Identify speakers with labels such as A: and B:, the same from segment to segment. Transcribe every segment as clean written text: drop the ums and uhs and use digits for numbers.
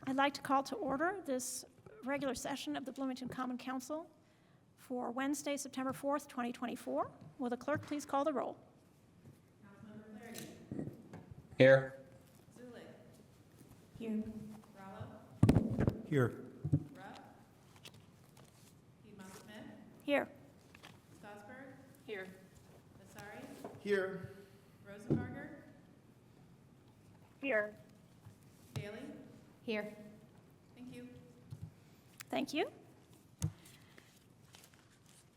A: I'd like to call to order this regular session of the Bloomington Common Council for Wednesday, September 4th, 2024. Will the clerk please call the roll?
B: Councilmember Flaherty.
C: Here.
B: Zulik.
A: Here.
B: Rallo.
C: Here.
B: Rupp. Piedmont Smith.
A: Here.
B: Strasburg.
A: Here.
B: Nassari.
C: Here.
B: Rosenbarger.
A: Here.
B: Daly.
A: Here.
B: Thank you.
A: Thank you.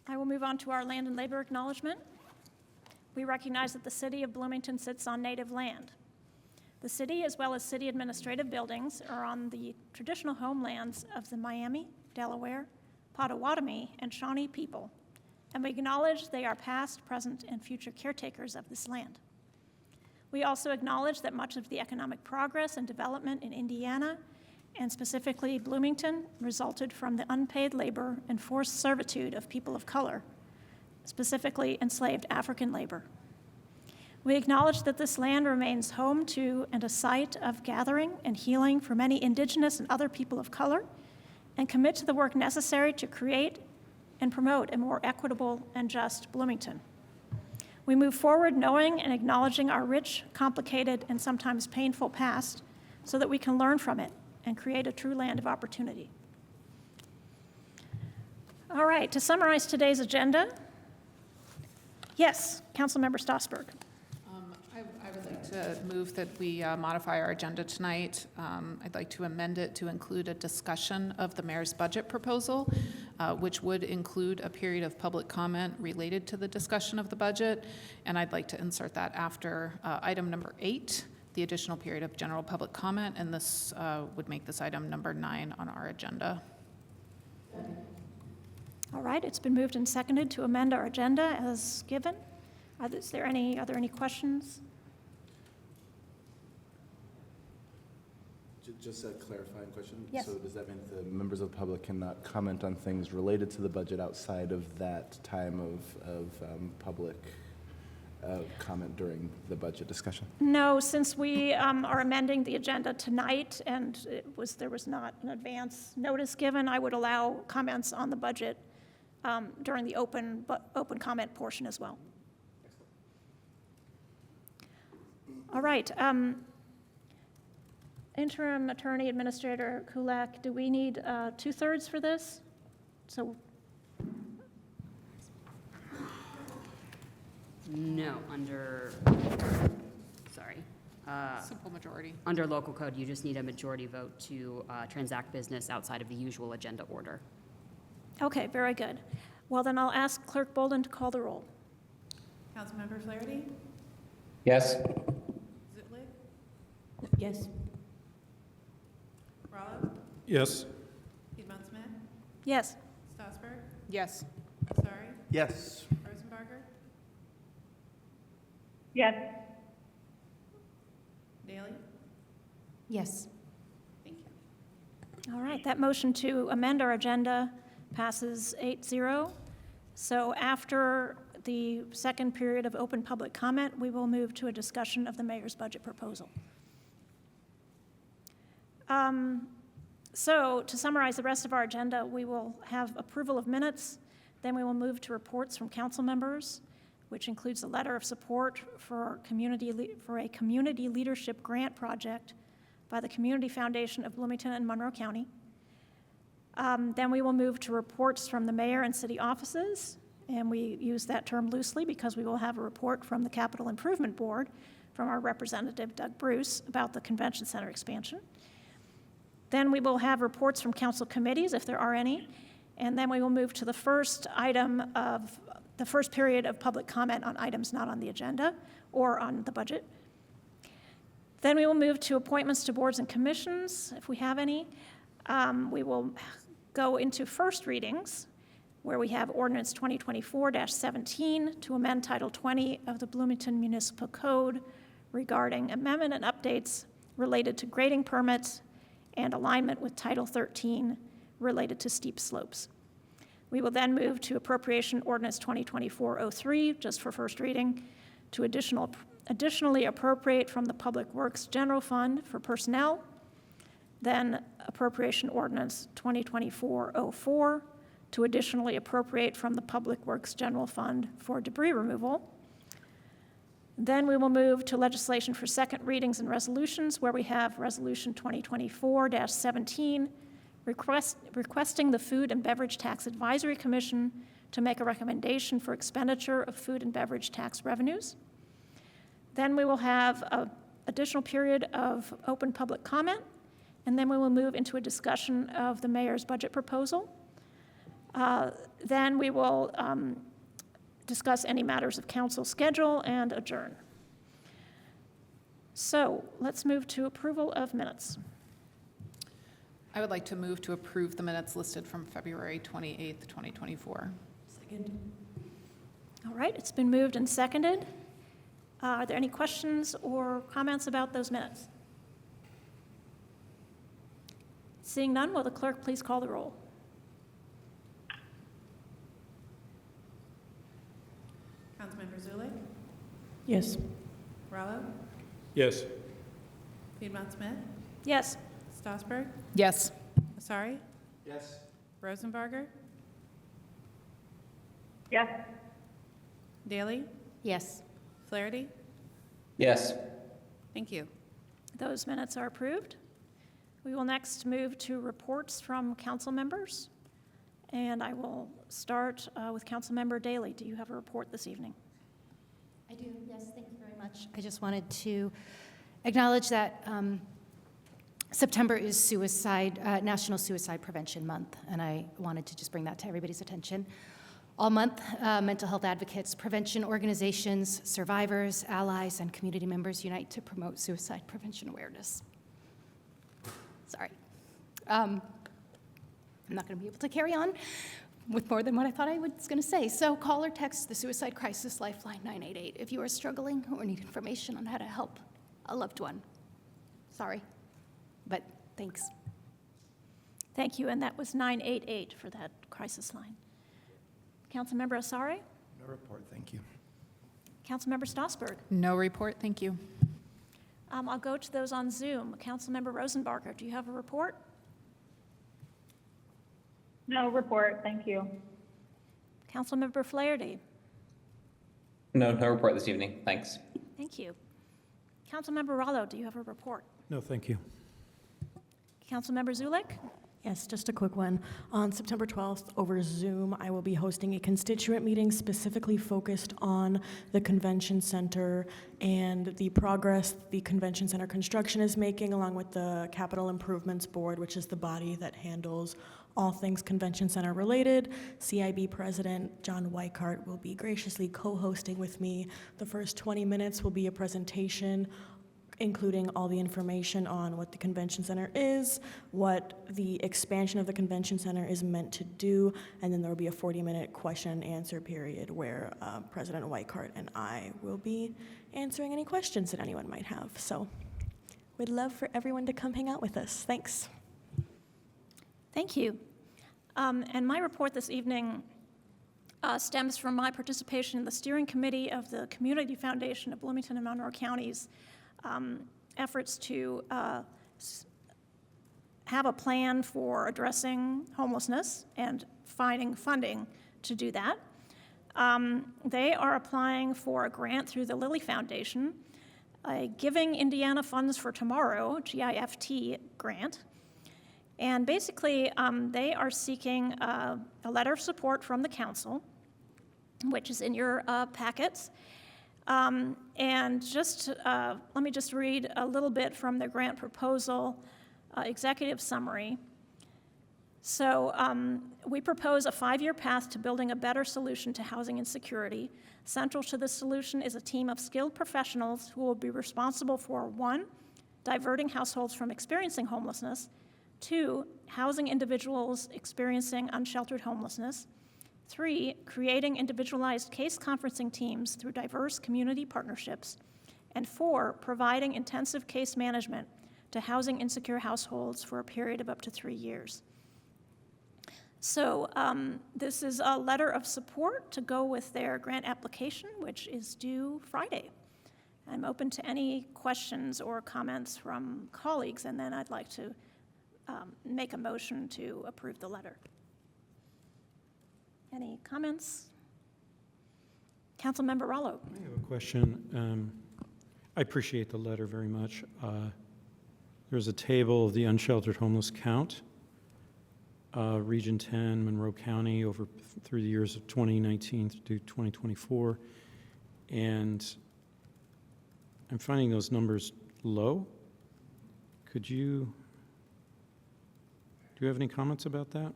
A: I will move on to our land and labor acknowledgement. We recognize that the city of Bloomington sits on native land. The city, as well as city administrative buildings, are on the traditional homelands of the Miami, Delaware, Potawatomi, and Shawnee people, and we acknowledge they are past, present, and future caretakers of this land. We also acknowledge that much of the economic progress and development in Indiana, and specifically Bloomington, resulted from the unpaid labor and forced servitude of people of color, specifically enslaved African labor. We acknowledge that this land remains home to and a site of gathering and healing for many indigenous and other people of color, and commit to the work necessary to create and promote a more equitable and just Bloomington. We move forward knowing and acknowledging our rich, complicated, and sometimes painful past so that we can learn from it and create a true land of opportunity. All right, to summarize today's agenda, yes, Councilmember Strasburg.
D: I would like to move that we modify our agenda tonight. I'd like to amend it to include a discussion of the mayor's budget proposal, which would include a period of public comment related to the discussion of the budget. And I'd like to insert that after item number 8, the additional period of general public comment. And this would make this item number 9 on our agenda.
A: All right, it's been moved and seconded to amend our agenda as given. Are there any questions?
E: Just a clarifying question.
A: Yes.
E: So does that mean the members of the public cannot comment on things related to the budget outside of that time of public comment during the budget discussion?
A: No, since we are amending the agenda tonight and there was not an advance notice given, I would allow comments on the budget during the open comment portion as well. All right. Interim Attorney Administrator Kulak, do we need 2/3 for this? So,
F: No, sorry.
D: Simple majority.
F: Under local code, you just need a majority vote to transact business outside of the usual agenda order.
A: okay, very good. Well, then I'll ask Clerk Bolden to call the roll.
B: Councilmember Flaherty.
C: Yes.
B: Zutlik.
A: Yes.
B: Rallo.
C: Yes.
B: Piedmont Smith.
A: Yes.
B: Strasburg.
D: Yes.
B: Nassari.
E: Yes.
B: Rosenbarger.
A: Yes.
B: Daly.
A: Yes.
B: Thank you.
A: All right, that motion to amend our agenda passes 8-0. So after the second period of open public comment, we will move to a discussion of the mayor's budget proposal. So to summarize the rest of our agenda, we will have approval of minutes, then we will move to reports from council members, which includes a letter of support for a community leadership grant project by the Community Foundation of Bloomington and Monroe County. Then we will move to reports from the mayor and city offices, and we use that term loosely because we will have a report from the Capital Improvement Board from our representative, Doug Bruce, about the convention center expansion. Then we will have reports from council committees, if there are any, and then we will move to the first item of the first period of public comment on items not on the agenda or on the budget. Then we will move to appointments to boards and commissions, if we have any. We will go into first readings, where we have ordinance 2024-17 to amend Title 20 of the Bloomington Municipal Code regarding amendment and updates related to grading permits and alignment with Title 13 related to steep slopes. We will then move to appropriation ordinance 2024-03, just for first reading, to additionally appropriate from the Public Works General Fund for personnel, Then appropriation ordinance 2024-04 to additionally appropriate from the Public Works General Fund for debris removal. Then we will move to legislation for second readings and resolutions, where we have Resolution 2024-17, requesting the Food and Beverage Tax Advisory Commission to make a recommendation for expenditure of food and beverage tax revenues. Then we will have an additional period of open public comment, and then we will move into a discussion of the mayor's budget proposal. Then we will discuss any matters of council schedule and adjourn. So let's move to approval of minutes.
D: I would like to move to approve the minutes listed from February 28th, 2024.
A: All right, it's been moved and seconded. Are there any questions or comments about those minutes? Seeing none, will the clerk please call the roll?
B: Councilmember Zulik?
G: Yes.
B: Rallo?
C: Yes.
B: Piedmont Smith?
A: Yes.
B: Strasburg?
D: Yes.
B: Asari?
E: Yes.
B: Rosenbarger?
G: Yes.
B: Daley?
F: Yes.
B: Flaherty?
C: Yes.
B: Thank you.
A: Those minutes are approved. We will next move to reports from council members. And I will start with Councilmember Daley. Do you have a report this evening?
H: I do, yes, thank you very much. I just wanted to acknowledge that September is National Suicide Prevention Month, and I wanted to just bring that to everybody's attention. All month, mental health advocates, prevention organizations, survivors, allies, and community members unite to promote suicide prevention awareness. Sorry. I'm not going to be able to carry on with more than what I thought I was going to say. So call or text the Suicide Crisis Lifeline 988 if you are struggling or need information on how to help a loved one. Sorry, but thanks.
A: Thank you, and that was 988 for that crisis line. Councilmember Asari?
E: No report, thank you.
A: Councilmember Strasburg?
D: No report, thank you.
A: I'll go to those on Zoom. Councilmember Rosenbarger, do you have a report?
G: No report, thank you.
A: Councilmember Flaherty?
C: No report this evening. Thanks.
A: Thank you. Councilmember Rallo, do you have a report?
I: No, thank you.
A: Councilmember Zulik?
G: Yes, just a quick one. On September 12th, over Zoom, I will be hosting a constituent meeting specifically focused on the convention center and the progress the convention center construction is making, along with the Capital Improvements Board, which is the body that handles all things convention center related. CIB President John Weikart will be graciously co-hosting with me. The first 20 minutes will be a presentation including all the information on what the convention center is, what the expansion of the convention center is meant to do, and then there will be a 40-minute question and answer period where President Weikart and I will be answering any questions that anyone might have. So we'd love for everyone to come hang out with us. Thanks.
A: Thank you. And my report this evening stems from my participation in the steering committee of the Community Foundation of Bloomington and Monroe Counties' efforts to have a plan for addressing homelessness and finding funding to do that. They are applying for a grant through the Lilly Foundation, a Giving Indiana Funds for Tomorrow, GIFT grant. And basically, they are seeking a letter of support from the council, which is in your packets. And just let me just read a little bit from the grant proposal executive summary. So we propose a 5-year path to building a better solution to housing insecurity. Central to this solution is a team of skilled professionals who will be responsible for 1, diverting households from experiencing homelessness, 2, housing individuals experiencing unsheltered homelessness, 3, creating individualized case conferencing teams through diverse community partnerships, and 4, providing intensive case management to housing insecure households for a period of up to 3 years. So this is a letter of support to go with their grant application, which is due Friday. I'm open to any questions or comments from colleagues, and then I'd like to make a motion to approve the letter. Any comments? Councilmember Rallo.
I: I have a question. I appreciate the letter very much. There's a table of the unsheltered homeless count, Region 10, Monroe County, through the years of 2019 to 2024, and I'm finding those numbers low. Do you have any comments about that?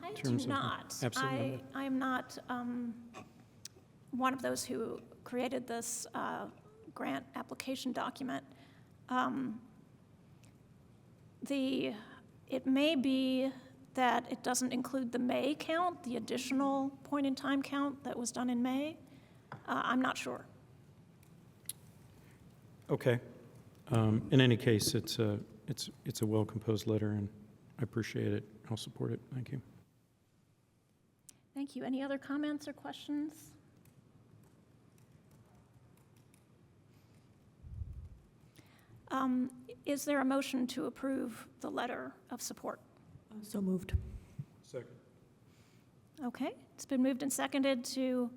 A: I do
I: terms of
A: not.
I: absolute number?
A: I am not one of those who created this grant application document. It may be that it doesn't include the May count, the additional point-in-time count that was done in May. I'm not sure.
I: Okay. In any case, it's a well-composed letter, and I appreciate it. I'll support it. Thank you.
A: Thank you. Any other comments or questions? Is there a motion to approve the letter of support?
G: So moved.
I: Second.
A: Okay, it's been moved and seconded to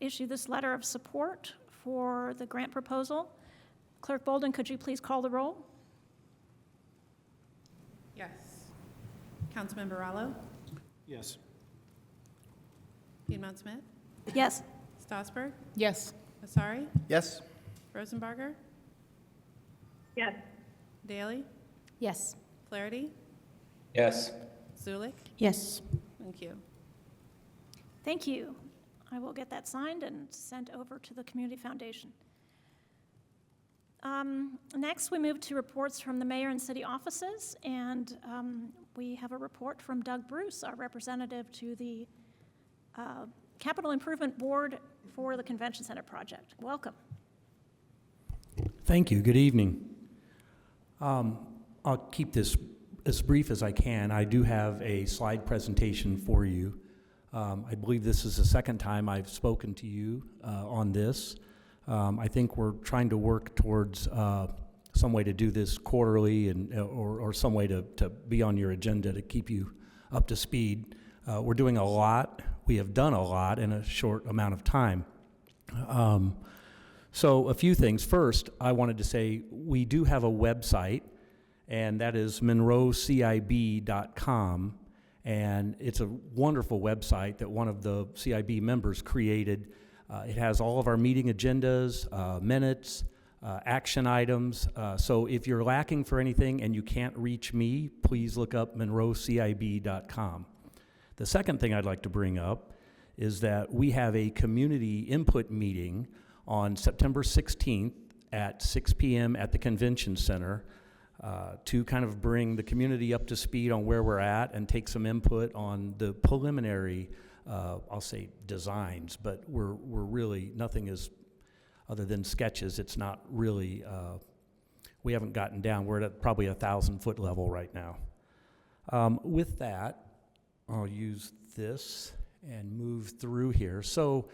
A: issue this letter of support for the grant proposal. Clerk Bolden, could you please call the roll?
B: Yes. Councilmember Rallo?
I: Yes.
B: Piedmont Smith?
A: Yes.
B: Strasburg?
D: Yes.
B: Asari?
E: Yes.
B: Rosenbarger?
J: Yes.
B: Daley?
H: Yes.
B: Flaherty?
C: Yes.
B: Zulik?
G: Yes.
B: Thank you.
A: Thank you. I will get that signed and sent over to the Community Foundation. Next, we move to reports from the mayor and city offices, and we have a report from Doug Bruce, our representative to the Capital Improvement Board for the Convention Center project. Welcome.
K: Thank you. Good evening. I'll keep this as brief as I can. I do have a slide presentation for you. I believe this is the second time I've spoken to you on this. I think we're trying to work towards some way to do this quarterly and or some way to be on your agenda to keep you up to speed. We're doing a lot. We have done a lot in a short amount of time. So a few things. First, I wanted to say we do have a website, and that is monroecib.com, and it's a wonderful website that one of the CIB members created. It has all of our meeting agendas, minutes, action items. So if you're lacking for anything and you can't reach me, please look up monroecib.com. The second thing I'd like to bring up is that we have a community input meeting on September 16th at 6 p.m. at the Convention Center to kind of bring the community up to speed on where we're at and take some input on the preliminary, I'll say, designs, but we're really, nothing is, other than sketches, it's not really, we haven't gotten down. We're at probably 1,000-foot level right now. With that, I'll use this and move through here. So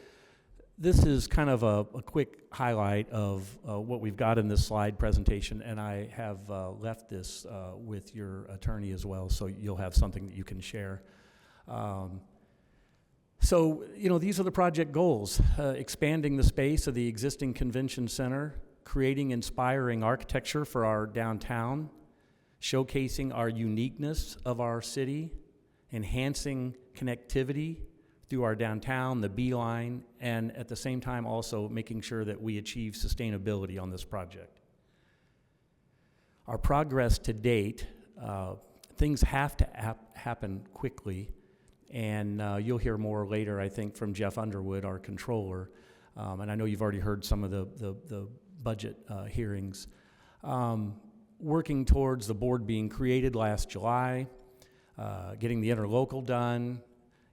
K: this is kind of a quick highlight of what we've got in this slide presentation, and I have left this with your attorney as well, so you'll have something that you can share. So, you know, these are the project goals: expanding the space of the existing convention center, creating inspiring architecture for our downtown, showcasing our uniqueness of our city, enhancing connectivity through our downtown, the B-line, and at the same time also making sure that we achieve sustainability on this project. Our progress to date, things have to happen quickly, and you'll hear more later, I think, from Jeff Underwood, our controller, and I know you've already heard some of the budget hearings. Working towards the board being created last July, getting the interlocal done,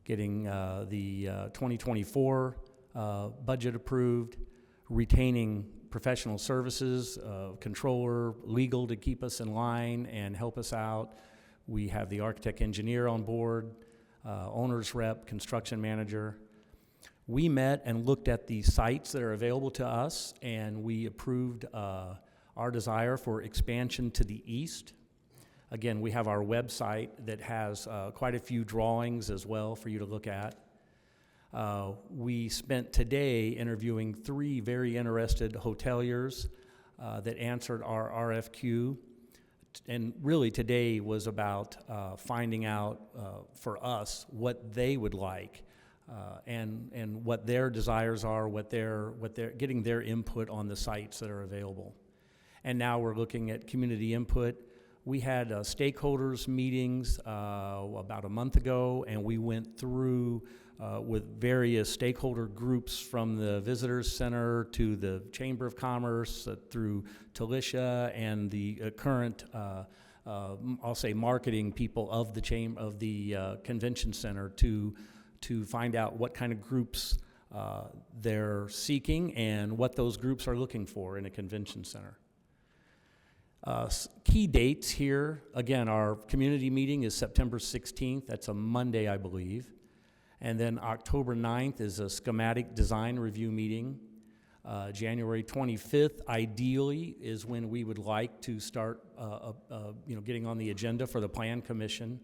K: getting the 2024 budget approved, retaining professional services, controller, legal to keep us in line and help us out. We have the architect engineer on board, owner's rep, construction manager. We met and looked at the sites that are available to us, and we approved our desire for expansion to the east. Again, we have our website that has quite a few drawings as well for you to look at. We spent today interviewing 3 very interested hoteliers that answered our RFQ. And really today was about finding out for us what they would like and what their desires are, what they're getting their input on the sites that are available. And now we're looking at community input. We had stakeholders meetings about a month ago, and we went through with various stakeholder groups from the Visitors Center to the Chamber of Commerce through Talisha and the current, I'll say, marketing people of the Convention Center to find out what kind of groups they're seeking and what those groups are looking for in a convention center. Key dates here, again, our community meeting is September 16th. That's a Monday, I believe. And then October 9th is a schematic design review meeting. January 25th, ideally, is when we would like to start getting on the agenda for the Plan Commission.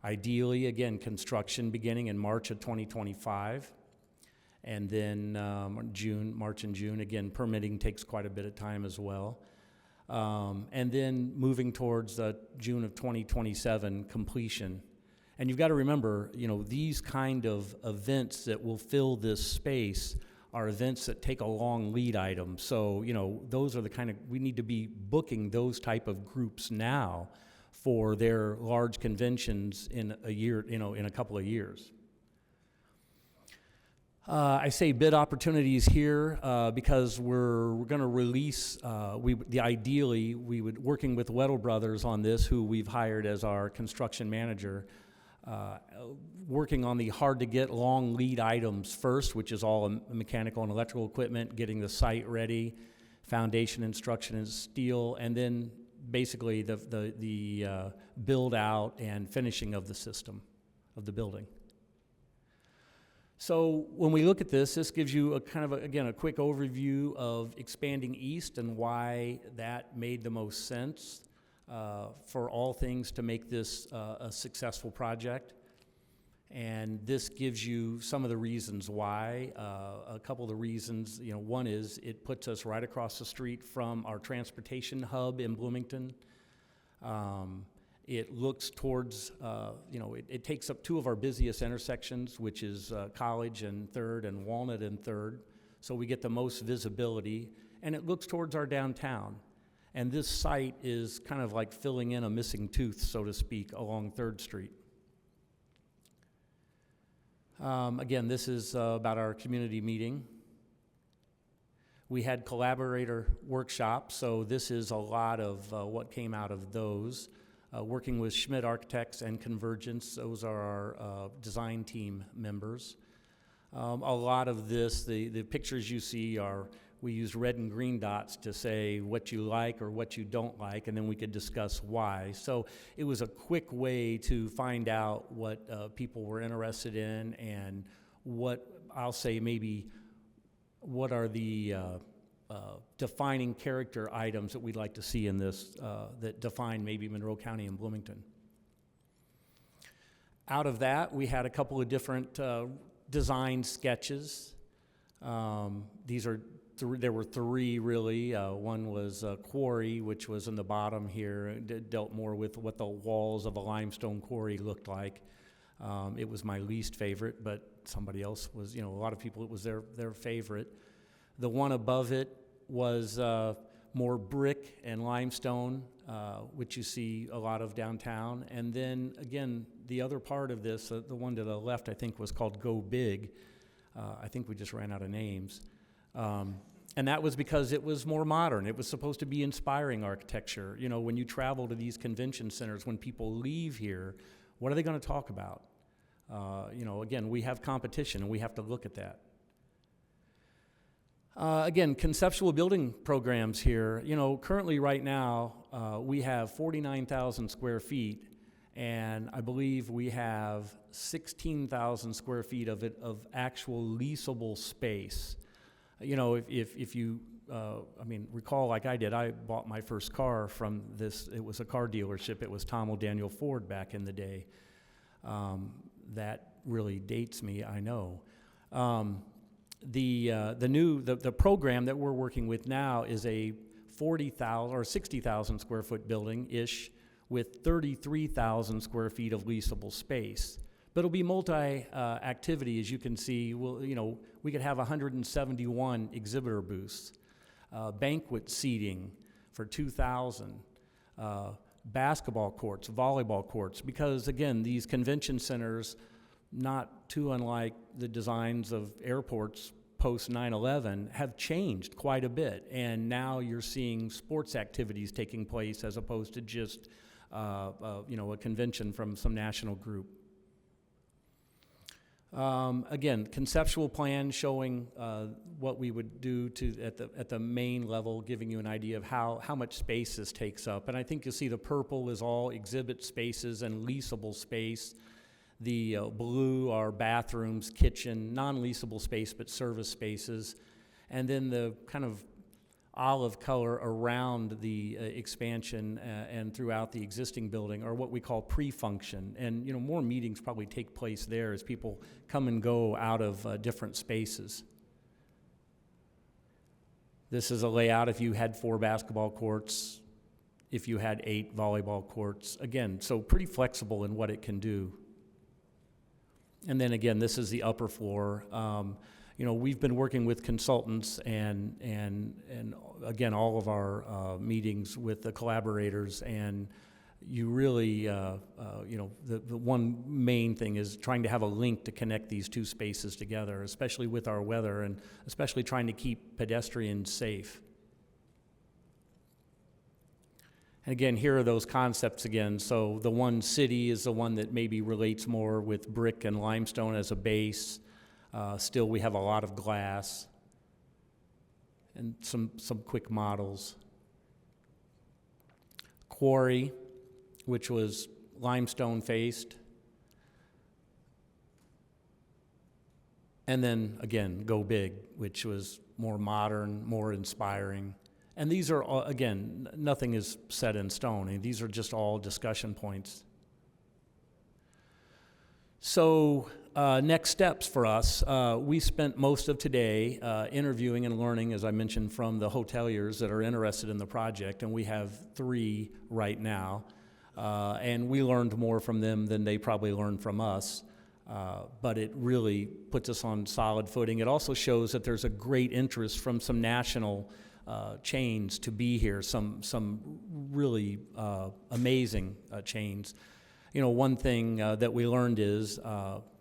K: Ideally, again, construction beginning in March of 2025. And then March and June, again, permitting takes quite a bit of time as well. And then moving towards June of 2027 completion. And you've got to remember, these kind of events that will fill this space are events that take a long lead item. So, those are the kind of, we need to be booking those type of groups now for their large conventions in a year, in a couple of years. I say bid opportunities here because we're going to release, ideally, we would, working with Weddle Brothers on this, who we've hired as our construction manager, working on the hard-to-get long lead items first, which is all mechanical and electrical equipment, getting the site ready, foundation instruction and steel, and then basically the build out and finishing of the system, of the building. So when we look at this gives you a kind of, a quick overview of expanding east and why that made the most sense for all things to make this a successful project. And this gives you some of the reasons why. A couple of the reasons, one is it puts us right across the street from our transportation hub in Bloomington. It looks towards, it takes up 2 of our busiest intersections, which is College and 3rd and Walnut and 3rd. So we get the most visibility, and it looks towards our downtown. And this site is kind of like filling in a missing tooth, so to speak, along 3rd Street. Again, this is about our community meeting. We had collaborator workshops, so this is a lot of what came out of those. Working with Schmidt Architects and Convergence, those are our design team members. A lot of this, the pictures you see we used red and green dots to say what you like or what you don't like, and then we could discuss why. So it was a quick way to find out what people were interested in and what, I'll say maybe, what are the defining character items that we'd like to see in this that define maybe Monroe County and Bloomington. Out of that, we had a couple of different design sketches. There were 3 really. One was quarry, which was in the bottom here. It dealt more with what the walls of a limestone quarry looked like. It was my least favorite, but somebody else was, a lot of people, it was their favorite. The one above it was more brick and limestone, which you see a lot of downtown. And then, again, the other part of this, the one to the left, I think, was called Go Big. I think we just ran out of names. And that was because it was more modern. It was supposed to be inspiring architecture. When you travel to these convention centers, when people leave here, what are they going to talk about? Again, we have competition, and we have to look at that. Again, conceptual building programs here. Currently right now, we have 49,000 square feet, and I believe we have 16,000 square feet of actual leasable space. If you recall like I did, I bought my first car from this, it was a car dealership, it was Tom O'Daniel Ford back in the day. That really dates me, I know. The program that we're working with now is a 40,000 or 60,000 square foot building-ish with 33,000 square feet of leasable space. But it'll be multi-activity, as you can see. We could have 171 exhibitor booths, banquet seating for 2,000, basketball courts, volleyball courts, because again, these convention centers, not too unlike the designs of airports post 9/11, have changed quite a bit, and now you're seeing sports activities taking place as opposed to just a convention from some national group. Again, conceptual plan showing what we would do at the main level, giving you an idea of how much space this takes up. And I think you'll see the purple is all exhibit spaces and leasable space. The blue are bathrooms, kitchen, non-leasable space, but service spaces. And then the kind of olive color around the expansion and throughout the existing building are what we call pre-function. And more meetings probably take place there as people come and go out of different spaces. This is a layout if you had 4 basketball courts, if you had 8 volleyball courts. Again, so pretty flexible in what it can do. And then again, this is the upper floor. We've been working with consultants and again, all of our meetings with the collaborators, and you really, the one main thing is trying to have a link to connect these two spaces together, especially with our weather, and especially trying to keep pedestrians safe. And again, here are those concepts again. So the one city is the one that maybe relates more with brick and limestone as a base. Still, we have a lot of glass and some quick models. Quarry, which was limestone faced. And then again, Go Big, which was more modern, more inspiring. And these are, all, again, nothing is set in stone. I mean, these are just all discussion points. So next steps for us, we spent most of today interviewing and learning, as I mentioned, from the hoteliers that are interested in the project, and we have 3 right now. And we learned more from them than they probably learned from us, but it really puts us on solid footing. It also shows that there's a great interest from some national chains to be here, some really amazing chains. One thing that we learned is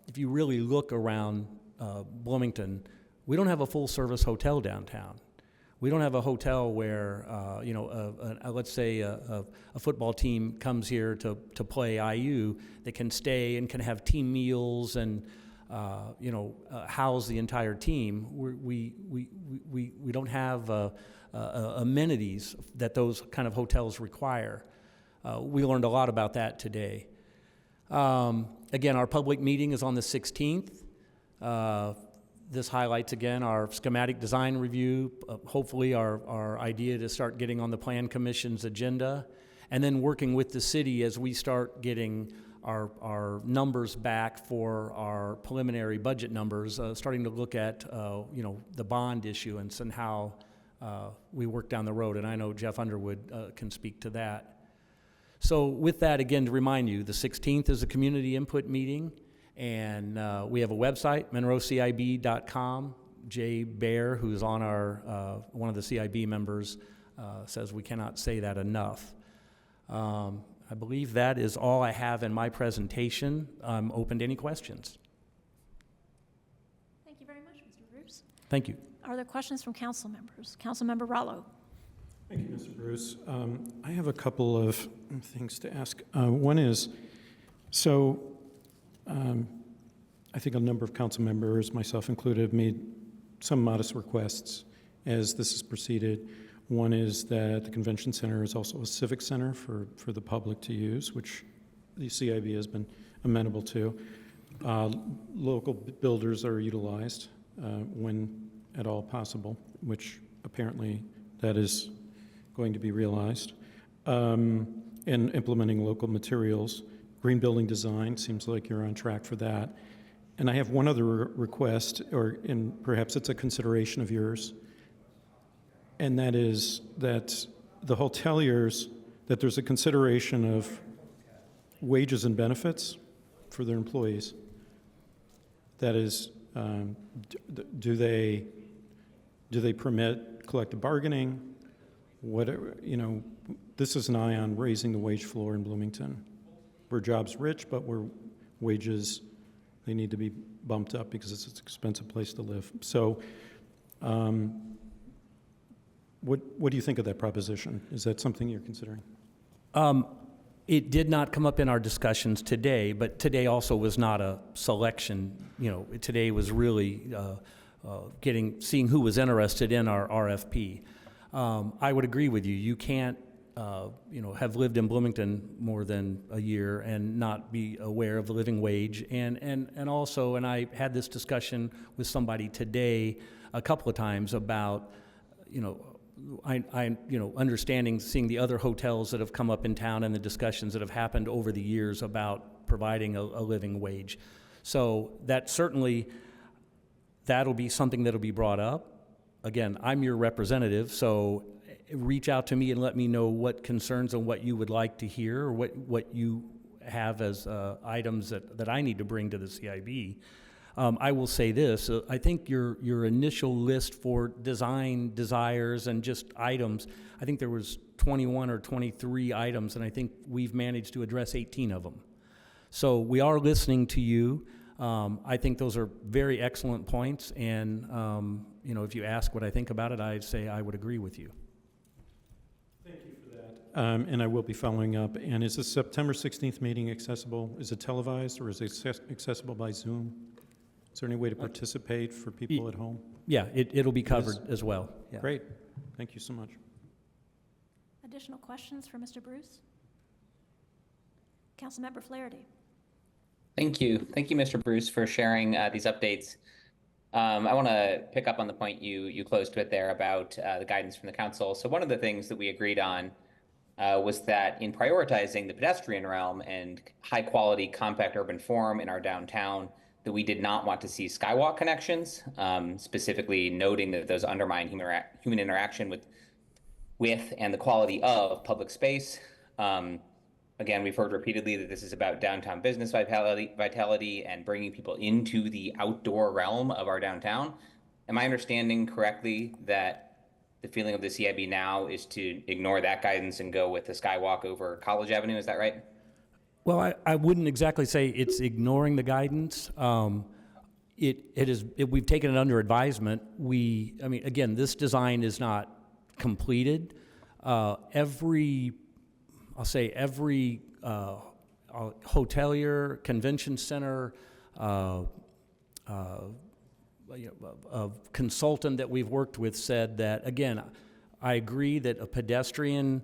K: if you really look around Bloomington, we don't have a full-service hotel downtown. We don't have a hotel where, let's say a football team comes here to play IU, they can stay and can have team meals and, house the entire team. We don't have amenities that those kind of hotels require. We learned a lot about that today. Again, our public meeting is on the 16th. This highlights, again, our schematic design review, hopefully our idea to start getting on the Plan Commission's agenda, and then working with the city as we start getting our numbers back for our preliminary budget numbers, starting to look at, the bond issuance and how we work down the road. And I know Jeff Underwood can speak to that. So with that, again, to remind you, the 16th is a community input meeting, and we have a website, monroecib.com. Jay Baer, who's on our one of the CIB members, says we cannot say that enough. I believe that is all I have in my presentation. I'm open to any questions.
A: Thank you very much, Mr. Bruce.
K: Thank you.
A: Are there questions from council members? Councilmember Rallo.
I: Thank you, Mr. Bruce. I have a couple of things to ask. One is, I think a number of council members, myself included, have made some modest requests as this has proceeded. One is that the convention center is also a civic center for the public to use, which the CIB has been amenable to. Local builders are utilized when at all possible, which apparently that is going to be realized. And implementing local materials. Green building design, seems like you're on track for that. And I have one other request, and perhaps it's a consideration of yours, and that is that the hoteliers, that there's a consideration of wages and benefits for their employees. That is, do they permit collective bargaining? Whatever, this is an eye on raising the wage floor in Bloomington. We're jobs rich, but we're wages, they need to be bumped up because it's an expensive place to live. So what do you think of that proposition? Is that something you're considering?
K: It did not come up in our discussions today, but today also was not a selection. Today was really seeing who was interested in our RFP. I would agree with you. You can't, have lived in Bloomington more than a year and not be aware of the living wage. And also, and I had this discussion with somebody today a couple of times about, understanding, seeing the other hotels that have come up in town and the discussions that have happened over the years about providing a living wage. So that certainly, that'll be something that'll be brought up. Again, I'm your representative, so reach out to me and let me know what concerns and what you would like to hear, or what you have as items that I need to bring to the CIB. I will say this, I think your initial list for design desires and just items, I think there was 21 or 23 items, and I think we've managed to address 18 of them. So we are listening to you. I think those are very excellent points, and if you ask what I think about it, I'd say I would agree with you.
I: Thank you for that. And I will be following up. And is the September 16th meeting accessible? Is it televised, or is it accessible by Zoom? Is there any way to participate for people at home?
K: Yeah, it'll be covered as well. Yeah.
I: Great. Thank you so much.
A: Additional questions for Mr. Bruce? Councilmember Flaherty.
C: Thank you. Thank you, Mr. Bruce, for sharing these updates. I want to pick up on the point you closed with there about the guidance from the council. So one of the things that we agreed on was that in prioritizing the pedestrian realm and high quality compact urban form in our downtown, that we did not want to see skywalk connections, specifically noting that those undermine human interaction with and the quality of public space. Again, we've heard repeatedly that this is about downtown business vitality and bringing people into the outdoor realm of our downtown. Am I understanding correctly that the feeling of the CIB now is to ignore that guidance and go with the skywalk over College Avenue? Is that right?
K: Well, I wouldn't exactly say it's ignoring the guidance. We've taken it under advisement. Again, this design is not completed. Every hotelier, convention center, consultant that we've worked with said that, again, I agree that a pedestrian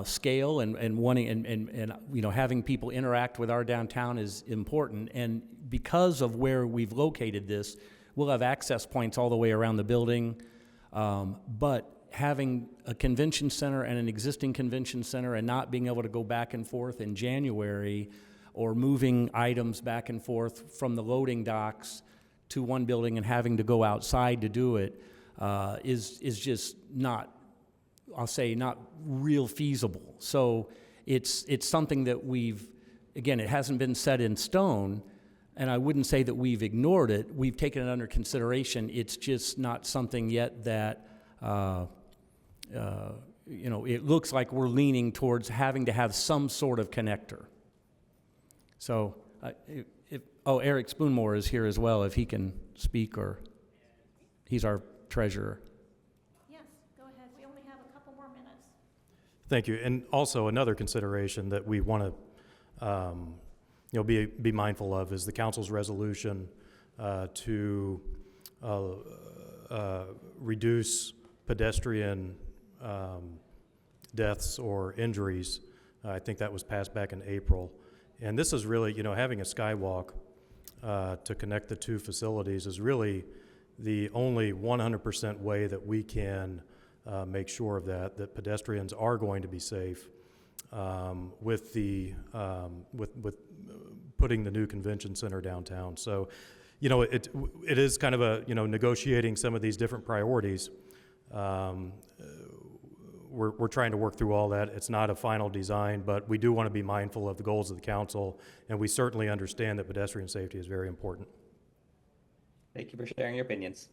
K: scale and wanting and having people interact with our downtown is important. And because of where we've located this, we'll have access points all the way around the building. But having a convention center and an existing convention center and not being able to go back and forth in January, or moving items back and forth from the loading docks to one building and having to go outside to do it, is just not, I'll say, not real feasible. So it's something that again, it hasn't been set in stone, and I wouldn't say that we've ignored it. We've taken it under consideration. It's just not something yet that, it looks like we're leaning towards having to have some sort of connector. So, Eric Spoonmore is here as well, if he can speak, or he's our treasurer.
A: Yes, go ahead. We only have a couple more minutes.
L: Thank you. And also another consideration that we want to be mindful of is the council's resolution to reduce pedestrian deaths or injuries. I think that was passed back in April. And this is really, having a skywalk to connect the two facilities is really the only 100% way that we can make sure of that pedestrians are going to be safe with putting the new convention center downtown. So, it is kind of a, negotiating some of these different priorities. We're trying to work through all that. It's not a final design, but we do want to be mindful of the goals of the council, and we certainly understand that pedestrian safety is very important.
C: Thank you for sharing your opinions.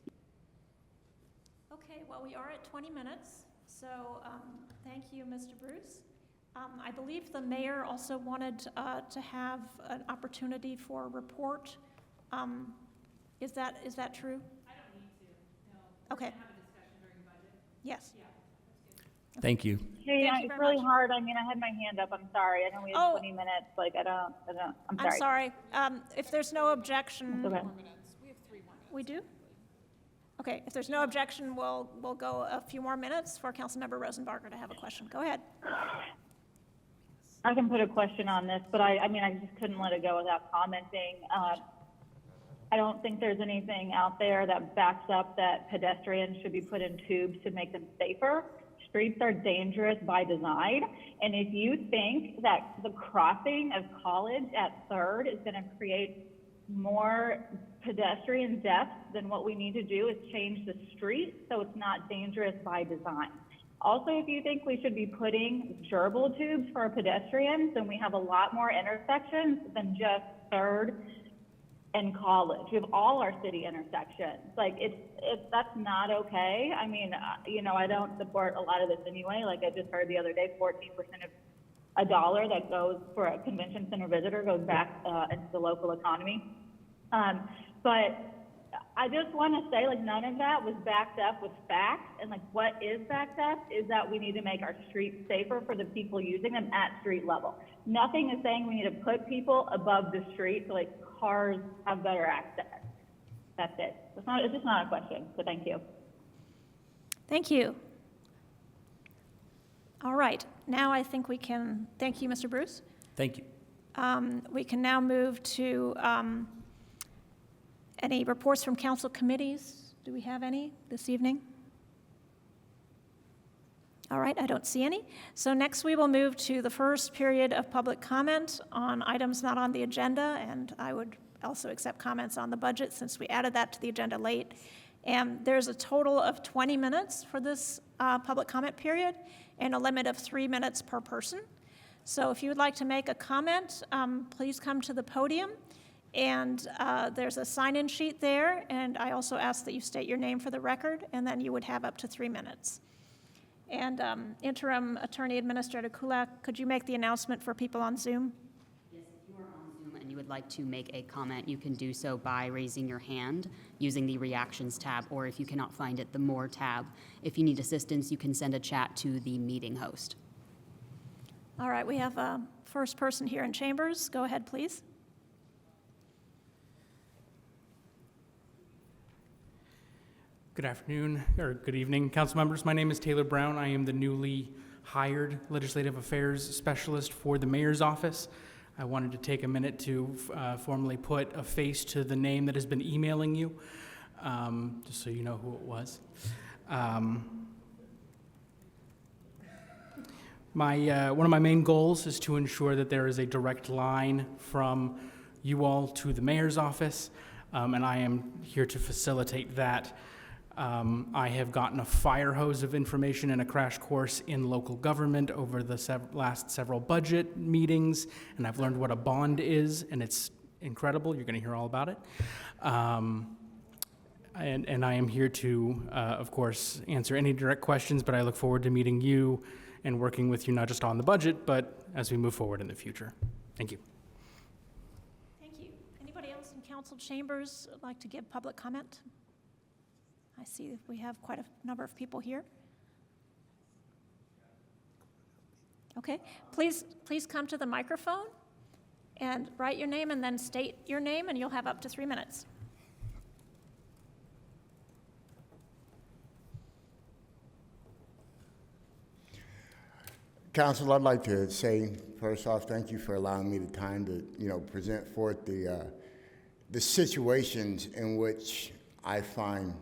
A: Okay, well, we are at 20 minutes, so thank you, Mr. Bruce. I believe the mayor also wanted to have an opportunity for a report. Is that true? I don't need to, no. Okay. We're going to have a discussion during budget. Yes. Yeah.
K: Thank you.
J: Hey,
A: Thank you
J: it's
A: very
J: really
A: much.
J: hard. I mean, I had my hand up. I'm sorry. I know we have 20 minutes. Like, I'm sorry.
A: If there's no objection.
J: It's okay.
A: We do? Okay, if there's no objection, we'll go a few more minutes for Councilmember Rosenbarger to have a question. Go ahead.
J: I can put a question on this, but I mean, I just couldn't let it go without commenting. I don't think there's anything out there that backs up that pedestrians should be put in tubes to make them safer. Streets are dangerous by design, and if you think that the crossing of College at 3rd is going to create more pedestrian deaths, then what we need to do is change the street so it's not dangerous by design. Also, if you think we should be putting gerbil tubes for pedestrians, then we have a lot more intersections than just 3rd and College. We have all our city intersections. Like, that's not okay. I mean, I don't support a lot of this anyway. Like I just heard the other day, 14% of a dollar that goes for a convention center visitor goes back into the local economy. But I just want to say, like, none of that was backed up with facts. And like, what is backed up is that we need to make our streets safer for the people using them at street level. Nothing is saying we need to put people above the street so like cars have better access. That's it. It's just not a question. So thank you.
A: Thank you. All right, now I think we can, thank you, Mr. Bruce.
K: Thank you.
A: We can now move to any reports from council committees. Do we have any this evening? All right, I don't see any. So next we will move to the first period of public comment on items not on the agenda, and I would also accept comments on the budget since we added that to the agenda late. And there's a total of 20 minutes for this public comment period and a limit of 3 minutes per person. So if you would like to make a comment, please come to the podium. And there's a sign-in sheet there, and I also ask that you state your name for the record, and then you would have up to 3 minutes. And Interim Attorney Administrator Kulak, could you make the announcement for people on Zoom?
F: Yes, if you are on Zoom and you would like to make a comment, you can do so by raising your hand using the Reactions tab, or if you cannot find it, the More tab. If you need assistance, you can send a chat to the meeting host.
A: All right, we have a first person here in chambers. Go ahead, please.
M: Good afternoon, or good evening, council members. My name is Taylor Brown. I am the newly hired Legislative Affairs Specialist for the Mayor's Office. I wanted to take a minute to formally put a face to the name that has been emailing you, just so you know who it was. One of my main goals is to ensure that there is a direct line from you all to the Mayor's Office, and I am here to facilitate that. I have gotten a fire hose of information and a crash course in local government over the last several budget meetings, and I've learned what a bond is, and it's incredible. You're going to hear all about it. And I am here to, of course, answer any direct questions, but I look forward to meeting you and working with you not just on the budget, but as we move forward in the future. Thank you.
A: Thank you. Anybody else in council chambers like to give public comment? I see we have quite a number of people here. Okay, please come to the microphone and write your name and then state your name, and you'll have up to 3 minutes.
N: Council, I'd like to say, first off, thank you for allowing me the time to, present forth the situations in which I find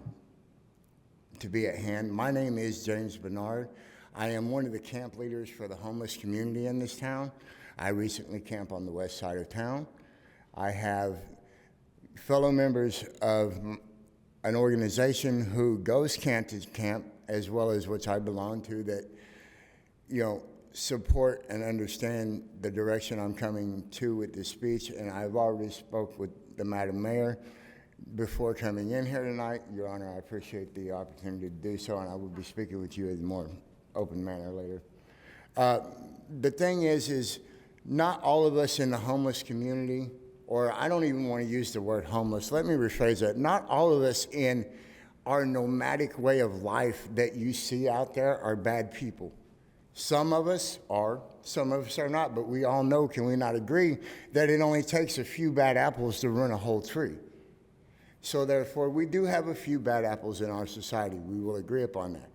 N: to be at hand. My name is James Bernard. I am one of the camp leaders for the homeless community in this town. I recently camp on the west side of town. I have fellow members of an organization who goes camp to camp, as well as which I belong to, that, you know, support and understand the direction I'm coming to with this speech. And I've already spoke with the Madam Mayor before coming in here tonight. Your Honor, I appreciate the opportunity to do so, and I will be speaking with you in a more open manner later. The thing is not all of us in the homeless community, or I don't even want to use the word homeless, let me rephrase that. Not all of us in our nomadic way of life that you see out there are bad people. Some of us are, some of us are not, but we all know, can we not agree, that it only takes a few bad apples to ruin a whole tree. So therefore, we do have a few bad apples in our society. We will agree upon that.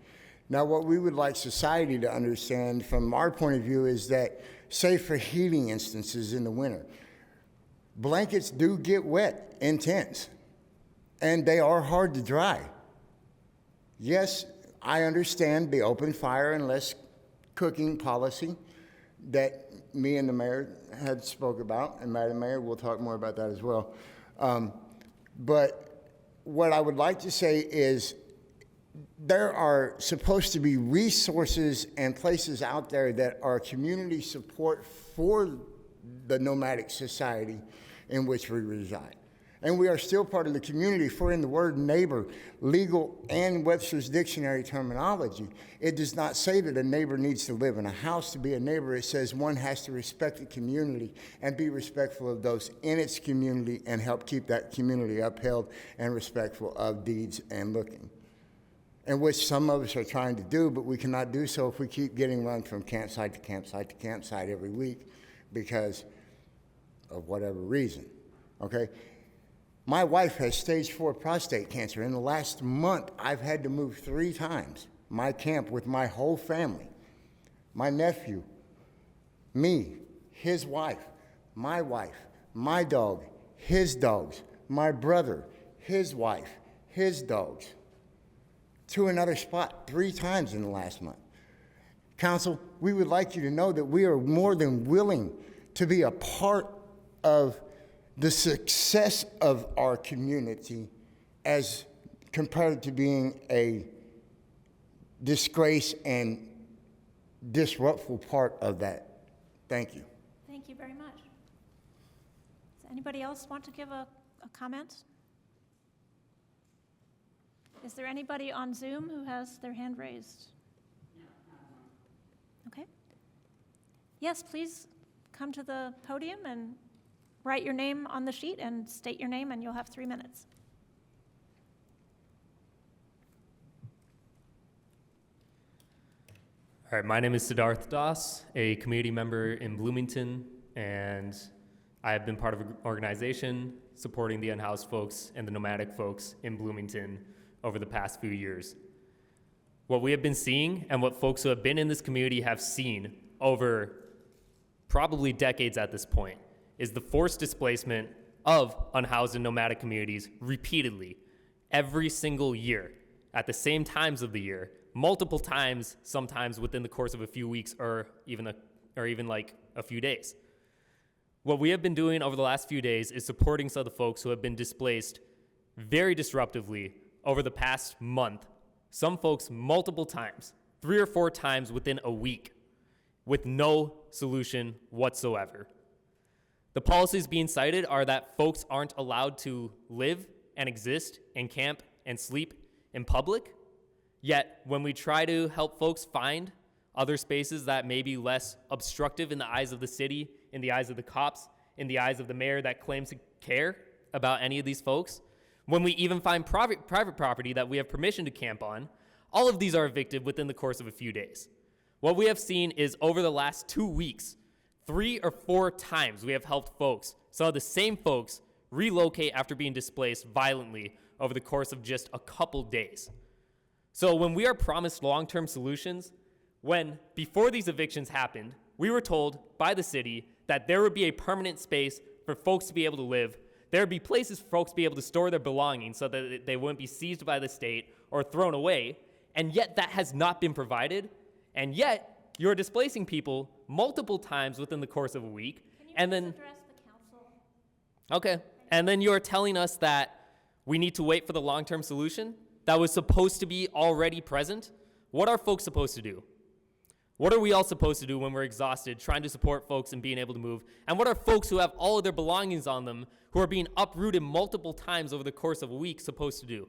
N: Now, what we would like society to understand from our point of view is that, say for heating instances in the winter, blankets do get wet in tents, and they are hard to dry. Yes, I understand the open fire and less cooking policy that me and the mayor had spoke about, and Madam Mayor, we'll talk more about that as well. But what I would like to say is there are supposed to be resources and places out there that are community support for the nomadic society in which we reside. And we are still part of the community, for in the word neighbor, legal and Webster's dictionary terminology, it does not say that a neighbor needs to live in a house to be a neighbor. It says one has to respect the community and be respectful of those in its community and help keep that community upheld and respectful of deeds and looking. And which some of us are trying to do, but we cannot do so if we keep getting run from campsite to campsite to campsite every week because of whatever reason, okay? My wife has stage 4 prostate cancer. In the last month, I've had to move 3 times my camp with my whole family. My nephew, me, his wife, my dog, his dogs, my brother, his wife, his dogs, to another spot 3 times in the last month. Council, we would like you to know that we are more than willing to be a part of the success of our community as compared to being a disgrace and disruptful part of that. Thank you.
A: Thank you very much. Does anybody else want to give a comment? Is there anybody on Zoom who has their hand raised? No, not one. Okay. Yes, please come to the podium and write your name on the sheet and state your name, and you'll have 3 minutes.
O: All right, my name is Siddharth Das, a community member in Bloomington, and I have been part of an organization supporting the unhoused folks and the nomadic folks in Bloomington over the past few years. What we have been seeing and what folks who have been in this community have seen over probably decades at this point is the forced displacement of unhoused and nomadic communities repeatedly, every single year, at the same times of the year, multiple times, sometimes within the course of a few weeks or even like a few days. What we have been doing over the last few days is supporting some of the folks who have been displaced very disruptively over the past month, some folks multiple times, 3 or 4 times within a week, with no solution whatsoever. The policies being cited are that folks aren't allowed to live and exist and camp and sleep in public. Yet, when we try to help folks find other spaces that may be less obstructive in the eyes of the city, in the eyes of the cops, in the eyes of the mayor that claims to care about any of these folks, when we even find private property that we have permission to camp on, all of these are evicted within the course of a few days. What we have seen is over the last 2 weeks, 3 or 4 times we have helped folks, some of the same folks, relocate after being displaced violently over the course of just a couple days. So when we are promised long-term solutions, when before these evictions happened, we were told by the city that there would be a permanent space for folks to be able to live, there would be places for folks to be able to store their belongings so that they wouldn't be seized by the state or thrown away, and yet that has not been provided, and yet you're displacing people multiple times within the course of a week, and then
A: address the council?
O: okay, and then you're telling us that we need to wait for the long-term solution that was supposed to be already present. What are folks supposed to do? What are we all supposed to do when we're exhausted trying to support folks and being able to move? And what are folks who have all of their belongings on them, who are being uprooted multiple times over the course of a week, supposed to do?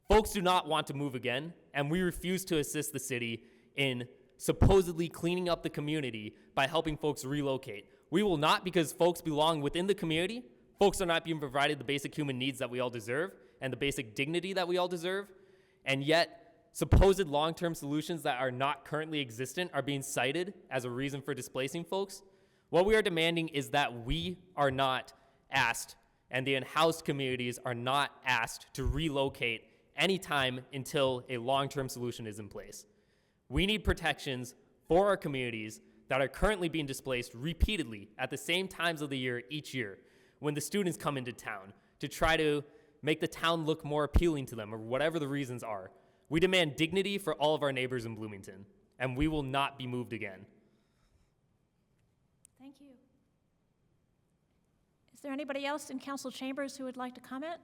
O: Folks do not want to move again, and we refuse to assist the city in supposedly cleaning up the community by helping folks relocate. We will not, because folks belong within the community. Folks are not being provided the basic human needs that we all deserve and the basic dignity that we all deserve. And yet, supposed long-term solutions that are not currently existent are being cited as a reason for displacing folks. What we are demanding is that we are not asked, and the unhoused communities are not asked to relocate anytime until a long-term solution is in place. We need protections for our communities that are currently being displaced repeatedly at the same times of the year each year when the students come into town to try to make the town look more appealing to them or whatever the reasons are. We demand dignity for all of our neighbors in Bloomington, and we will not be moved again.
A: Thank you. Is there anybody else in council chambers who would like to comment?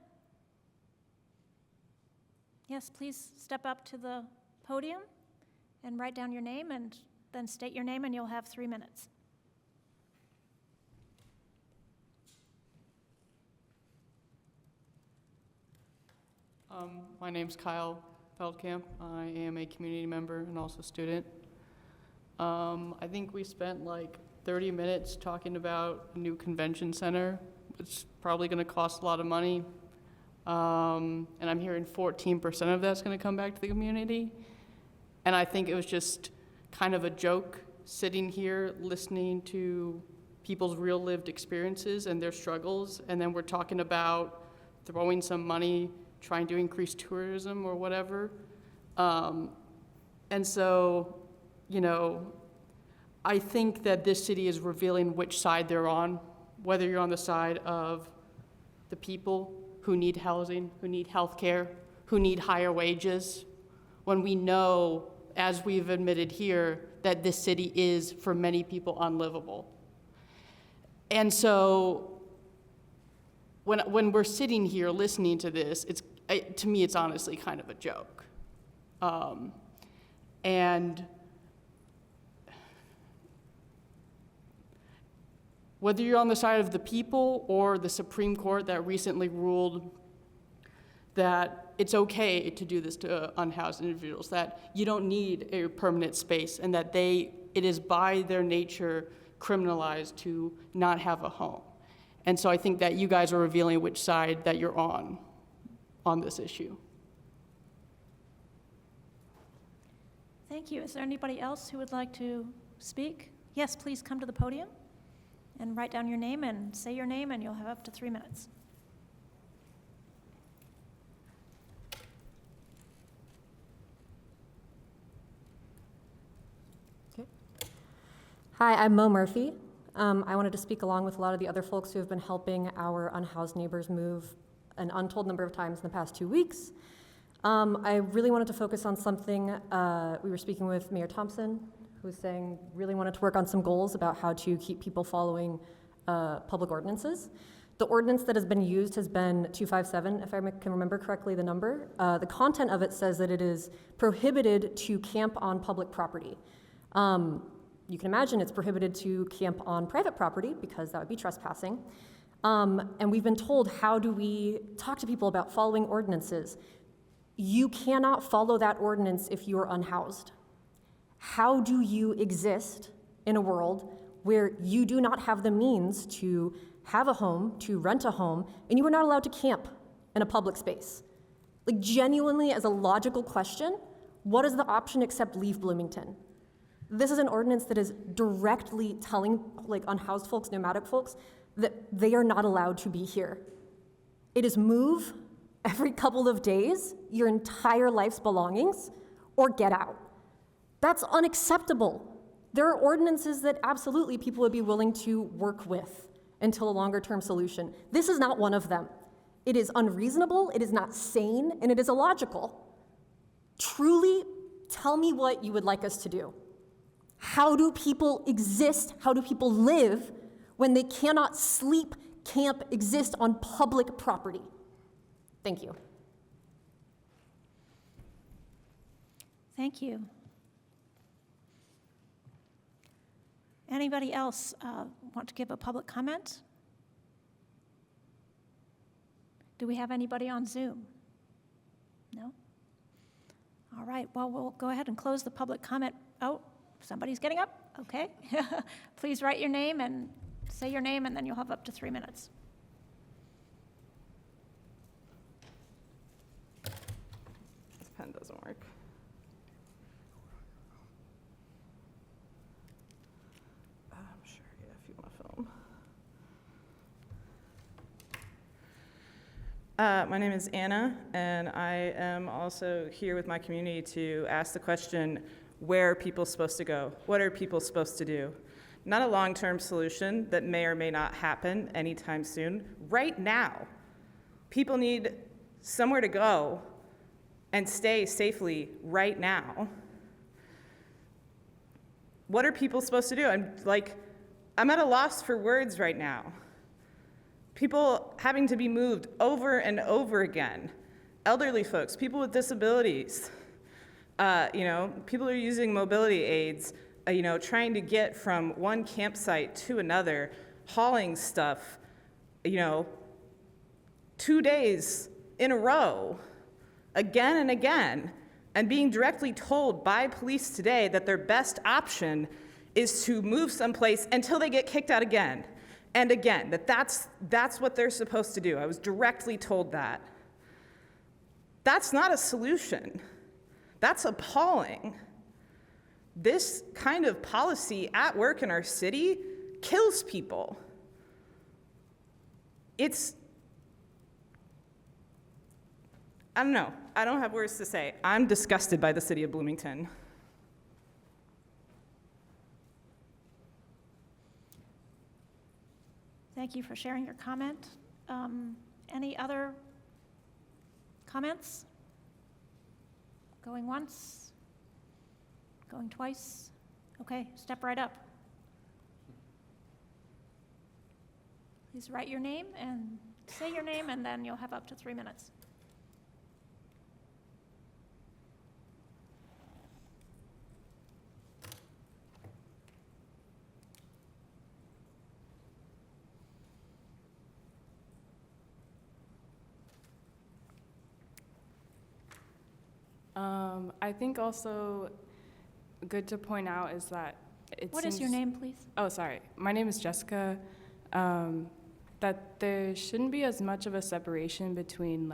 A: Yes, please step up to the podium and write down your name and then state your name, and you'll have 3 minutes.
P: My name's Kyle Feldkamp. I am a community member and also student. I think we spent like 30 minutes talking about a new convention center. It's probably going to cost a lot of money. And I'm hearing 14% of that's going to come back to the community. And I think it was just kind of a joke sitting here listening to people's real lived experiences and their struggles. And then we're talking about throwing some money, trying to increase tourism or whatever. And so, you know, I think that this city is revealing which side they're on, whether you're on the side of the people who need housing, who need health care, who need higher wages, when we know, as we've admitted here, that this city is, for many people, unlivable. And so when we're sitting here listening to this, to me, it's honestly kind of a joke. And whether you're on the side of the people or the Supreme Court that recently ruled that it's okay to do this to unhoused individuals, that you don't need a permanent space, and that it is by their nature criminalized to not have a home. And so I think that you guys are revealing which side that you're on this issue.
A: Thank you. Is there anybody else who would like to speak? Yes, please come to the podium and write down your name and say your name, and you'll have up to 3 minutes.
Q: Hi, I'm Mo Murphy. I wanted to speak along with a lot of the other folks who have been helping our unhoused neighbors move an untold number of times in the past 2 weeks. I really wanted to focus on something. We were speaking with Mayor Thompson, who was saying really wanted to work on some goals about how to keep people following public ordinances. The ordinance that has been used has been 257, if I can remember correctly the number. The content of it says that it is prohibited to camp on public property. You can imagine it's prohibited to camp on private property because that would be trespassing. And we've been told, how do we talk to people about following ordinances? You cannot follow that ordinance if you are unhoused. How do you exist in a world where you do not have the means to have a home, to rent a home, and you are not allowed to camp in a public space? Like, genuinely, as a logical question, what is the option except leave Bloomington? This is an ordinance that is directly telling, like, unhoused folks, nomadic folks, that they are not allowed to be here. It is move every couple of days your entire life's belongings, or get out. That's unacceptable. There are ordinances that absolutely people would be willing to work with until a longer term solution. This is not one of them. It is unreasonable, it is not sane, and it is illogical. Truly, tell me what you would like us to do. How do people exist? How do people live when they cannot sleep, camp, exist on public property? Thank you.
A: Thank you. Anybody else want to give a public comment? Do we have anybody on Zoom? No? All right, well, we'll go ahead and close the public comment. Oh, somebody's getting up? Okay. Please write your name and say your name, and then you'll have up to 3 minutes.
R: This pen doesn't work. I'm sure, yeah, if you want to film. My name is Anna, and I am also here with my community to ask the question, where are people supposed to go? What are people supposed to do? Not a long-term solution that may or may not happen anytime soon. Right now, people need somewhere to go and stay safely right now. What are people supposed to do? I'm at a loss for words right now. People having to be moved over and over again. Elderly folks, people with disabilities, people are using mobility aids, trying to get from one campsite to another, hauling stuff, 2 days in a row, again and again, and being directly told by police today that their best option is to move someplace until they get kicked out again and again, that's what they're supposed to do. I was directly told that. That's not a solution. That's appalling. This kind of policy at work in our city kills people. I don't know. I don't have words to say. I'm disgusted by the city of Bloomington.
A: Thank you for sharing your comment. Any other comments? Going once? Going twice? Okay, step right up. Please write your name and say your name, and then you'll have up to 3 minutes.
R: I think also good to point out is that
A: What is your name, please?
R: Oh, sorry. My name is Jessica. That there shouldn't be as much of a separation between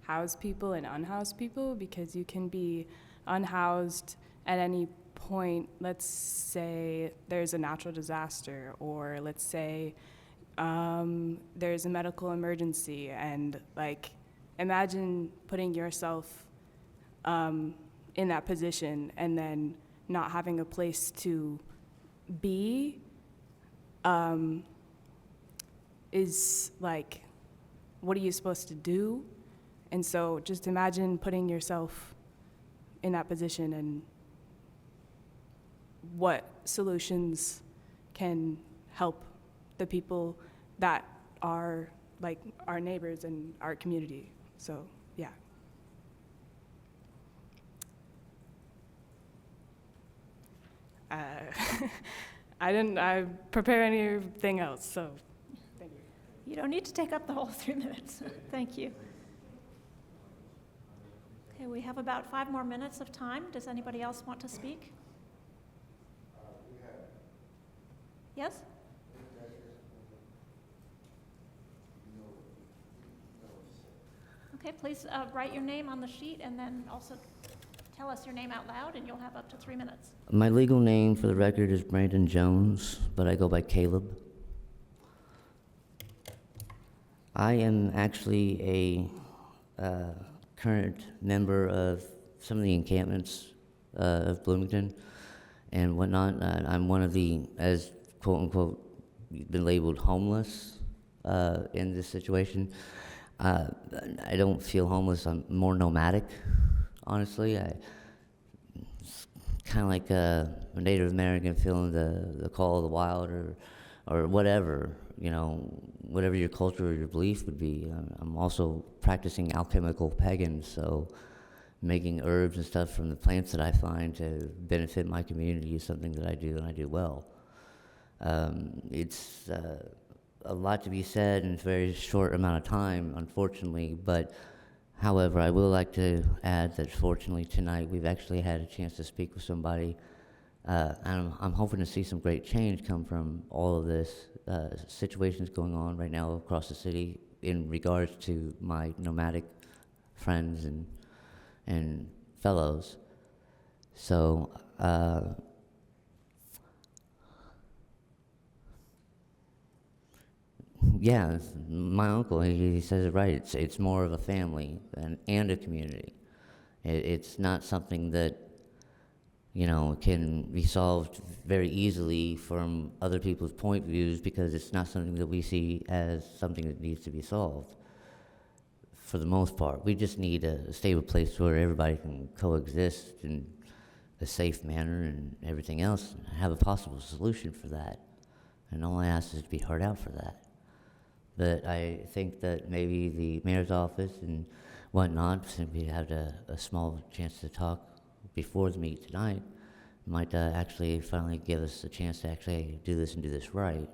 R: housed people and unhoused people, because you can be unhoused at any point. Let's say there's a natural disaster, or let's say there's a medical emergency, and imagine putting yourself in that position and then not having a place to be is what are you supposed to do? And so just imagine putting yourself in that position and what solutions can help the people that are our neighbors and our community. So, yeah. I didn't prepare anything else, so thank you.
A: You don't need to take up the whole 3 minutes. Thank you. Okay, we have about 5 more minutes of time. Does anybody else want to speak? Yes? Okay, please write your name on the sheet and then also tell us your name out loud, and you'll have up to 3 minutes.
S: My legal name for the record is Brandon Jones, but I go by Caleb. I am actually a current member of some of the encampments of Bloomington and whatnot. I'm one of the, as quote unquote, been labeled homeless in this situation. I don't feel homeless. I'm more nomadic. honestly. It's kind of like a Native American feeling the call of the wild, or whatever, you know, whatever your culture or your belief would be. I'm also practicing alchemical pagan, so making herbs and stuff from the plants that I find to benefit my community is something that I do, and I do well. It's a lot to be said in a very short amount of time, unfortunately, but however, I will like to add that fortunately tonight we've actually had a chance to speak with somebody, and I'm hoping to see some great change come from all of this situations going on right now across the city in regards to my nomadic friends and fellows. So, yeah, my uncle, he says it right. It's more of a family and a community. It's not something that, you know, can be solved very easily from other people's point of views, because it's not something that we see as something that needs to be solved. For the most part, we just need a stable place where everybody can coexist in a safe manner and everything else, and have a possible solution for that. And all I ask is to be heard out for that. But I think that maybe the mayor's office and whatnot, since we had a small chance to talk before the meeting tonight, might actually finally give us a chance to actually do this and do this right,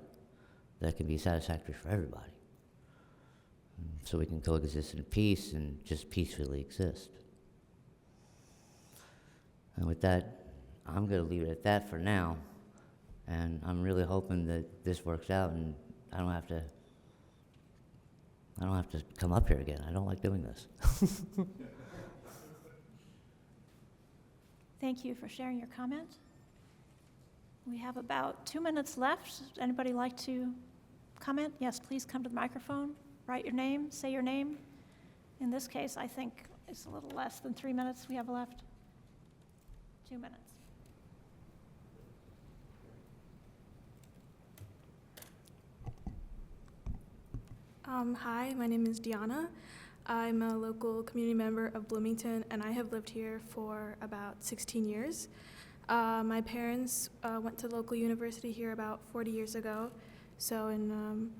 S: that can be satisfactory for everybody. So we can coexist in peace and just peacefully exist. And with that, I'm going to leave it at that for now. And I'm really hoping that this works out and I don't have to come up here again. I don't like doing this.
A: Thank you for sharing your comment. We have about 2 minutes left. Anybody like to comment? Yes, please come to the microphone. Write your name, say your name. In this case, I think it's a little less than 3 minutes we have left. 2 minutes.
T: Hi, my name is Deanna. I'm a local community member of Bloomington, and I have lived here for about 16 years. My parents went to local university here about 40 years ago. So in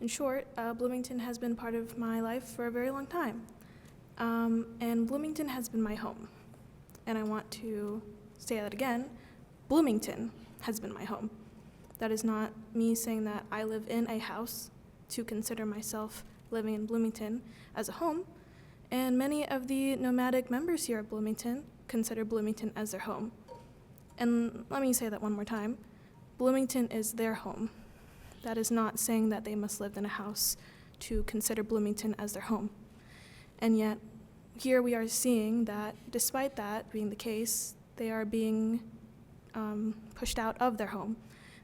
T: short, Bloomington has been part of my life for a very long time. And Bloomington has been my home. And I want to say that again, Bloomington has been my home. That is not me saying that I live in a house to consider myself living in Bloomington as a home. And many of the nomadic members here at Bloomington consider Bloomington as their home. And let me say that one more time. Bloomington is their home. That is not saying that they must live in a house to consider Bloomington as their home. And yet, here we are seeing that despite that being the case, they are being pushed out of their home.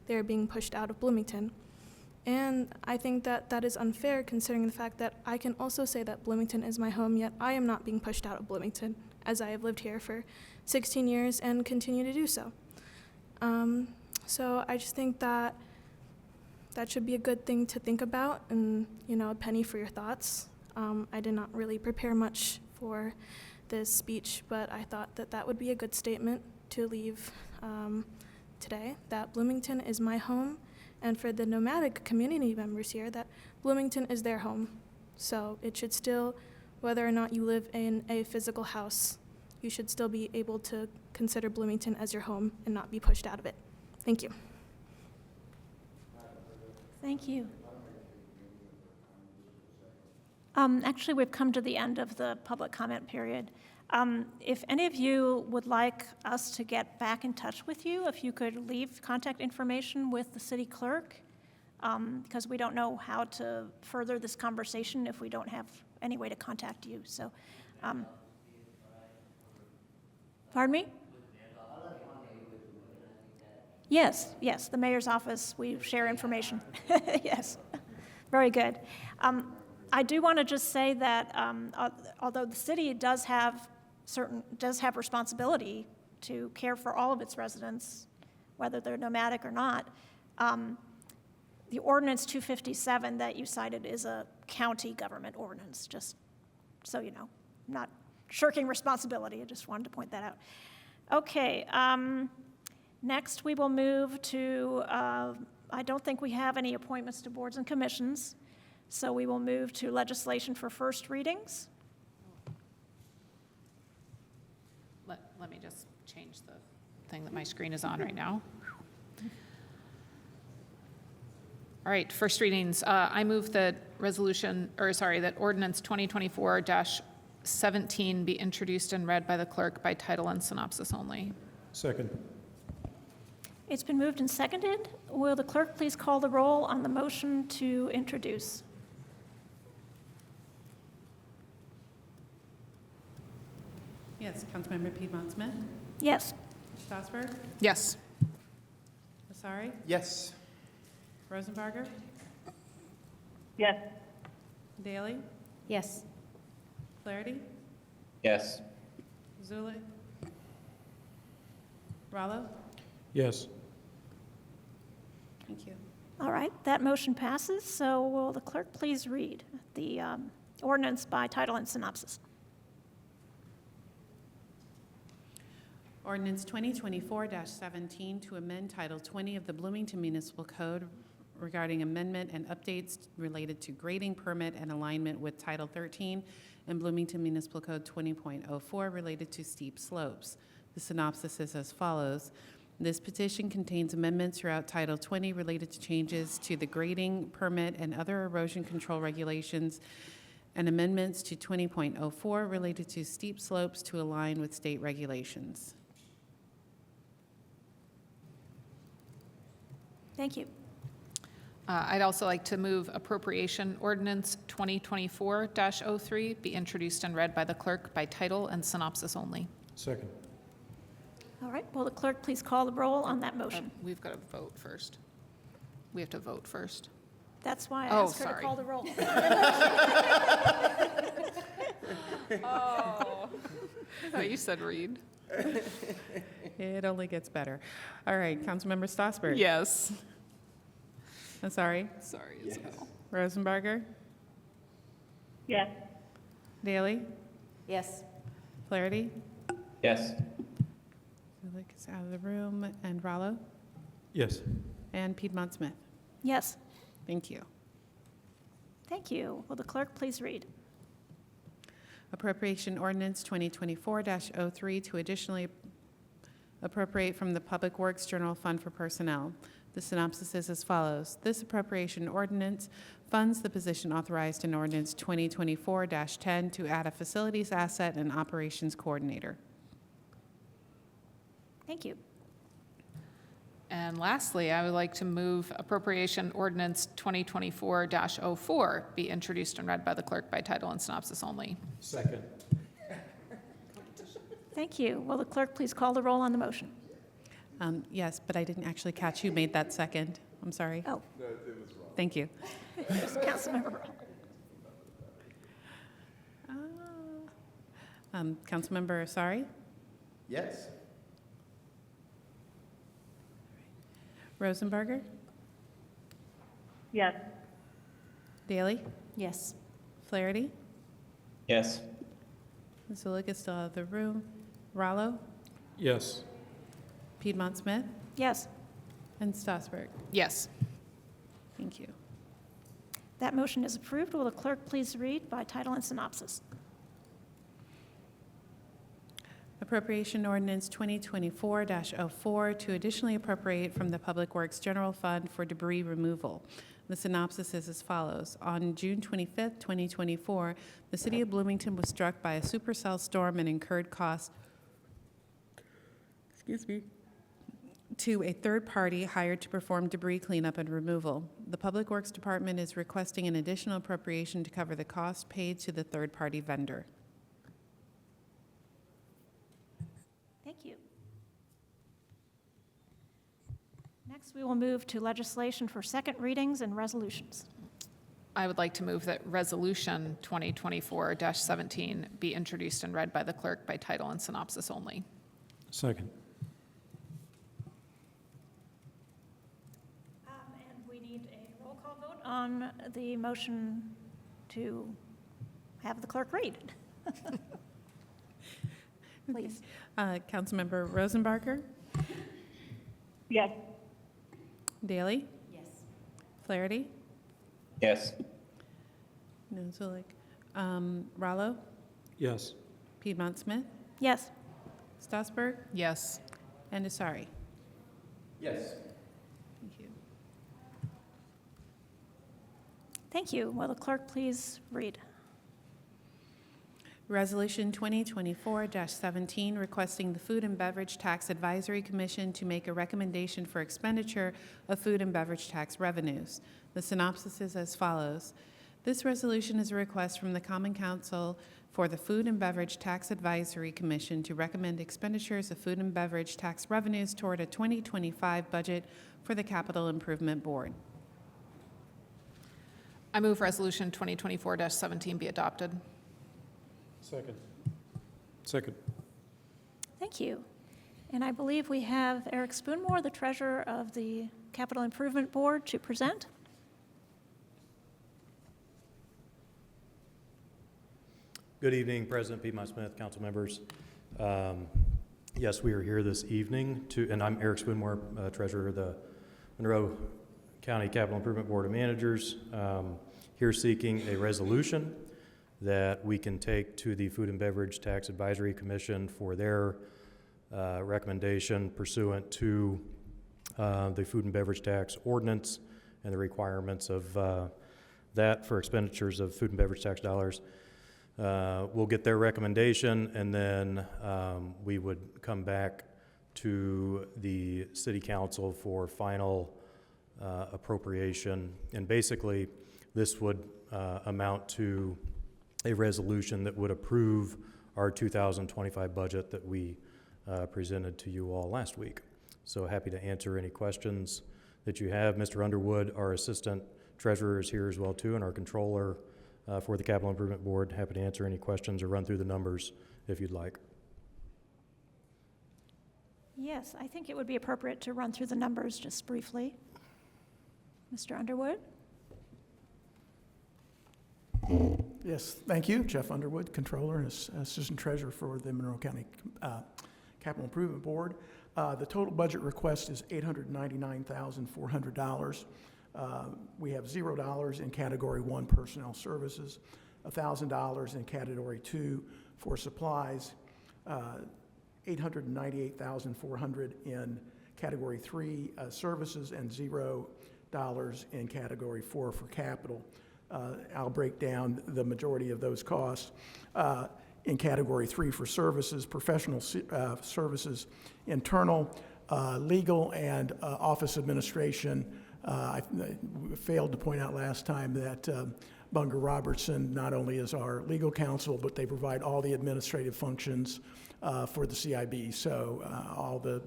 T: They are being pushed out of Bloomington. And I think that that is unfair, considering the fact that I can also say that Bloomington is my home, yet I am not being pushed out of Bloomington, as I have lived here for 16 years and continue to do so. So I just think that that should be a good thing to think about, and, you know, a penny for your thoughts. I did not really prepare much for this speech, but I thought that that would be a good statement to leave today, that Bloomington is my home, and for the nomadic community members here, that Bloomington is their home. So it should still, whether or not you live in a physical house, you should still be able to consider Bloomington as your home and not be pushed out of it. Thank you.
A: Thank you. Actually, we've come to the end of the public comment period. If any of you would like us to get back in touch with you, if you could leave contact information with the city clerk, because we don't know how to further this conversation if we don't have any way to contact you. So, pardon me? Yes, yes, the mayor's office, we share information. Yes, very good. I do want to just say that although the city does have responsibility to care for all of its residents, whether they're nomadic or not, the ordinance 257 that you cited is a county government ordinance, just so you know. I'm not shirking responsibility. I just wanted to point that out. Okay, next we will move to, I don't think we have any appointments to boards and commissions, so we will move to legislation for first readings.
D: Let me just change the thing that my screen is on right now. All right, first readings. I move that that ordinance 2024-17 be introduced and read by the clerk by title and synopsis only.
I: Second.
A: It's been moved and seconded. Will the clerk please call the roll on the motion to introduce?
B: Yes, Councilmember Piedmont Smith,
A: Yes.
B: Strasburg,
D: Yes.
B: Asari,
E: Yes.
B: Rosenbarger,
J: Yes.
B: Daley,
H: Yes.
B: Flaherty,
C: Yes.
B: Zulik, Rallo.
I: Yes.
B: Thank you.
A: All right, that motion passes. So will the clerk please read the ordinance by title and synopsis?
B: Ordinance 2024-17 to amend Title 20 of the Bloomington Municipal Code regarding amendment and updates related to grading permit and alignment with Title 13 and Bloomington Municipal Code 20.04 related to steep slopes. The synopsis is as follows. This petition contains amendments throughout Title 20 related to changes to the grading permit and other erosion control regulations, and amendments to 20.04 related to steep slopes to align with state regulations.
A: Thank you.
D: I'd also like to move appropriation ordinance 2024-03 be introduced and read by the clerk by title and synopsis only.
I: Second.
A: All right, will the clerk please call the roll on that motion?
D: We've got to vote first. We have to vote first.
A: That's why I
D: Oh,
A: asked her to
D: sorry.
A: call the roll.
D: Oh, I thought you said read.
B: It only gets better. All right, Councilmember Strasburg.
D: Yes.
B: Asari,
D: Sorry as well.
B: Rosenbarger,
J: Yes.
B: Daley,
H: Yes.
B: Flaherty,
C: Yes.
B: Zulik is out of the room, and Rallo,
I: Yes.
B: and Piedmont Smith.
A: Yes,
B: Thank you.
A: thank you. Will the clerk please read?
B: Appropriation Ordinance 2024-03 to additionally appropriate from the Public Works General Fund for Personnel. The synopsis is as follows. This appropriation ordinance funds the position authorized in Ordinance 2024-10 to add a facilities asset and operations coordinator.
A: Thank you.
D: And lastly, I would like to move appropriation ordinance 2024-04 be introduced and read by the clerk by title and synopsis only.
I: Second.
A: Thank you. Will the clerk please call the roll on the motion?
B: Yes, but I didn't actually catch who made that second. I'm sorry.
A: Oh.
E: No, it was wrong.
B: Thank you.
A: Yes, Councilmember Roll.
B: Councilmember Asari,
E: Yes.
B: Rosenbarger,
J: Yes.
B: Daley,
H: Yes.
B: Flaherty,
C: Yes.
B: Zulik is still out of the room, Rallo,
I: Yes.
B: Piedmont Smith,
A: Yes,
B: and Strasburg.
D: Yes.
B: Thank you.
A: that motion is approved. Will the clerk please read by title and synopsis?
B: Appropriation Ordinance 2024-04 to additionally appropriate from the Public Works General Fund for debris removal. The synopsis is as follows. On June 25th, 2024, the City of Bloomington was struck by a supercell storm and incurred costs to a third party hired to perform debris cleanup and removal. The Public Works Department is requesting an additional appropriation to cover the cost paid to the third party vendor.
A: Thank you. Next, we will move to legislation for second readings and resolutions.
D: I would like to move that resolution 2024-17 be introduced and read by the clerk by title and synopsis only.
I: Second.
A: And we need a roll call vote on the motion to have the clerk read. Please.
B: Councilmember Rosenbarger,
J: Yes.
B: Daley,
F: Yes.
B: Flaherty,
C: Yes.
B: no, Zulik, Rallo,
I: Yes.
B: Piedmont Smith,
A: Yes.
B: Strasburg,
D: Yes.
B: and Asari.
C: Yes.
B: Thank you.
A: Thank you. Will the clerk please read?
B: Resolution 2024-17, requesting the Food and Beverage Tax Advisory Commission to make a recommendation for expenditure of food and beverage tax revenues. The synopsis is as follows. This resolution is a request from the Common Council for the Food and Beverage Tax Advisory Commission to recommend expenditures of food and beverage tax revenues toward a 2025 budget for the Capital Improvement Board.
D: I move Resolution 2024-17 be adopted.
I: Second. Second.
A: Thank you. And I believe we have Eric Spoonmore, the treasurer of the Capital Improvement Board, to present.
L: Good evening, President Piedmont Smith, council members. Yes, we are here this evening and I'm Eric Spoonmore, treasurer of the Monroe County Capital Improvement Board of Managers, here seeking a resolution that we can take to the Food and Beverage Tax Advisory Commission for their recommendation pursuant to the Food and Beverage Tax Ordinance and the requirements of that for expenditures of food and beverage tax dollars. We'll get their recommendation, and then we would come back to the City Council for final appropriation. And basically, this would amount to a resolution that would approve our 2025 budget that we presented to you all last week. So happy to answer any questions that you have. Mr. Underwood, our Assistant Treasurer, is here as well too, and our Controller for the Capital Improvement Board. Happy to answer any questions or run through the numbers if you'd like.
A: Yes, I think it would be appropriate to run through the numbers just briefly. Mr. Underwood?
U: Yes, thank you. Jeff Underwood, Controller and Assistant Treasurer for the Monroe County Capital Improvement Board. The total budget request is $899,400. We have $0 in Category 1 personnel services, $1,000 in Category 2 for supplies, $898,400 in Category 3 services, and $0 in Category 4 for capital. I'll break down the majority of those costs. In Category 3 for services, professional services, internal, legal, and office administration. I failed to point out last time that Bunger Robertson not only is our legal counsel, but they provide all the administrative functions for the CIB. So all the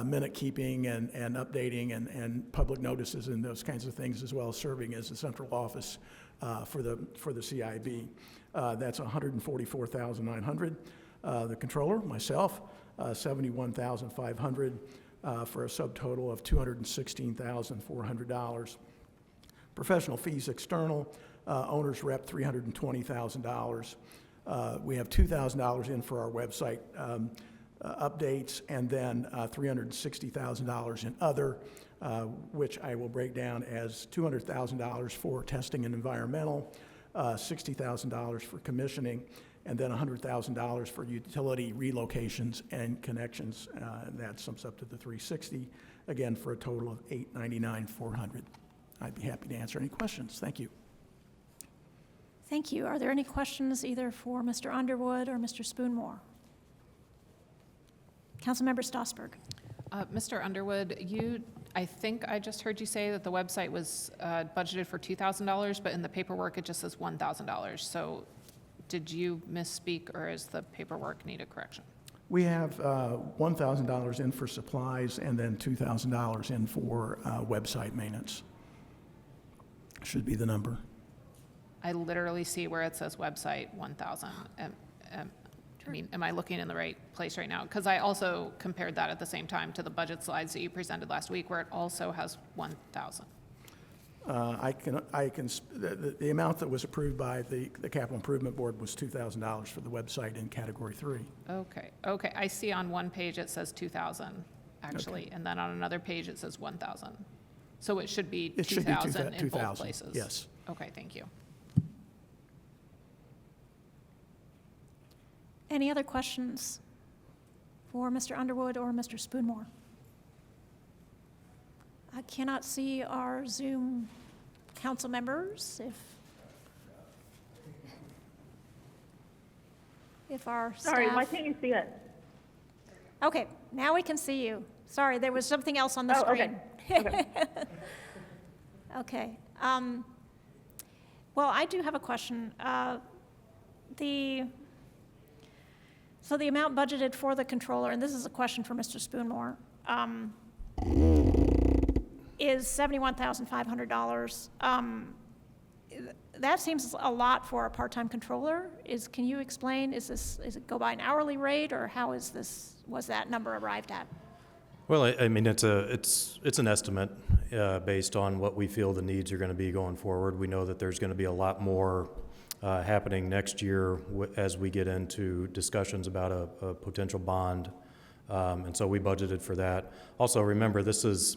U: minute keeping and updating and public notices and those kinds of things, as well as serving as the central office for the CIB. That's $144,900. The controller, myself, $71,500 for a subtotal of $216,400. Professional fees external, owner's rep, $320,000. We have $2,000 in for our website updates, and then $360,000 in other, which I will break down as $200,000 for testing and environmental, $60,000 for commissioning, and then $100,000 for utility relocations and connections. And that sums up to the $360,000, again, for a total of $899,400. I'd be happy to answer any questions. Thank you.
A: Thank you. Are there any questions either for Mr. Underwood or Mr. Spoonmore? Councilmember Strasburg.
D: Mr. Underwood, I think I just heard you say that the website was budgeted for $2,000, but in the paperwork it just says $1,000. So did you misspeak, or is the paperwork need a correction?
U: We have $1,000 in for supplies and then $2,000 in for website maintenance. Should be the number.
D: I literally see where it says website 1,000. I mean, am I looking in the right place right now? Because I also compared that at the same time to the budget slides that you presented last week, where it also has 1,000.
U: The amount that was approved by the Capital Improvement Board was $2,000 for the website in Category 3.
D: Okay, I see on one page it says 2,000, actually, and then on another page it says 1,000. So it should be 2,000 in both places?
U: Yes.
D: Okay, thank you.
A: Any other questions for Mr. Underwood or Mr. Spoonmore? I cannot see our Zoom council members. If our staff...
J: Sorry, why can't you see it?
A: Okay, now we can see you. Sorry, there was something else on the screen.
J: Okay.
A: Okay. Well, I do have a question. So the amount budgeted for the controller, and this is a question for Mr. Spoonmore, is $71,500. That seems a lot for a part-time controller. Can you explain, is it go by an hourly rate, or how was that number arrived at?
L: Well, I mean, it's an estimate based on what we feel the needs are going to be going forward. We know that there's going to be a lot more happening next year as we get into discussions about a potential bond, and so we budgeted for that. Also, remember, this is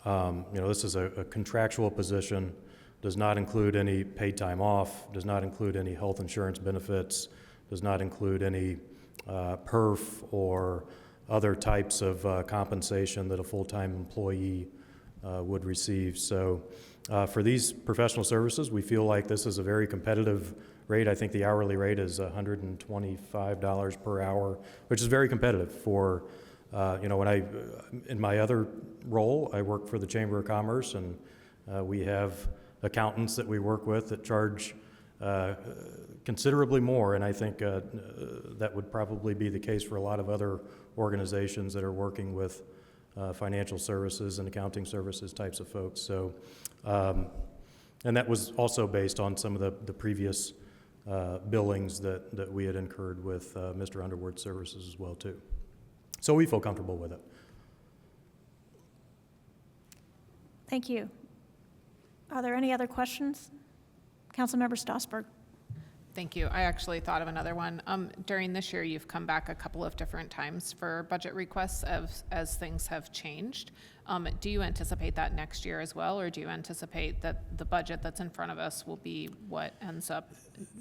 L: a contractual position, does not include any paid time off, does not include any health insurance benefits, does not include any PERF or other types of compensation that a full-time employee would receive. So for these professional services, we feel like this is a very competitive rate. I think the hourly rate is $125 per hour, which is very competitive for, when in my other role, I work for the Chamber of Commerce, and we have accountants that we work with that charge considerably more, and I think that would probably be the case for a lot of other organizations that are working with financial services and accounting services types of folks. So, and that was also based on some of the previous billings that we had incurred with Mr. Underwood's services as well too. So we feel comfortable with it.
A: Thank you. Are there any other questions? Councilmember Stossberg.
D: Thank you. I actually thought of another one. During this year, you've come back a couple of different times for budget requests as things have changed. Do you anticipate that next year as well, or do you anticipate that the budget that's in front of us will be what ends up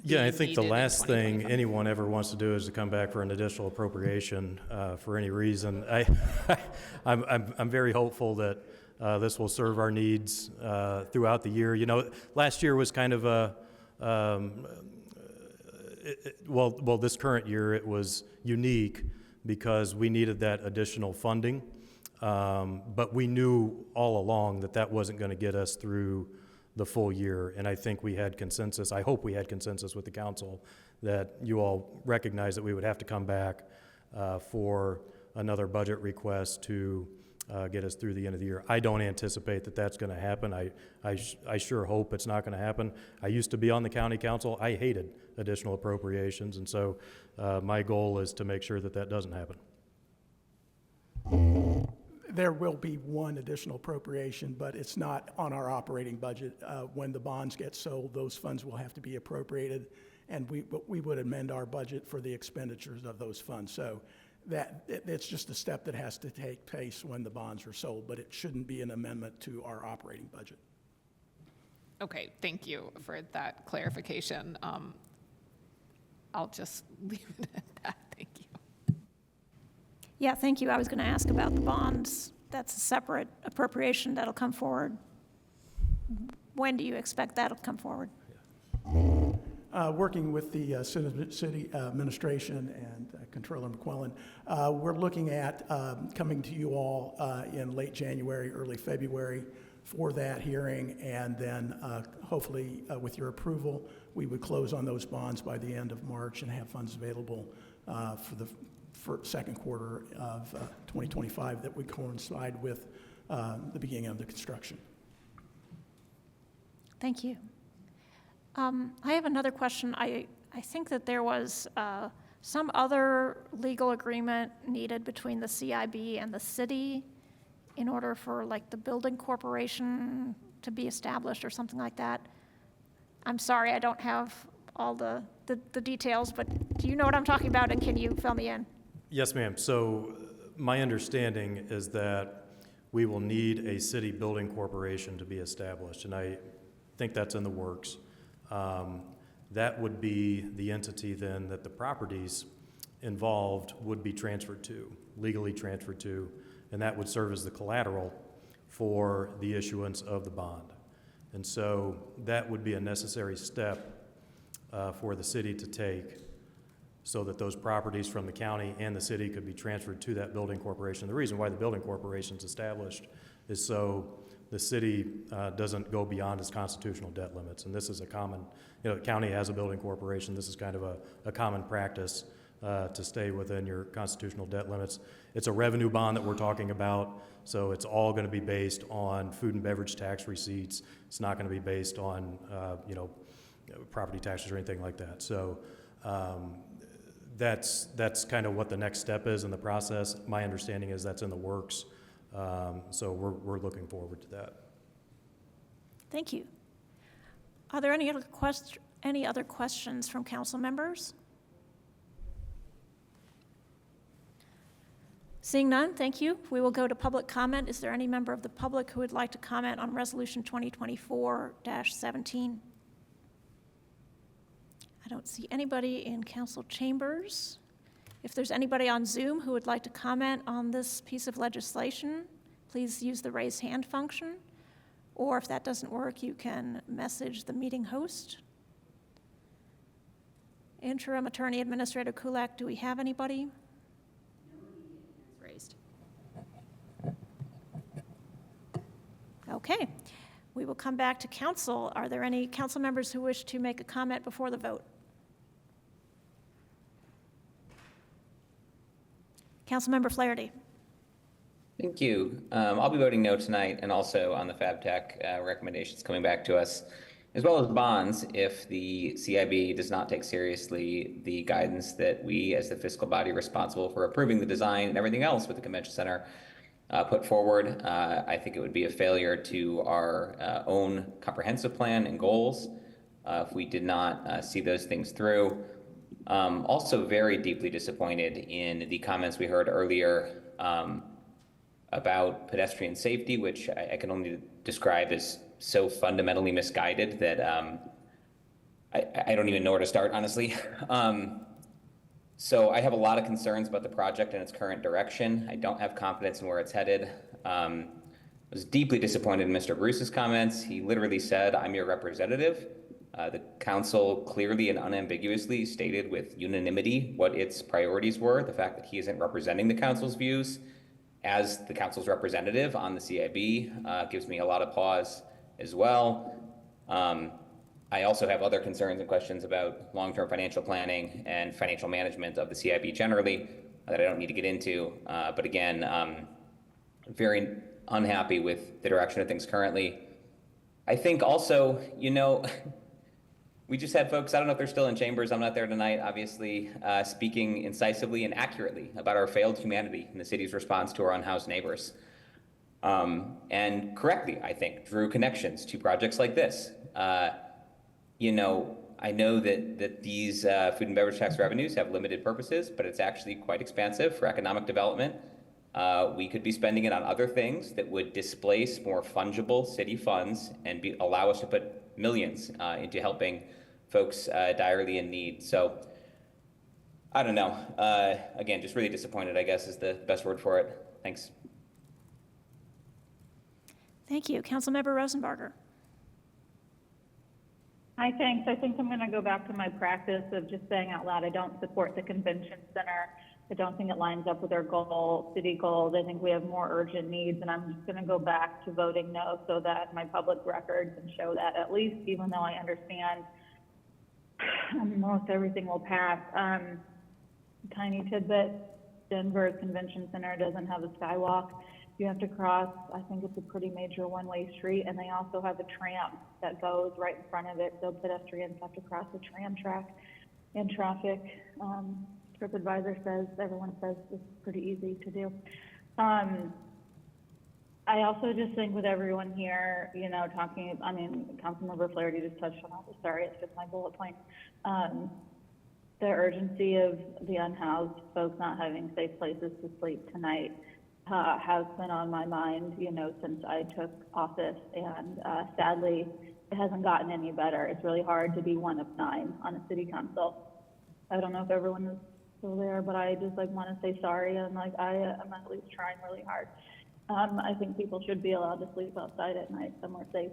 L: Yeah, I think the last thing anyone ever wants to do is to come back for an additional appropriation for any reason. I'm very hopeful that this will serve our needs throughout the year. You know, last year was kind of a well, this current year it was unique because we needed that additional funding, but we knew all along that that wasn't going to get us through the full year, and I think we had consensus. I hope we had consensus with the council that you all recognize that we would have to come back for another budget request to get us through the end of the year. I don't anticipate that that's going to happen. I sure hope it's not going to happen. I used to be on the county council. I hated additional appropriations, and so my goal is to make sure that that doesn't happen.
U: There will be one additional appropriation, but it's not on our operating budget. When the bonds get sold, those funds will have to be appropriated, and we would amend our budget for the expenditures of those funds. So it's just a step that has to take place when the bonds are sold, but it shouldn't be an amendment to our operating budget.
D: Okay, thank you for that clarification. I'll just leave it at that. Thank you.
A: Yeah, thank you. I was going to ask about the bonds. That's a separate appropriation that'll come forward. When do you expect that'll come forward?
U: Working with the city administration and Controller McQuillan, we're looking at coming to you all in late January, early February for that hearing, and then hopefully with your approval, we would close on those bonds by the end of March and have funds available for second quarter of 2025 that would coincide with the beginning of the construction.
A: Thank you. I have another question. I think that there was some other legal agreement needed between the CIB and the city in order for like the building corporation to be established or something like that. I'm sorry, I don't have all the details, but do you know what I'm talking about, and can you fill me in?
L: Yes, ma'am. So my understanding is that we will need a city building corporation to be established, and I think that's in the works. That would be the entity then that the properties involved would be transferred to, legally transferred to, and that would serve as the collateral for the issuance of the bond. And so that would be a necessary step for the city to take so that those properties from the county and the city could be transferred to that building corporation. The reason why the building corporation is established is so the city doesn't go beyond its constitutional debt limits. And this is a common, the county has a building corporation. This is kind of a common practice to stay within your constitutional debt limits. It's a revenue bond that we're talking about, so it's all going to be based on food and beverage tax receipts. It's not going to be based on, property taxes or anything like that. So that's kind of what the next step is in the process. My understanding is that's in the works. So we're looking forward to that.
A: Thank you. Are there any other questions from council members? Seeing none, thank you. We will go to public comment. Is there any member of the public who would like to comment on Resolution 2024-17? I don't see anybody in council chambers. If there's anybody on Zoom who would like to comment on this piece of legislation, please use the raise hand function. Or if that doesn't work, you can message the meeting host. Interim Attorney Administrator Kulak, do we have anybody?
F: Raised.
A: Okay, we will come back to council. Are there any council members who wish to make a comment before the vote? Councilmember Flaherty.
C: Thank you. I'll be voting no tonight, and also on the FabTech recommendations coming back to us, as well as bonds, if the CIB does not take seriously the guidance that we, as the fiscal body responsible for approving the design and everything else with the convention center, put forward. I think it would be a failure to our own comprehensive plan and goals if we did not see those things through. Also very deeply disappointed in the comments we heard earlier about pedestrian safety, which I can only describe as so fundamentally misguided that I don't even know where to start, honestly. So I have a lot of concerns about the project and its current direction. I don't have confidence in where it's headed. I was deeply disappointed in Mr. Bruce's comments. He literally said, "I'm your representative." The council clearly and unambiguously stated with unanimity what its priorities were. The fact that he isn't representing the council's views as the council's representative on the CIB gives me a lot of pause as well. I also have other concerns and questions about long-term financial planning and financial management of the CIB generally that I don't need to get into. But again, very unhappy with the direction of things currently. I think also, we just had folks, I don't know if they're still in chambers, I'm not there tonight, obviously, speaking incisively and accurately about our failed humanity in the city's response to our unhoused neighbors. And correctly, I think, drew connections to projects like this. I know that these food and beverage tax revenues have limited purposes, but it's actually quite expansive for economic development. We could be spending it on other things that would displace more fungible city funds and allow us to put millions into helping folks direly in need. So I don't know. Again, just really disappointed, I guess, is the best word for it. Thanks.
A: Thank you. Councilmember Rosenbarger.
J: Hi, thanks. I think I'm going to go back to my practice of just saying out loud, I don't support the convention center. I don't think it lines up with our city goals. I think we have more urgent needs, and I'm just going to go back to voting no so that my public record can show that at least, even though I understand most everything will pass. Tiny tidbit, Denver's convention center doesn't have a skywalk. You have to cross, I think it's a pretty major one-way street, and they also have a tram that goes right in front of it, so pedestrians have to cross the tram track in traffic. TripAdvisor says, everyone says it's pretty easy to do. I also just think with everyone here, you know, talking, I mean, Councilmember Flaherty just touched on all this, sorry, it's just my bullet point. The urgency of the unhoused folks not having safe places to sleep tonight has been on my mind, you know, since I took office, and sadly, it hasn't gotten any better. It's really hard to be one of 9 on a city council. I don't know if everyone is still there, but I just like want to say sorry, and like I'm at least trying really hard. I think people should be allowed to sleep outside at night somewhere safe.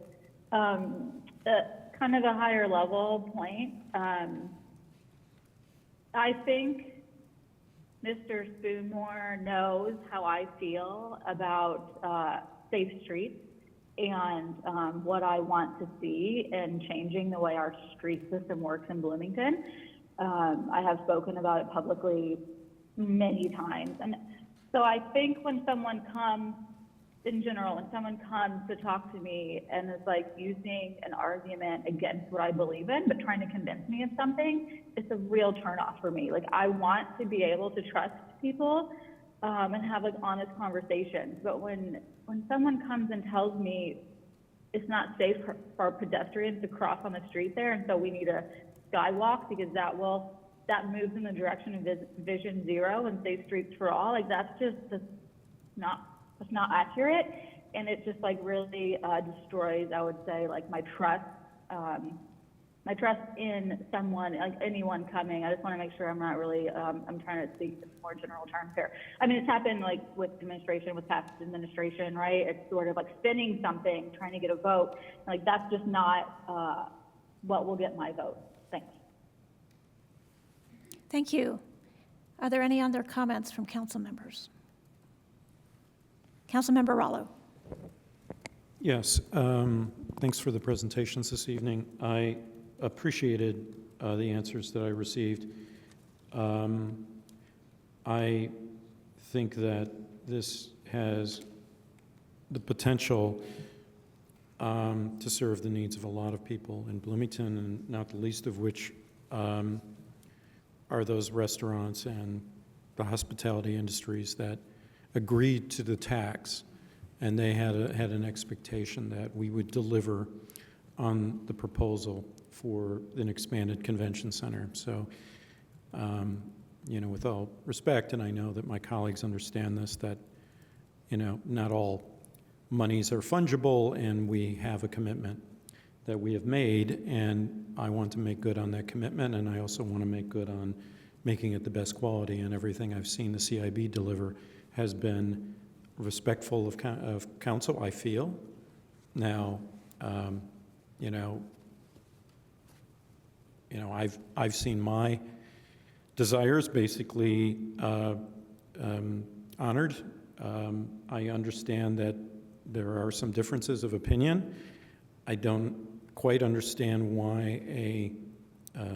J: Kind of a higher level point. I think Mr. Spoonmore knows how I feel about safe streets and what I want to see in changing the way our street system works in Bloomington. I have spoken about it publicly many times. And so I think when someone comes, in general, when someone comes to talk to me and is like using an argument against what I believe in, but trying to convince me of something, it's a real turnoff for me. Like, I want to be able to trust people and have like honest conversations. But when someone comes and tells me it's not safe for pedestrians to cross on the street there, and so we need a skywalk because that moves in the direction of Vision Zero and Safe Streets for All, like that's not accurate, and it just like really destroys, I would say, like my trust in someone, like anyone coming. I just want to make sure I'm not really, I'm trying to speak in more general terms here. I mean, it's happened like with administration, with past administration, right? It's sort of like spinning something, trying to get a vote. Like that's just not what will get my vote. Thanks.
A: Thank you. Are there any other comments from council members? Councilmember Rallo.
I: Yes, thanks for the presentations this evening. I appreciated the answers that I received. I think that this has the potential to serve the needs of a lot of people in Bloomington, and not the least of which are those restaurants and the hospitality industries that agreed to the tax, and they had an expectation that we would deliver on the proposal for an expanded convention center. So, you know, with all respect, and I know that my colleagues understand this, that, you know, not all monies are fungible, and we have a commitment that we have made, and I want to make good on that commitment, and I also want to make good on making it the best quality, and everything I've seen the CIB deliver has been respectful of council, I feel. Now, you know, I've seen my desires basically honored. I understand that there are some differences of opinion. I don't quite understand why a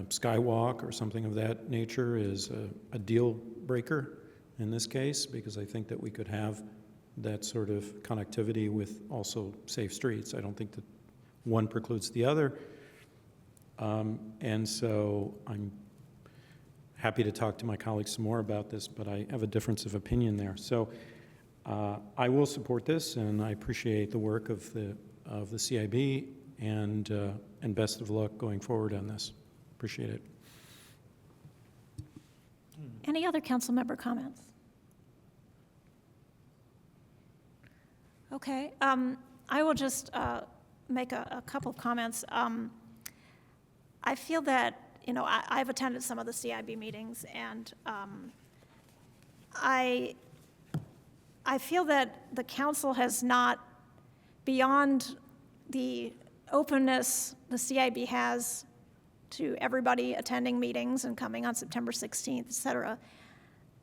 I: skywalk or something of that nature is a deal breaker in this case, because I think that we could have that sort of connectivity with also safe streets. I don't think that one precludes the other. And so I'm happy to talk to my colleagues some more about this, but I have a difference of opinion there. So I will support this, and I appreciate the work of the CIB, and best of luck going forward on this. Appreciate it.
A: Any other council member comments? Okay, I will just make a couple of comments. I feel that, you know, I've attended some of the CIB meetings, and I feel that the council has not, beyond the openness the CIB has to everybody attending meetings and coming on September 16th, et cetera,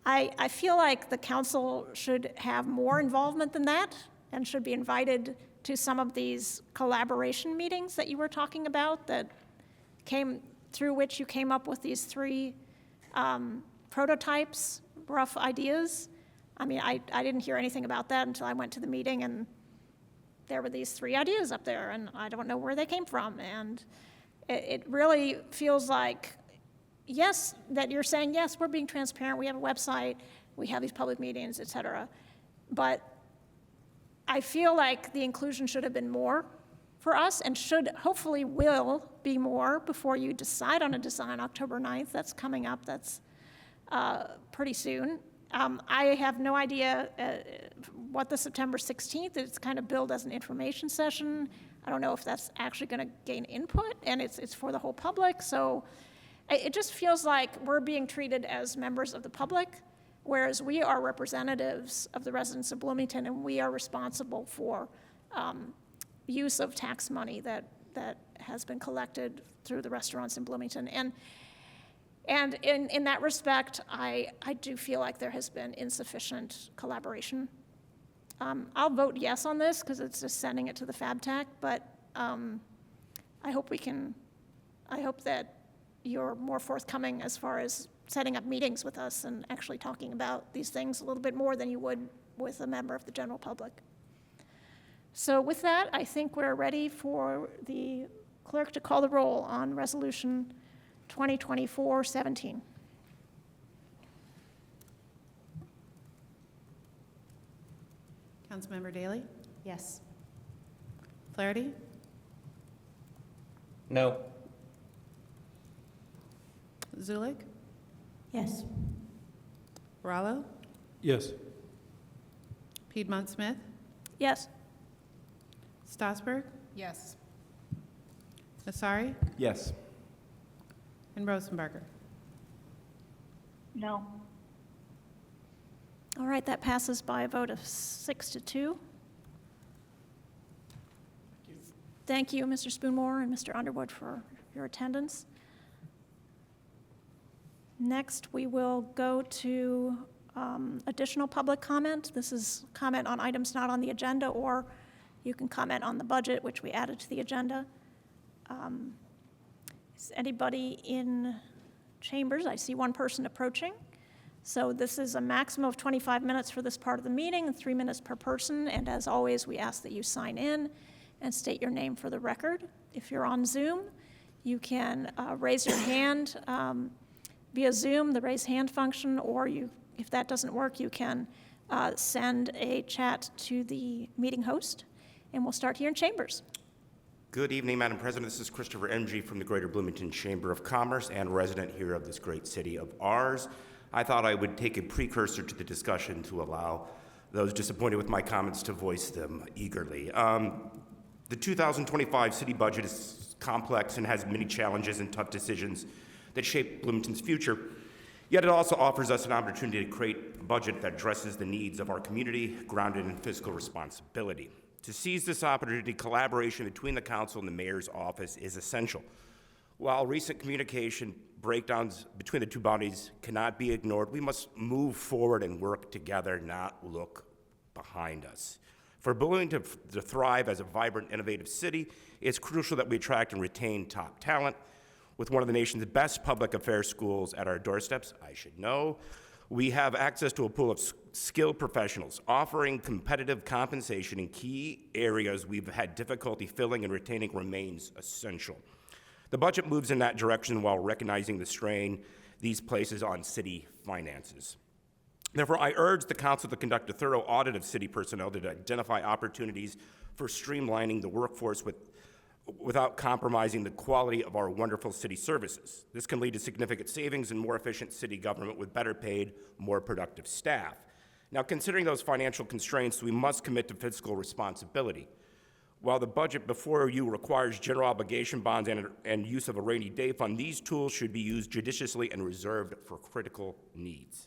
A: I feel like the council should have more involvement than that and should be invited to some of these collaboration meetings that you were talking about, that came through which you came up with these 3 prototypes, rough ideas. I mean, I didn't hear anything about that until I went to the meeting, and there were these 3 ideas up there, and I don't know where they came from. And it really feels like, yes, that you're saying, yes, we're being transparent, we have a website, we have these public meetings, et cetera. But I feel like the inclusion should have been more for us and hopefully will be more before you decide on a design October 9th. That's coming up. That's pretty soon. I have no idea what the September 16th is. It's kind of billed as an information session. I don't know if that's actually going to gain input, and it's for the whole public. So it just feels like we're being treated as members of the public, whereas we are representatives of the residents of Bloomington, and we are responsible for use of tax money that has been collected through the restaurants in Bloomington. And in that respect, I do feel like there has been insufficient collaboration. I'll vote yes on this because it's just sending it to the FabTech, but I hope that you're more forthcoming as far as setting up meetings with us and actually talking about these things a little bit more than you would with a member of the general public. So with that, I think we're ready for the clerk to call the roll on Resolution 2024-17.
B: Councilmember Daley?
H: Yes.
B: Flaherty?
C: No.
B: Zulik?
H: Yes.
B: Rallo?
I: Yes.
B: Piedmont Smith?
A: Yes.
B: Strasburg?
D: Yes.
B: Asari?
E: Yes.
B: And Rosenberger?
J: No.
A: All right, that passes by a vote of 6-2. Thank you, Mr. Spoonmore and Mr. Underwood, for your attendance. Next, we will go to additional public comment. This is comment on items not on the agenda, or you can comment on the budget, which we added to the agenda. Is anybody in chambers? I see one person approaching. So this is a maximum of 25 minutes for this part of the meeting, and 3 minutes per person. And as always, we ask that you sign in and state your name for the record. If you're on Zoom, you can raise your hand via Zoom, the raise hand function, or if that doesn't work, you can send a chat to the meeting host. And we'll start here in chambers.
G: Good evening, Madam President. This is Christopher MG from the Greater Bloomington Chamber of Commerce and resident here of this great city of ours. I thought I would take a precursor to the discussion to allow those disappointed with my comments to voice them eagerly. The 2025 city budget is complex and has many challenges and tough decisions that shape Bloomington's future. Yet it also offers us an opportunity to create a budget that addresses the needs of our community, grounded in fiscal responsibility. To seize this opportunity, collaboration between the council and the mayor's office is essential. While recent communication breakdowns between the two bodies cannot be ignored, we must move forward and work together, not look behind us. For Bloomington to thrive as a vibrant, innovative city, it's crucial that we attract and retain top talent. With one of the nation's best public affairs schools at our doorsteps, I should know, we have access to a pool of skilled professionals offering competitive compensation in key areas we've had difficulty filling and retaining remains essential. The budget moves in that direction while recognizing the strain these places on city finances. Therefore, I urge the council to conduct a thorough audit of city personnel to identify opportunities for streamlining the workforce without compromising the quality of our wonderful city services. This can lead to significant savings and more efficient city government with better paid, more productive staff. Now, considering those financial constraints, we must commit to fiscal responsibility. While the budget before you requires general obligation bonds and use of a rainy day fund, these tools should be used judiciously and reserved for critical needs.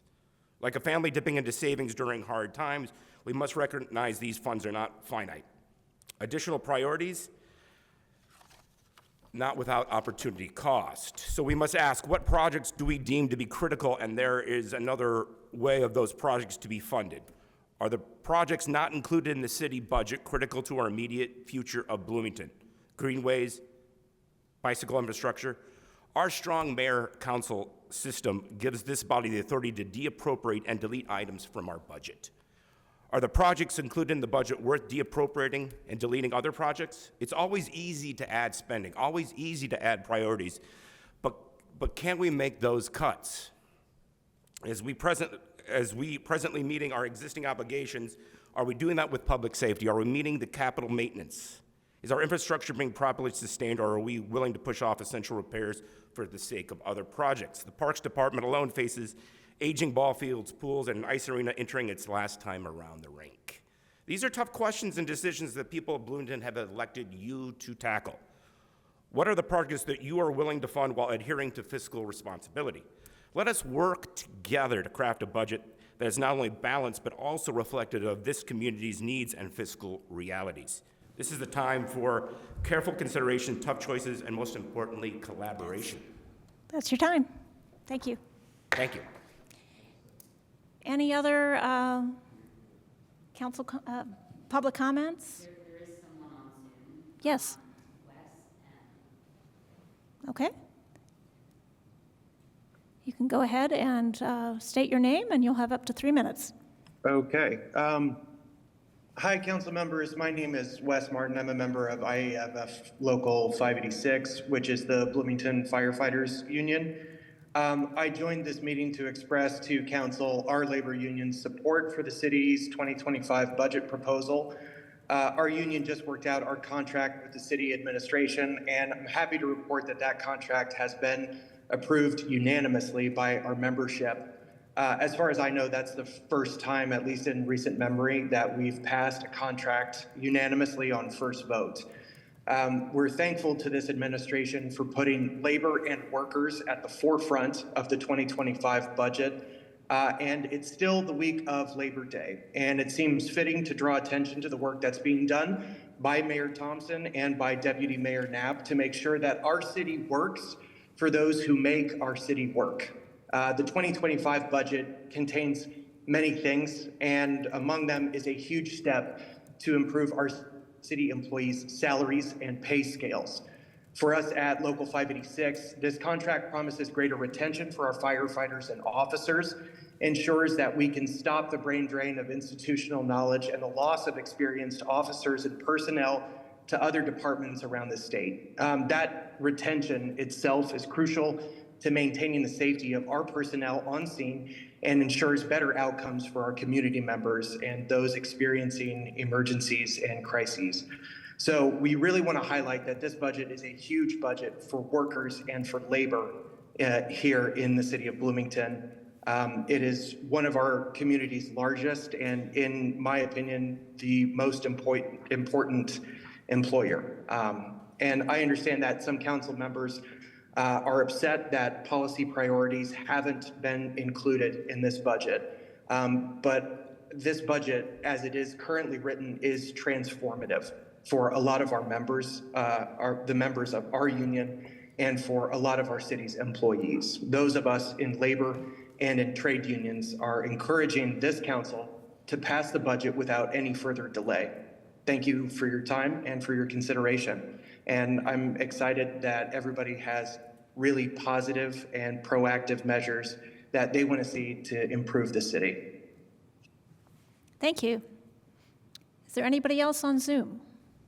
G: Like a family dipping into savings during hard times, we must recognize these funds are not finite. Additional priorities, not without opportunity cost. So we must ask, what projects do we deem to be critical, and there is another way of those projects to be funded? Are the projects not included in the city budget critical to our immediate future of Bloomington? Greenways, bicycle infrastructure? Our strong mayor-council system gives this body the authority to deappropriate and delete items from our budget. Are the projects included in the budget worth deappropriating and deleting other projects? It's always easy to add spending, always easy to add priorities, but can we make those cuts? As we presently meeting our existing obligations, Are we doing that with public safety? Are we meeting the capital maintenance? Is our infrastructure being properly sustained, or are we willing to push off essential repairs for the sake of other projects? The Parks Department alone faces aging ball fields, pools, and an ice arena entering its last time around the rink. These are tough questions and decisions that people of Bloomington have elected you to tackle. What are the projects that you are willing to fund while adhering to fiscal responsibility? Let us work together to craft a budget that is not only balanced, but also reflective of this community's needs and fiscal realities. This is the time for careful consideration, tough choices, and most importantly, collaboration.
A: That's your time. Thank you.
G: Thank you.
A: Any other council public comments?
F: There is someone on Zoom.
A: Yes.
F: Wes M.
A: Okay. You can go ahead and state your name, and you'll have up to 3 minutes.
K: Okay. Hi, council members. My name is Wes Martin. I'm a member of IAFF Local 586, which is the Bloomington Firefighters Union. I joined this meeting to express to council our labor union's support for the city's 2025 budget proposal. Our union just worked out our contract with the city administration, and I'm happy to report that that contract has been approved unanimously by our membership. As far as I know, that's the first time, at least in recent memory, that we've passed a contract unanimously on first vote. We're thankful to this administration for putting labor and workers at the forefront of the 2025 budget. And it's still the week of Labor Day, and it seems fitting to draw attention to the work that's being done by Mayor Thompson and by Deputy Mayor Knapp to make sure that our city works for those who make our city work. The 2025 budget contains many things, and among them is a huge step to improve our city employees' salaries and pay scales. For us at Local 586, this contract promises greater retention for our firefighters and officers, ensures that we can stop the brain drain of institutional knowledge and the loss of experienced officers and personnel to other departments around the state. That retention itself is crucial to maintaining the safety of our personnel on scene and ensures better outcomes for our community members and those experiencing emergencies and crises. So we really want to highlight that this budget is a huge budget for workers and for labor here in the city of Bloomington. It is one of our community's largest and, in my opinion, the most important employer. And I understand that some council members are upset that policy priorities haven't been included in this budget. But this budget, as it is currently written, is transformative for a lot of our members, the members of our union, and for a lot of our city's employees. Those of us in labor and in trade unions are encouraging this council to pass the budget without any further delay. Thank you for your time and for your consideration. And I'm excited that everybody has really positive and proactive measures that they want to see to improve the city.
A: Thank you. Is there anybody else on Zoom?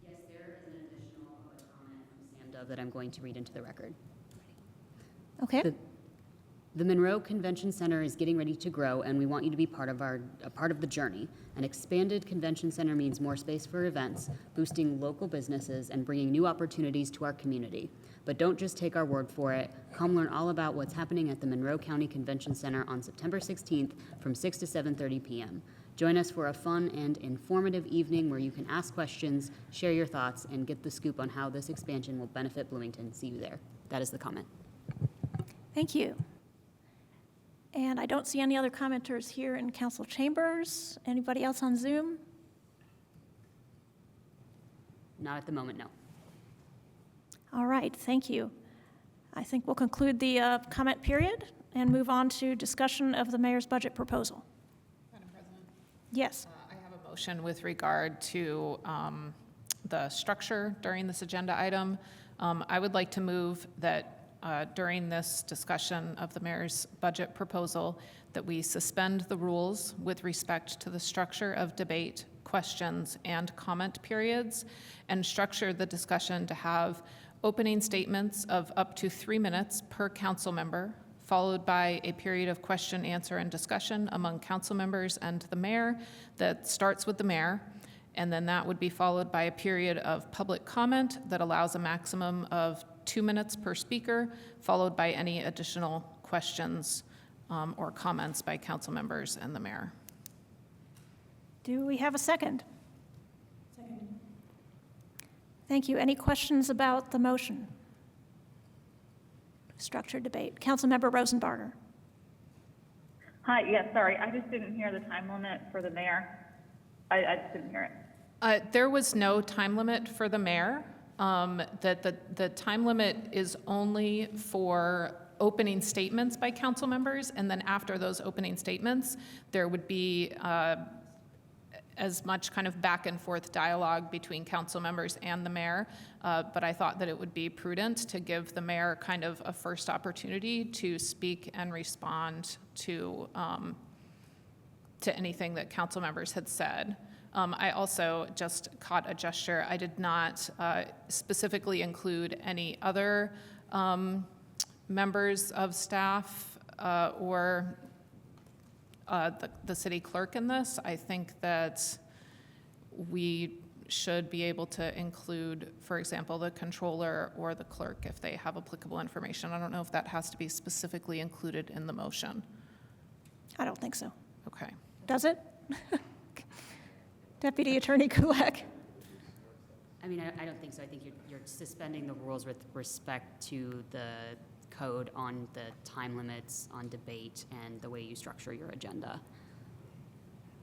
F: Yes, there is an additional public comment from Sam Dove that I'm going to read into the record.
A: Okay.
F: The Monroe Convention Center is getting ready to grow, and we want you to be a part of the journey. An expanded convention center means more space for events, boosting local businesses, and bringing new opportunities to our community. But don't just take our word for it. Come learn all about what's happening at the Monroe County Convention Center on September 16th from 6 to 7:30 p.m. Join us for a fun and informative evening where you can ask questions, share your thoughts, and get the scoop on how this expansion will benefit Bloomington. See you there. That is the comment.
A: Thank you. And I don't see any other commenters here in council chambers. Anybody else on Zoom?
F: Not at the moment, no.
A: All right, thank you. I think we'll conclude the comment period and move on to discussion of the mayor's budget proposal.
D: Madam President?
A: Yes.
D: I have a motion with regard to the structure during this agenda item. I would like to move that during this discussion of the mayor's budget proposal that we suspend the rules with respect to the structure of debate, questions, and comment periods, and structure the discussion to have opening statements of up to 3 minutes per council member, followed by a period of question, answer, and discussion among council members and the mayor that starts with the mayor. And then that would be followed by a period of public comment that allows a maximum of 2 minutes per speaker, followed by any additional questions or comments by council members and the mayor.
A: Do we have a second? Second. Thank you. Any questions about the motion? Structured debate. Councilmember Rosenbarger.
J: Hi, yes, sorry, I just didn't hear the time limit for the mayor. I just didn't hear it.
D: There was no time limit for the mayor. The time limit is only for opening statements by council members, and then after those opening statements, there would be as much kind of back and forth dialogue between council members and the mayor. But I thought that it would be prudent to give the mayor kind of a first opportunity to speak and respond to anything that council members had said. I also just caught a gesture. I did not specifically include any other members of staff or the city clerk in this. I think that we should be able to include, for example, the controller or the clerk if they have applicable information. I don't know if that has to be specifically included in the motion.
A: I don't think so.
D: Okay.
A: Does it? Deputy Attorney Kulak.
F: I mean, I don't think so. I think you're suspending the rules with respect to the code on the time limits on debate and the way you structure your agenda.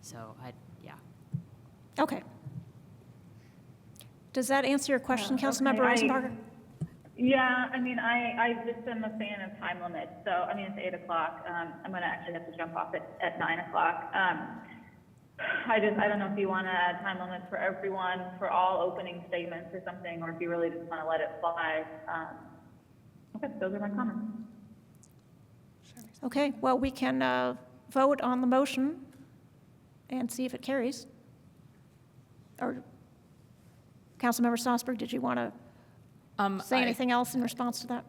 F: So, yeah.
A: Okay. Does that answer your question, Councilmember Rosenbarger?
J: Yeah, I mean, I just am a fan of time limits. So, I mean, it's 8 o'clock. I'm going to actually have to jump off at 9 o'clock. I don't know if you want to add time limits for everyone, for all opening statements or something, or if you really just want to let it fly. Okay, those are my comments.
A: Okay, well, we can vote on the motion and see if it carries. Or, Councilmember Strasburg, did you want to say anything else in response to that?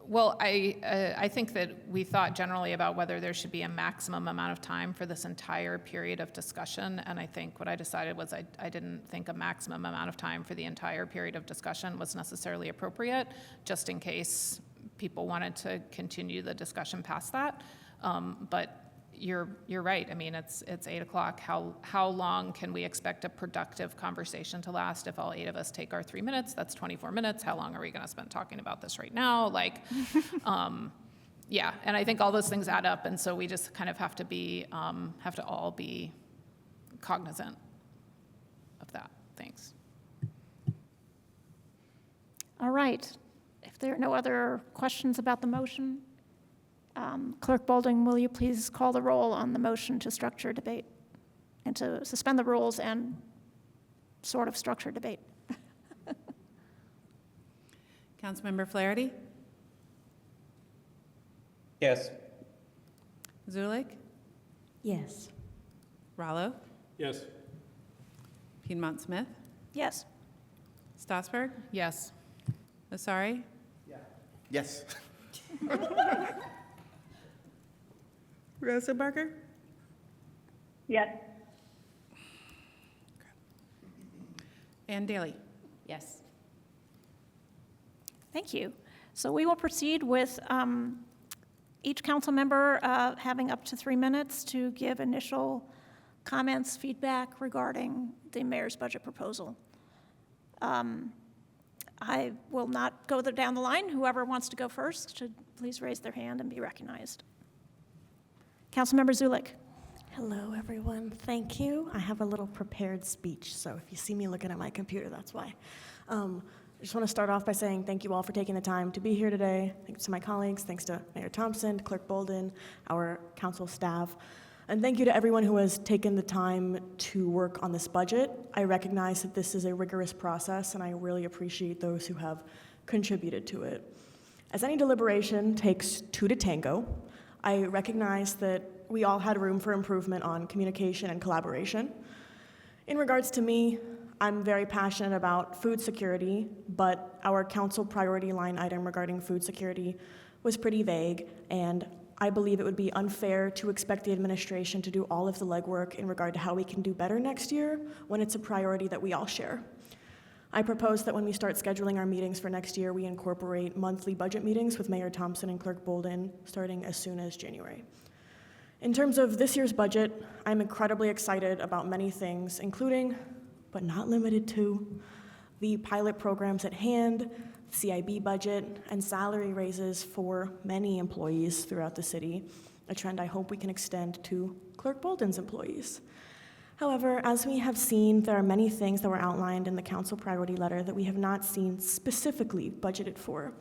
D: Well, I think that we thought generally about whether there should be a maximum amount of time for this entire period of discussion, and I think what I decided was I didn't think a maximum amount of time for the entire period of discussion was necessarily appropriate, just in case people wanted to continue the discussion past that. But you're right. I mean, it's 8 o'clock. How long can we expect a productive conversation to last? If all 8 of us take our 3 minutes, that's 24 minutes. How long are we going to spend talking about this right now? Like, yeah. And I think all those things add up, and so we just kind of have to all be cognizant of that. Thanks.
A: All right. If there are no other questions about the motion, Clerk Boulding, will you please call the roll on the motion to structure debate and to suspend the rules and sort of structure debate?
B: Councilmember Flaherty?
C: Yes.
B: Zulik?
H: Yes.
B: Rallo?
I: Yes.
B: Piedmont Smith?
A: Yes.
B: Strasburg?
D: Yes.
B: Asari?
E: Yes.
B: Rosenbarger?
J: Yes.
B: And Daly?
F: Yes.
A: Thank you. So we will proceed with each council member having up to 3 minutes to give initial comments, feedback regarding the mayor's budget proposal. I will not go down the line. Whoever wants to go first should please raise their hand and be recognized. Councilmember Zulik.
M: Hello, everyone. Thank you. I have a little prepared speech, so if you see me looking at my computer, that's why. I just want to start off by saying thank you all for taking the time to be here today. Thanks to my colleagues, thanks to Mayor Thompson, Clerk Bolden, our council staff, and thank you to everyone who has taken the time to work on this budget. I recognize that this is a rigorous process, and I really appreciate those who have contributed to it. As any deliberation takes two to tango, I recognize that we all had room for improvement on communication and collaboration. In regards to me, I'm very passionate about food security, but our council priority line item regarding food security was pretty vague, and I believe it would be unfair to expect the administration to do all of the legwork in regard to how we can do better next year when it's a priority that we all share. I propose that when we start scheduling our meetings for next year, we incorporate monthly budget meetings with Mayor Thompson and Clerk Bolden starting as soon as January. In terms of this year's budget, I'm incredibly excited about many things, including, but not limited to, the pilot programs at hand, CIB budget, and salary raises for many employees throughout the city, a trend I hope we can extend to Clerk Bolden's employees. However, as we have seen, there are many things that were outlined in the council priority letter that we have not seen specifically budgeted for.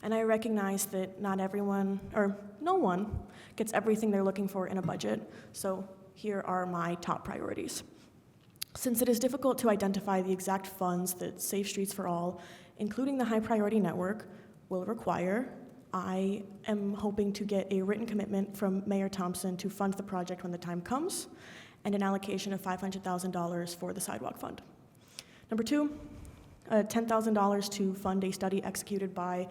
M: And I recognize that not everyone, or no one, gets everything they're looking for in a budget, so here are my top priorities. Since it is difficult to identify the exact funds that Safe Streets for All, including the high priority network, will require, I am hoping to get a written commitment from Mayor Thompson to fund the project when the time comes, and an allocation of $500,000 for the sidewalk fund. Number two, $10,000 to fund a study executed by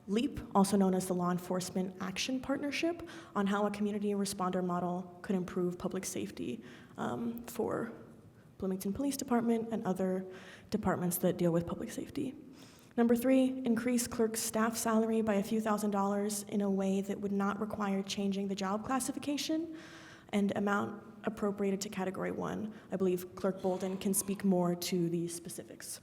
M: LEAP, also known as the Law Enforcement Action Partnership, on how a community responder model could improve public safety for Bloomington Police Department and other departments that deal with public safety. Number three, increase clerk's staff salary by a few $1,000s in a way that would not require changing the job classification and amount appropriated to Category 1. I believe Clerk Bolden can speak more to these specifics.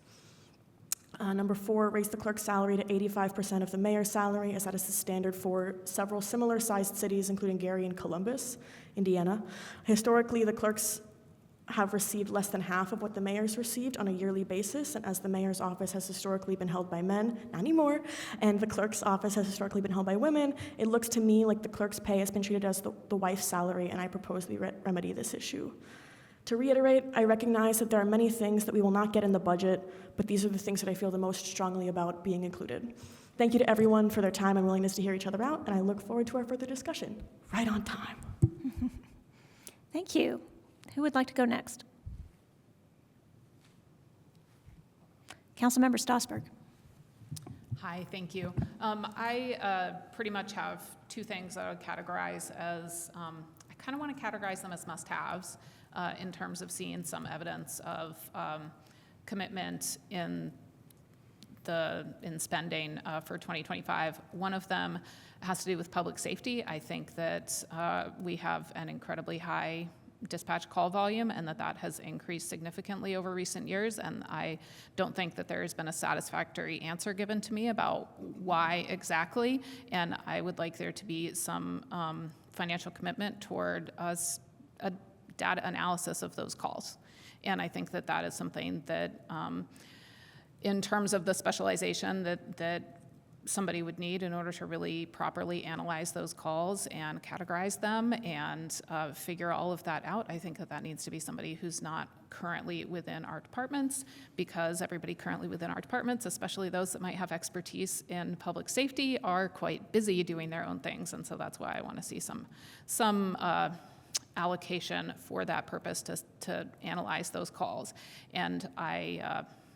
M: Number four, raise the clerk's salary to 85% of the mayor's salary, as that is the standard for several similar-sized cities, including Gary and Columbus, Indiana. Historically, the clerks have received less than half of what the mayor's received on a yearly basis, and as the mayor's office has historically been held by men, not anymore, and the clerk's office has historically been held by women, it looks to me like the clerk's pay has been treated as the wife's salary, and I propose we remedy this issue. To reiterate, I recognize that there are many things that we will not get in the budget, but these are the things that I feel the most strongly about being included. Thank you to everyone for their time and willingness to hear each other out, and I look forward to our further discussion. Right on time.
A: Thank you. Who would like to go next? Councilmember Stossberg.
D: Hi, thank you. I pretty much have two things that I would categorize as, I kind of want to categorize them as must-haves in terms of seeing some evidence of commitment in spending for 2025. One of them has to do with public safety. I think that we have an incredibly high dispatch call volume and that has increased significantly over recent years, and I don't think that there has been a satisfactory answer given to me about why exactly, and I would like there to be some financial commitment toward a data analysis of those calls. And I think that is something that in terms of the specialization that somebody would need in order to really properly analyze those calls and categorize them and figure all of that out. I think that needs to be somebody who's not currently within our departments, because everybody currently within our departments, especially those that might have expertise in public safety, are quite busy doing their own things. And so that's why I want to see some allocation for that purpose to analyze those calls. And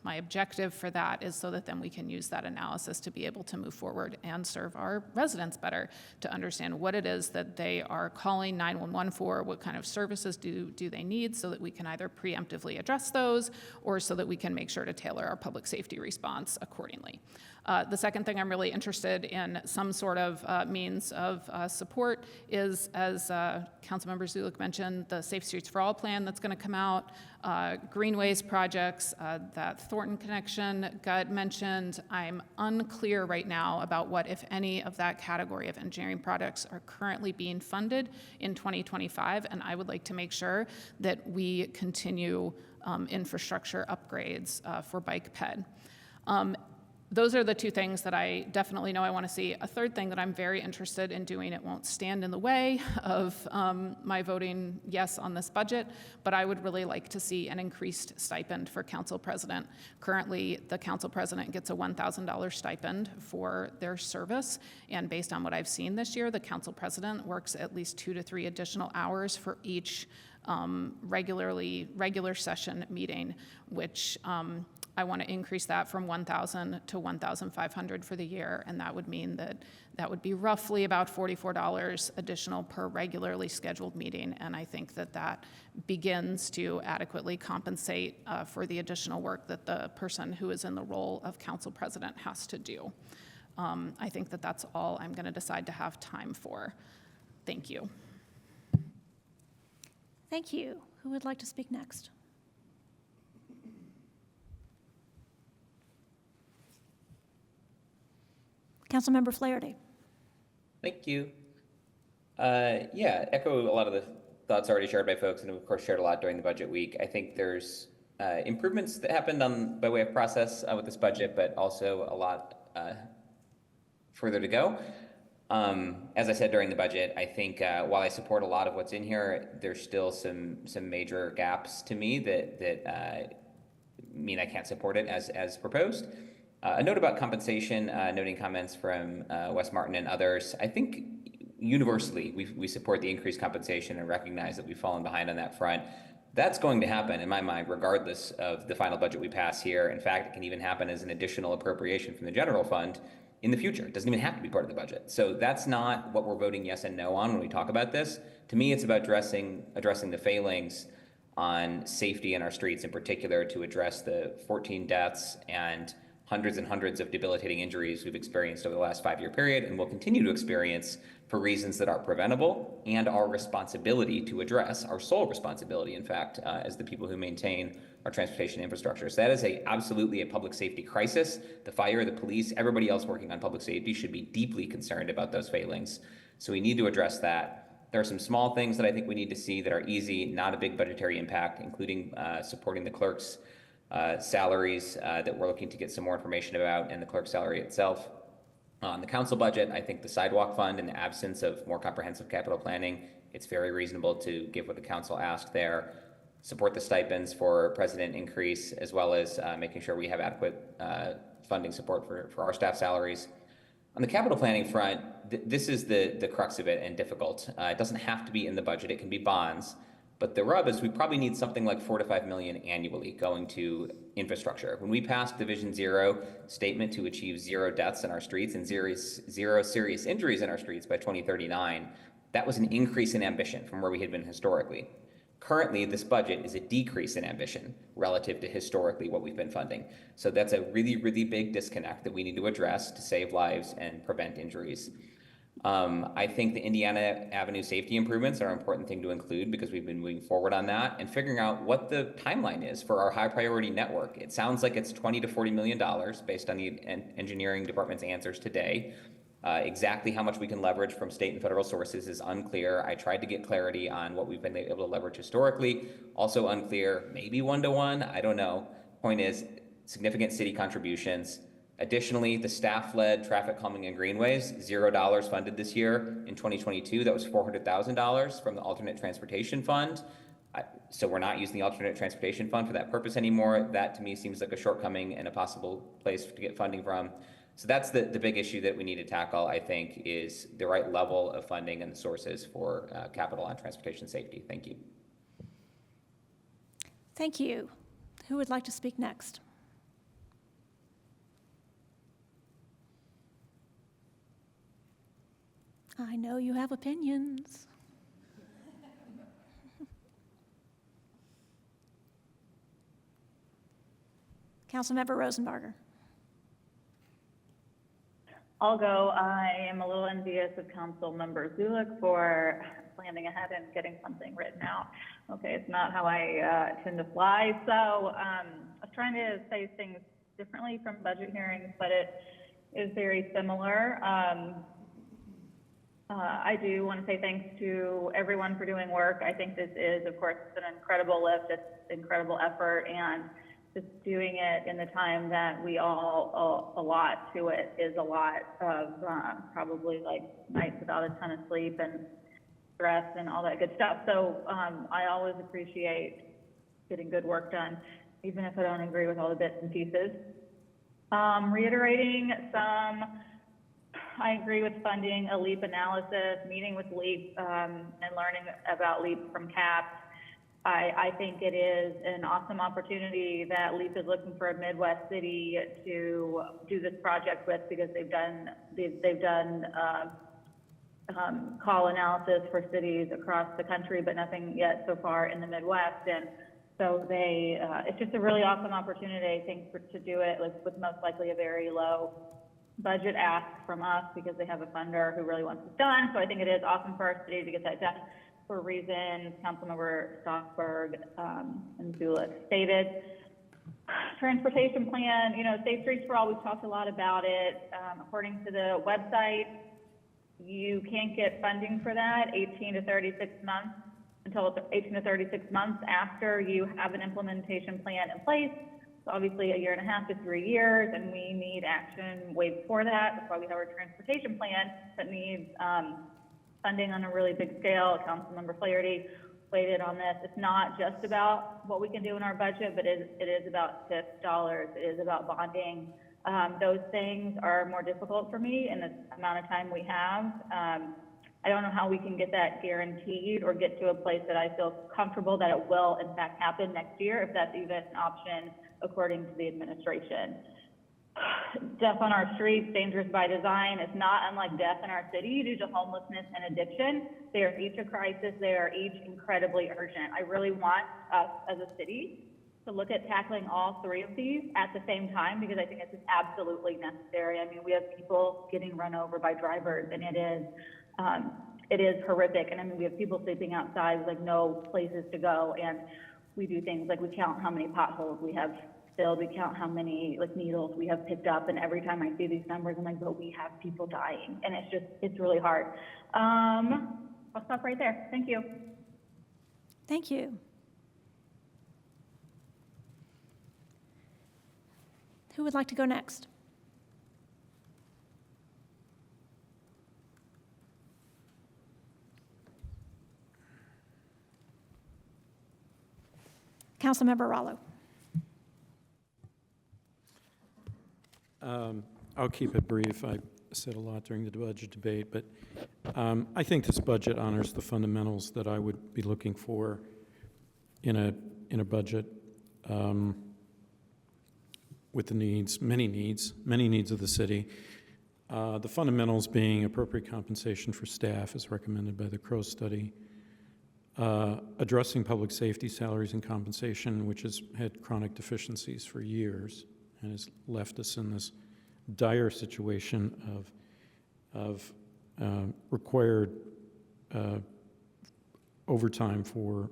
D: my objective for that is so that then we can use that analysis to be able to move forward and serve our residents better, to understand what it is that they are calling 911 for, what kind of services do they need, so that we can either preemptively address those or so that we can make sure to tailor our public safety response accordingly. The second thing I'm really interested in some sort of means of support is, as Councilmember Zulik mentioned, the Safe Streets for All plan that's going to come out, greenways projects, that Thornton connection Gut mentioned. I'm unclear right now about what, if any, of that category of engineering projects are currently being funded in 2025, and I would like to make sure that we continue infrastructure upgrades for bike ped. Those are the two things that I definitely know I want to see. A third thing that I'm very interested in doing, it won't stand in the way of my voting yes on this budget, but I would really like to see an increased stipend for council president. Currently, the council president gets a $1,000 stipend for their service, and based on what I've seen this year, the council president works at least 2 to 3 additional hours for each regular session meeting, which I want to increase that from 1,000 to 1,500 for the year, and that would mean that that would be roughly about $44 additional per regularly scheduled meeting, and I think that that begins to adequately compensate for the additional work that the person who is in the role of council president has to do. I think that that's all I'm going to decide to have time for. Thank you.
A: Thank you. Who would like to speak next? Councilmember Flaherty.
C: Thank you. Yeah, echo a lot of the thoughts already shared by folks, and of course shared a lot during the budget week. I think there's improvements that happened by way of process with this budget, but also a lot further to go. As I said during the budget, I think while I support a lot of what's in here, there's still some major gaps to me that mean I can't support it as proposed. A note about compensation, noting comments from Wes Martin and others. I think universally we support the increased compensation and recognize that we've fallen behind on that front. That's going to happen, in my mind, regardless of the final budget we pass here. In fact, it can even happen as an additional appropriation from the general fund in the future. It doesn't even have to be part of the budget. So that's not what we're voting yes and no on when we talk about this. To me, it's about addressing the failings on safety in our streets, in particular to address the 14 deaths and hundreds of debilitating injuries we've experienced over the last 5-year period and will continue to experience for reasons that are preventable and our responsibility to address, our sole responsibility, in fact, as the people who maintain our transportation infrastructure. So that is absolutely a public safety crisis. The fire, the police, everybody else working on public safety should be deeply concerned about those failings. So we need to address that. There are some small things that I think we need to see that are easy, not a big budgetary impact, including supporting the clerk's salaries that we're looking to get some more information about, and the clerk's salary itself. On the council budget, I think the sidewalk fund, in the absence of more comprehensive capital planning, it's very reasonable to give what the council asked there. Support the stipends for president increase, as well as making sure we have adequate funding support for our staff salaries. On the capital planning front, this is the crux of it and difficult. It doesn't have to be in the budget, it can be bonds. But the rub is we probably need something like $4 to $5 million annually going to infrastructure. When we passed the Vision Zero statement to achieve 0 deaths in our streets and zero serious injuries in our streets by 2039, that was an increase in ambition from where we had been historically. Currently, this budget is a decrease in ambition relative to historically what we've been funding. So that's a really, really big disconnect that we need to address to save lives and prevent injuries. I think the Indiana Avenue safety improvements are an important thing to include because we've been moving forward on that and figuring out what the timeline is for our high priority network. It sounds like it's $20 to $40 million based on the engineering department's answers today. Exactly how much we can leverage from state and federal sources is unclear. I tried to get clarity on what we've been able to leverage historically. Also unclear, maybe 1-to-1, I don't know. Point is, significant city contributions. Additionally, the staff-led traffic calming and greenways, $0 funded this year. In 2022, that was $400,000 from the alternate transportation fund. So we're not using the alternate transportation fund for that purpose anymore. That to me seems like a shortcoming and a possible place to get funding from. So that's the big issue that we need to tackle, I think, is the right level of funding and the sources for capital on transportation safety. Thank you.
A: Thank you. Who would like to speak next? I know you have opinions. Councilmember Rosenbarger.
J: I'll go. I am a little envious of Councilmember Zulik for planning ahead and getting something written out. Okay, it's not how I tend to fly. So I was trying to say things differently from budget hearings, but it is very similar. I do want to say thanks to everyone for doing work. I think this is, of course, it's an incredible lift, it's incredible effort, and just doing it in the time that we all allot to it is a lot of probably like nights without a ton of sleep and stress and all that good stuff. So I always appreciate getting good work done, even if I don't agree with all the bits and pieces. Reiterating some, I agree with funding a LEAP analysis, meeting with LEAP and learning about LEAP from CAPS. I think it is an awesome opportunity that LEAP is looking for a Midwest city to do this project with, because they've done call analysis for cities across the country, but nothing yet so far in the Midwest. And so it's just a really awesome opportunity, I think, to do it with most likely a very low budget ask from us, because they have a funder who really wants it done. So I think it is awesome for our city to get that done for reasons Councilmember Stockberg and Zulik stated. Transportation plan, Safe Streets for All, we've talked a lot about it. According to the website, you can't get funding for that 18 to 36 months until it's 18 to 36 months after you have an implementation plan in place. So obviously 1.5 to 3 years, and we need action way before that. That's why we have our transportation plan that needs funding on a really big scale. Councilmember Flaherty weighed in on this. It's not just about what we can do in our budget, but it is about TIF dollars. It is about bonding. Those things are more difficult for me in the amount of time we have. I don't know how we can get that guaranteed or get to a place that I feel comfortable that it will in fact happen next year, if that's even an option according to the administration. Death on our streets, dangerous by design, is not unlike death in our city due to homelessness and addiction. They are each a crisis. They are each incredibly urgent. I really want us as a city to look at tackling all three of these at the same time, because I think it's just absolutely necessary. I mean, we have people getting run over by drivers, and it is horrific. And I mean, we have people sleeping outside with like no places to go, and we do things like we count how many potholes we have filled, we count how many like needles we have picked up, and every time I see these numbers, I'm like, but we have people dying, and it's really hard. I'll stop right there. Thank you.
A: Thank you. Who would like to go next? Councilmember Rallo.
I: I'll keep it brief. I said a lot during the budget debate, but I think this budget honors the fundamentals that I would be looking for in a budget with the many needs of the city. The fundamentals being appropriate compensation for staff as recommended by the Crow study, addressing public safety salaries and compensation, which has had chronic deficiencies for years and has left us in this dire situation of required overtime for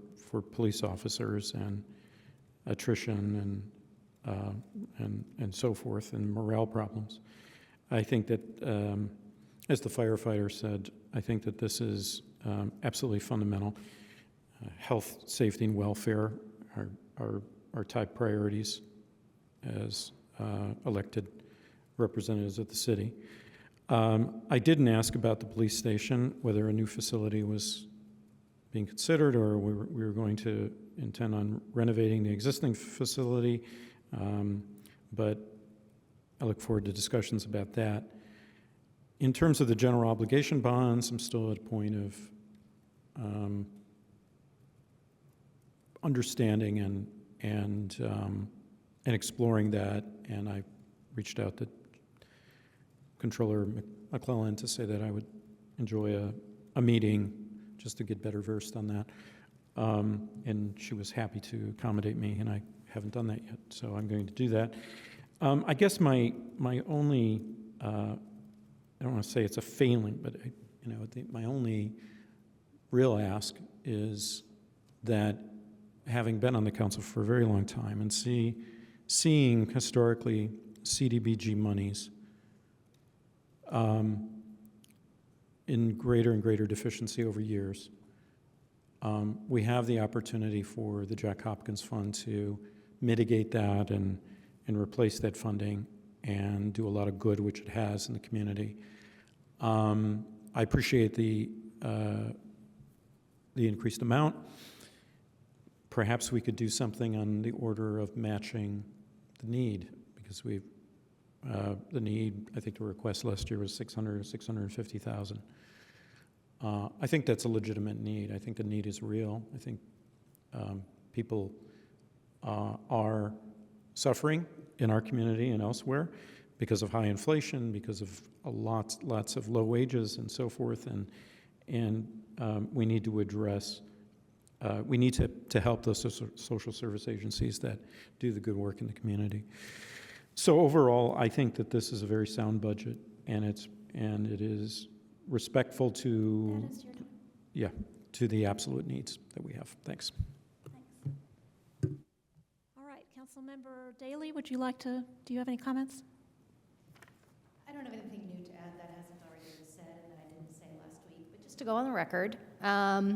I: police officers and attrition and so forth, and morale problems. I think that, as the firefighter said, I think that this is absolutely fundamental. Health, safety, and welfare are top priorities as elected representatives of the city. I didn't ask about the police station, whether a new facility was being considered or we were going to intend on renovating the existing facility, but I look forward to discussions about that. In terms of the general obligation bonds, I'm still at a point of understanding and exploring that, and I reached out to Controller McClellan to say that I would enjoy a meeting just to get better versed on that, and she was happy to accommodate me, and I haven't done that yet, so I'm going to do that. I guess my only, I don't want to say it's a failing, but my only real ask is that, having been on the council for a very long time and seeing historically CDBG monies in greater and greater deficiency over years, we have the opportunity for the Jack Hopkins Fund to mitigate that and replace that funding and do a lot of good, which it has in the community. I appreciate the increased amount. Perhaps we could do something on the order of matching the need, because the need, I think the request last year was $650,000. I think that's a legitimate need. I think the need is real. I think People are suffering in our community and elsewhere because of high inflation, because of lots of low wages and so forth, and we need to address. We need to help those social service agencies that do the good work in the community. So overall, I think that this is a very sound budget, and it is respectful to to the absolute needs that we have. Thanks.
A: All right, Councilmember Daley, do you have any comments?
H: I don't have anything new to add that hasn't already been said and that I didn't say last week, but just to go on the record, I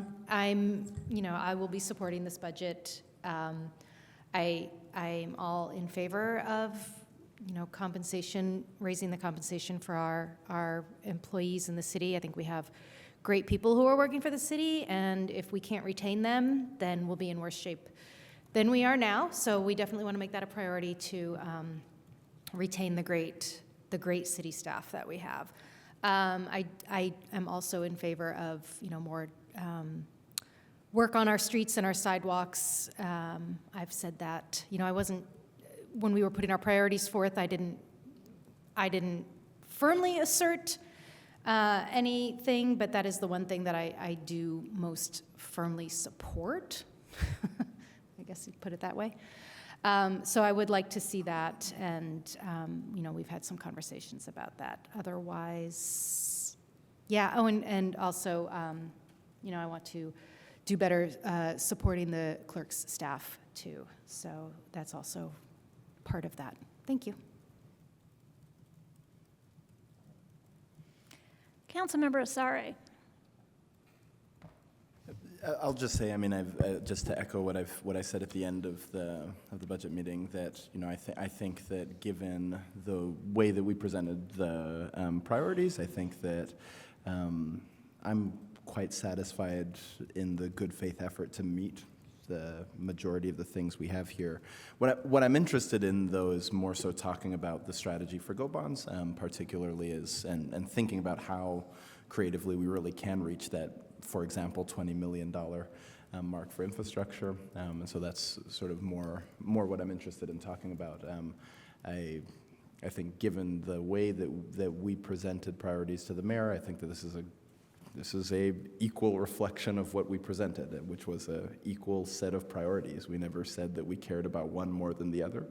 H: will be supporting this budget. I'm all in favor of, compensation, raising the compensation for our employees in the city. I think we have great people who are working for the city, and if we can't retain them, then we'll be in worse shape than we are now. So we definitely want to make that a priority to retain the great city staff that we have. I am also in favor of more work on our streets and our sidewalks. I've said that I wasn't, when we were putting our priorities forth, I didn't firmly assert anything, but that is the one thing that I do most firmly support. I guess you'd put it that way. So I would like to see that, and we've had some conversations about that. Otherwise, yeah. Oh, and also, I want to do better supporting the clerk's staff too. So that's also part of that. Thank you.
A: Councilmember Asare.
E: I'll just say, I've just to echo what I said at the end of the budget meeting, that I think that given the way that we presented the priorities, I think that I'm quite satisfied in the good faith effort to meet the majority of the things we have here. What I'm interested in, though, is more so talking about the strategy for GO bonds, particularly and thinking about how creatively we really can reach that, for example, $20 million mark for infrastructure. And so that's sort of more what I'm interested in talking about. I think given the way that we presented priorities to the mayor, I think that this is a equal reflection of what we presented, which was a equal set of priorities. We never said that we cared about one more than the other.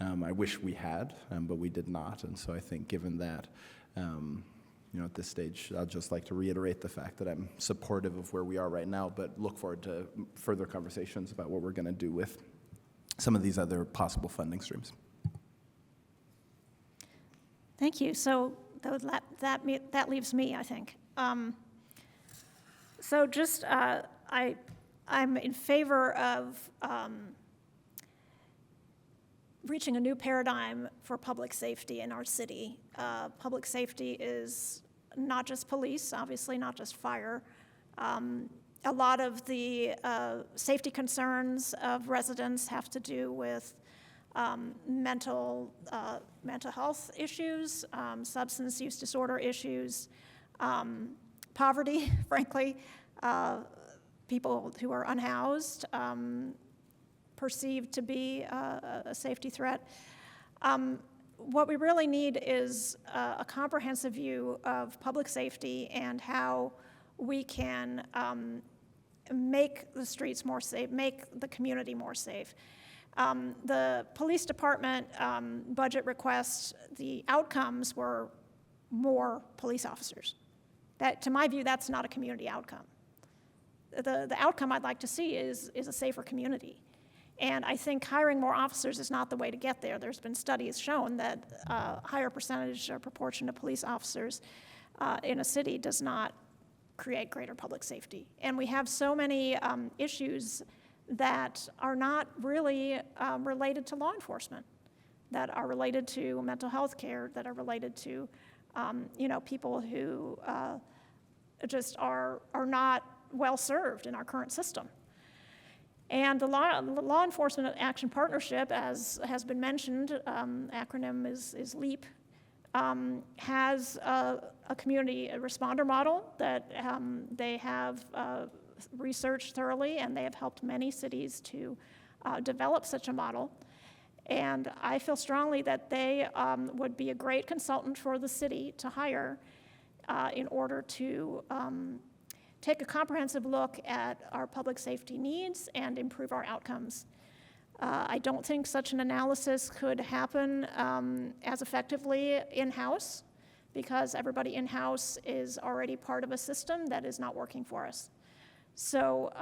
E: I wish we had, but we did not. And so I think given that, at this stage, I'd just like to reiterate the fact that I'm supportive of where we are right now, but look forward to further conversations about what we're going to do with some of these other possible funding streams.
A: Thank you. So that leaves me, I think. So just, I'm in favor of reaching a new paradigm for public safety in our city. Public safety is not just police, obviously not just fire. A lot of the safety concerns of residents have to do with mental health issues, substance use disorder issues, poverty, frankly, people who are unhoused, perceived to be a safety threat. What we really need is a comprehensive view of public safety and how we can make the streets more safe, make the community more safe. The police department budget request, the outcomes were more police officers. That, to my view, that's not a community outcome. The outcome I'd like to see is a safer community. And I think hiring more officers is not the way to get there. There's been studies shown that higher percentage or proportion of police officers in a city does not create greater public safety. And we have so many issues that are not really related to law enforcement, that are related to mental health care, that are related to people who just are not well served in our current system. And the Law Enforcement Action Partnership, as has been mentioned, acronym is LEAP, has a community responder model that they have researched thoroughly, and they have helped many cities to develop such a model. And I feel strongly that they would be a great consultant for the city to hire in order to take a comprehensive look at our public safety needs and improve our outcomes. I don't think such an analysis could happen as effectively in-house, because everybody in-house is already part of a system that is not working for us. So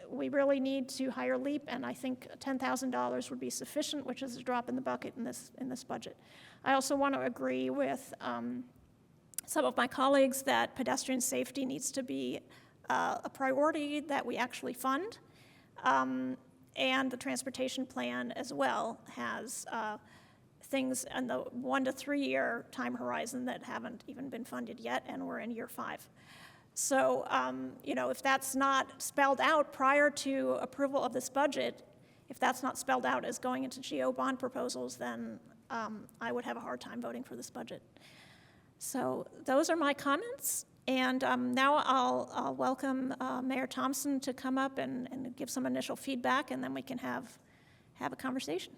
A: we really need to hire LEAP, and I think $10,000 would be sufficient, which is a drop in the bucket in this budget. I also want to agree with some of my colleagues that pedestrian safety needs to be a priority that we actually fund. And the transportation plan as well has things in the 1 to 3 year time horizon that haven't even been funded yet, and we're in year 5. So, if that's not spelled out prior to approval of this budget, if that's not spelled out as going into GO bond proposals, then I would have a hard time voting for this budget. So those are my comments. And now I'll welcome Mayor Thompson to come up and give some initial feedback, and then we can have a conversation.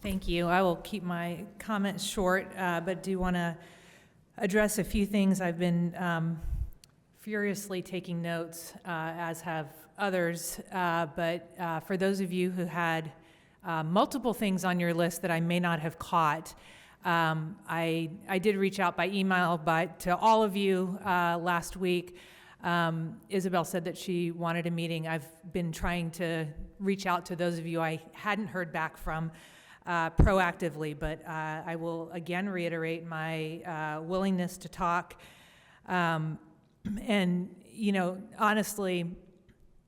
N: Thank you. I will keep my comments short, but do want to address a few things. I've been furiously taking notes, as have others, but for those of you who had multiple things on your list that I may not have caught, I did reach out by email to all of you last week. Isabel said that she wanted a meeting. I've been trying to reach out to those of you I hadn't heard back from proactively, but I will again reiterate my willingness to talk. And, honestly,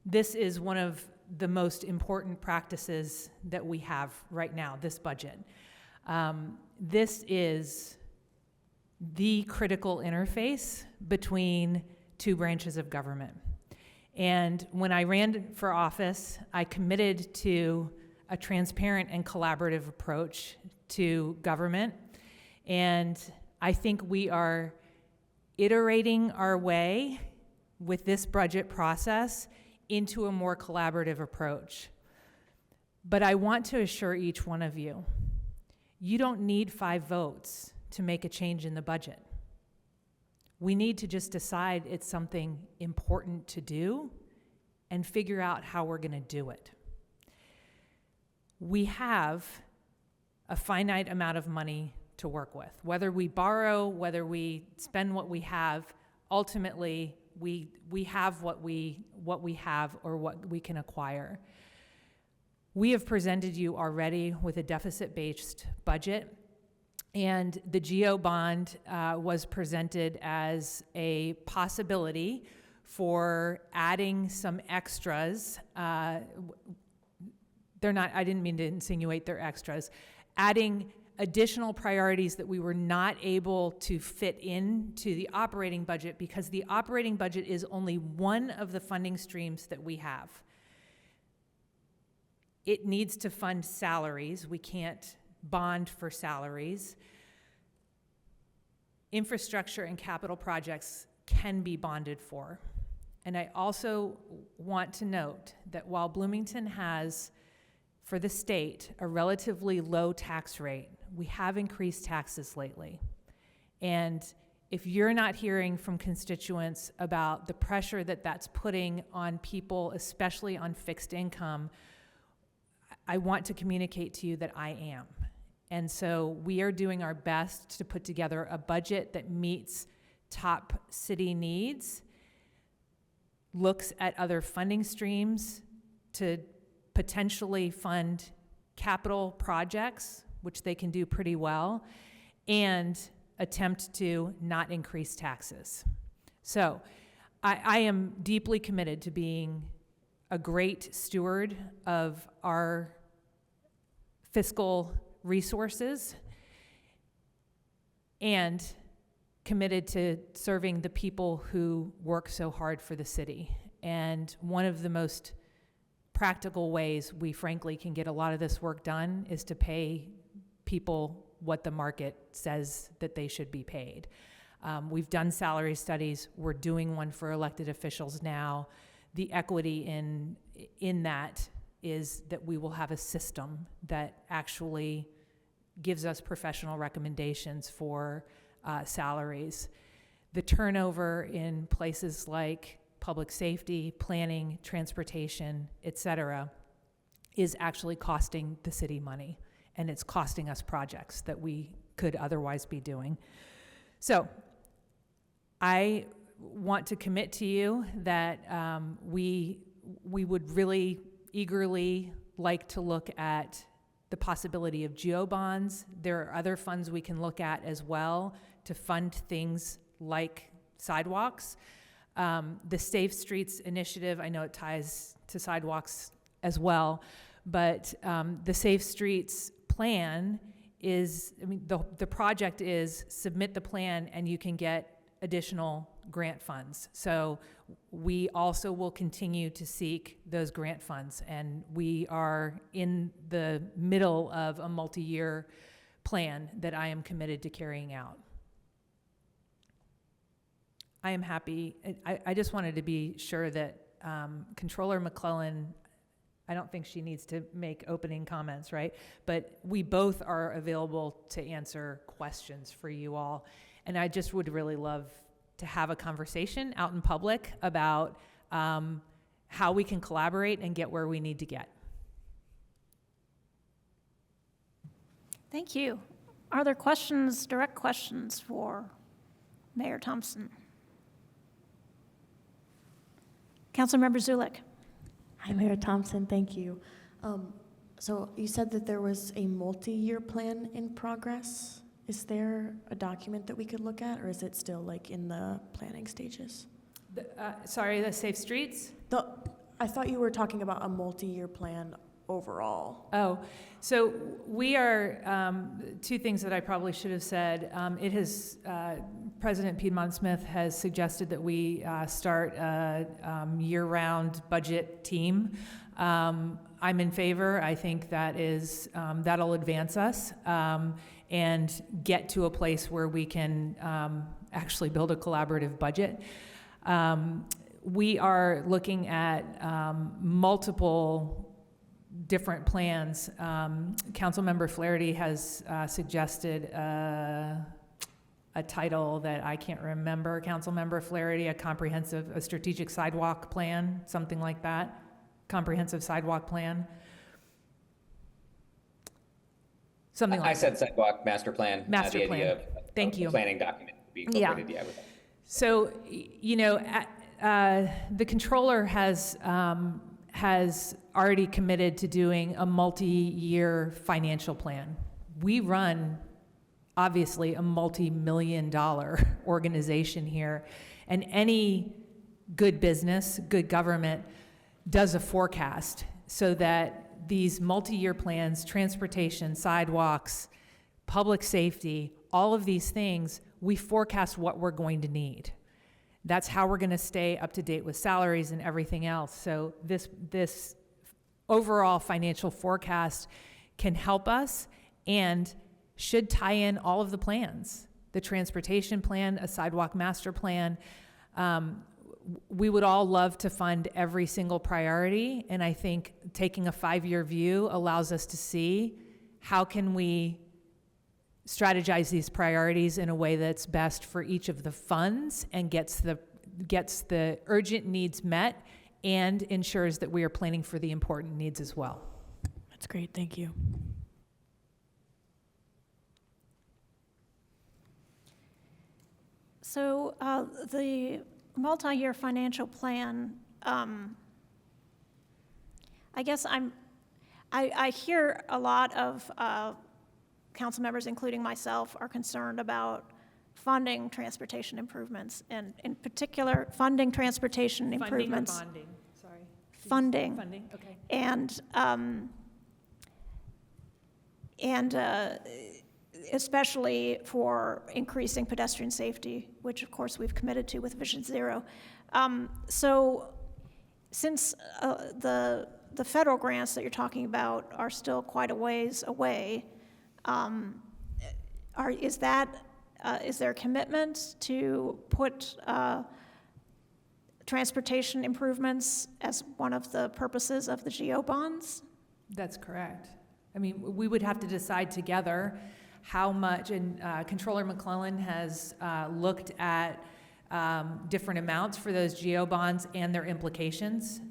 N: this is one of the most important practices that we have right now, this budget. This is the critical interface between two branches of government. And when I ran for office, I committed to a transparent and collaborative approach to government. And I think we are iterating our way with this budget process into a more collaborative approach. But I want to assure each one of you, you don't need 5 votes to make a change in the budget. We need to just decide it's something important to do and figure out how we're going to do it. We have a finite amount of money to work with. Whether we borrow, whether we spend what we have, ultimately we have what we have or what we can acquire. We have presented you already with a deficit-based budget, and the GO bond was presented as a possibility for adding some extras. They're not, I didn't mean to insinuate they're extras, adding additional priorities that we were not able to fit into the operating budget because the operating budget is only one of the funding streams that we have. It needs to fund salaries. We can't bond for salaries. Infrastructure and capital projects can be bonded for. And I also want to note that while Bloomington has, for the state, a relatively low tax rate, we have increased taxes lately. And if you're not hearing from constituents about the pressure that that's putting on people, especially on fixed income, I want to communicate to you that I am. And so we are doing our best to put together a budget that meets top city needs, looks at other funding streams to potentially fund capital projects, which they can do pretty well, and attempt to not increase taxes. So I am deeply committed to being a great steward of our fiscal resources and committed to serving the people who work so hard for the city. And one of the most practical ways we frankly can get a lot of this work done is to pay people what the market says that they should be paid. We've done salary studies. We're doing one for elected officials now. The equity in that is that we will have a system that actually gives us professional recommendations for salaries. The turnover in places like public safety, planning, transportation, et cetera, is actually costing the city money, and it's costing us projects that we could otherwise be doing. So I want to commit to you that we would really eagerly like to look at the possibility of GEO-bonds. There are other funds we can look at as well to fund things like sidewalks. The Safe Streets Initiative, I know it ties to sidewalks as well, but the Safe Streets plan is, I mean, the project is submit the plan and you can get additional grant funds. So we also will continue to seek those grant funds, and we are in the middle of a multi-year plan that I am committed to carrying out. I am happy. I just wanted to be sure that Controller McClellan, I don't think she needs to make opening comments, right? But we both are available to answer questions for you all. And I just would really love to have a conversation out in public about how we can collaborate and get where we need to get.
A: Thank you. Are there questions, direct questions for Mayor Thompson? Councilmember Zulik.
M: Hi, Mayor Thompson, thank you. So you said that there was a multi-year plan in progress. Is there a document that we could look at, or is it still like in the planning stages?
N: Sorry, the Safe Streets?
M: I thought you were talking about a multi-year plan overall.
N: Oh, so we are, two things that I probably should have said. It has, President Piedmont Smith has suggested that we start a year-round budget team. I'm in favor. I think that is, that'll advance us and get to a place where we can actually build a collaborative budget. We are looking at multiple different plans. Councilmember Flaherty has suggested a title that I can't remember. Councilmember Flaherty, a strategic sidewalk plan, something like that. Comprehensive sidewalk plan. Something like
C: I said sidewalk master plan.
N: Master
C: the
N: plan.
C: Idea of
N: Thank
C: a
N: you.
C: Planning document to be incorporated. Yeah. With that.
N: So, you know, the controller has already committed to doing a multi-year financial plan. We run, obviously, a multi-million-dollar organization here, and any good business, good government, does a forecast so that these multi-year plans, transportation, sidewalks, public safety, all of these things, we forecast what we're going to need. That's how we're going to stay up to date with salaries and everything else. So this overall financial forecast can help us and should tie in all of the plans, the transportation plan, a sidewalk master plan. We would all love to fund every single priority, and I think taking a 5-year view allows us to see how can we strategize these priorities in a way that's best for each of the funds and gets the urgent needs met and ensures that we are planning for the important needs as well.
M: That's great, thank you.
A: So the multi-year financial plan, I guess I hear a lot of council members, including myself, are concerned about funding transportation improvements, and in particular, funding transportation improvements.
N: Funding or bonding? Sorry.
A: Funding.
N: Funding, okay.
A: And especially for increasing pedestrian safety, which of course we've committed to with Vision Zero. So since the federal grants that you're talking about are still quite a ways away, Is there a commitment to put transportation improvements as one of the purposes of the GO bonds?
N: That's correct. I mean, we would have to decide together how much, and Controller McClellan has looked at different amounts for those GO bonds and their implications.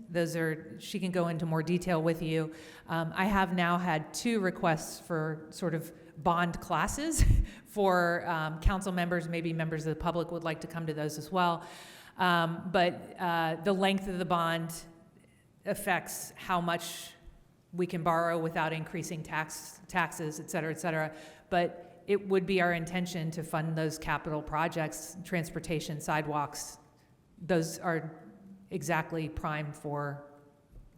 N: She can go into more detail with you. I have now had 2 requests for sort of bond classes for council members, maybe members of the public would like to come to those as well. But the length of the bond affects how much we can borrow without increasing taxes, et cetera, but it would be our intention to fund those capital projects, transportation, sidewalks. Those are exactly primed for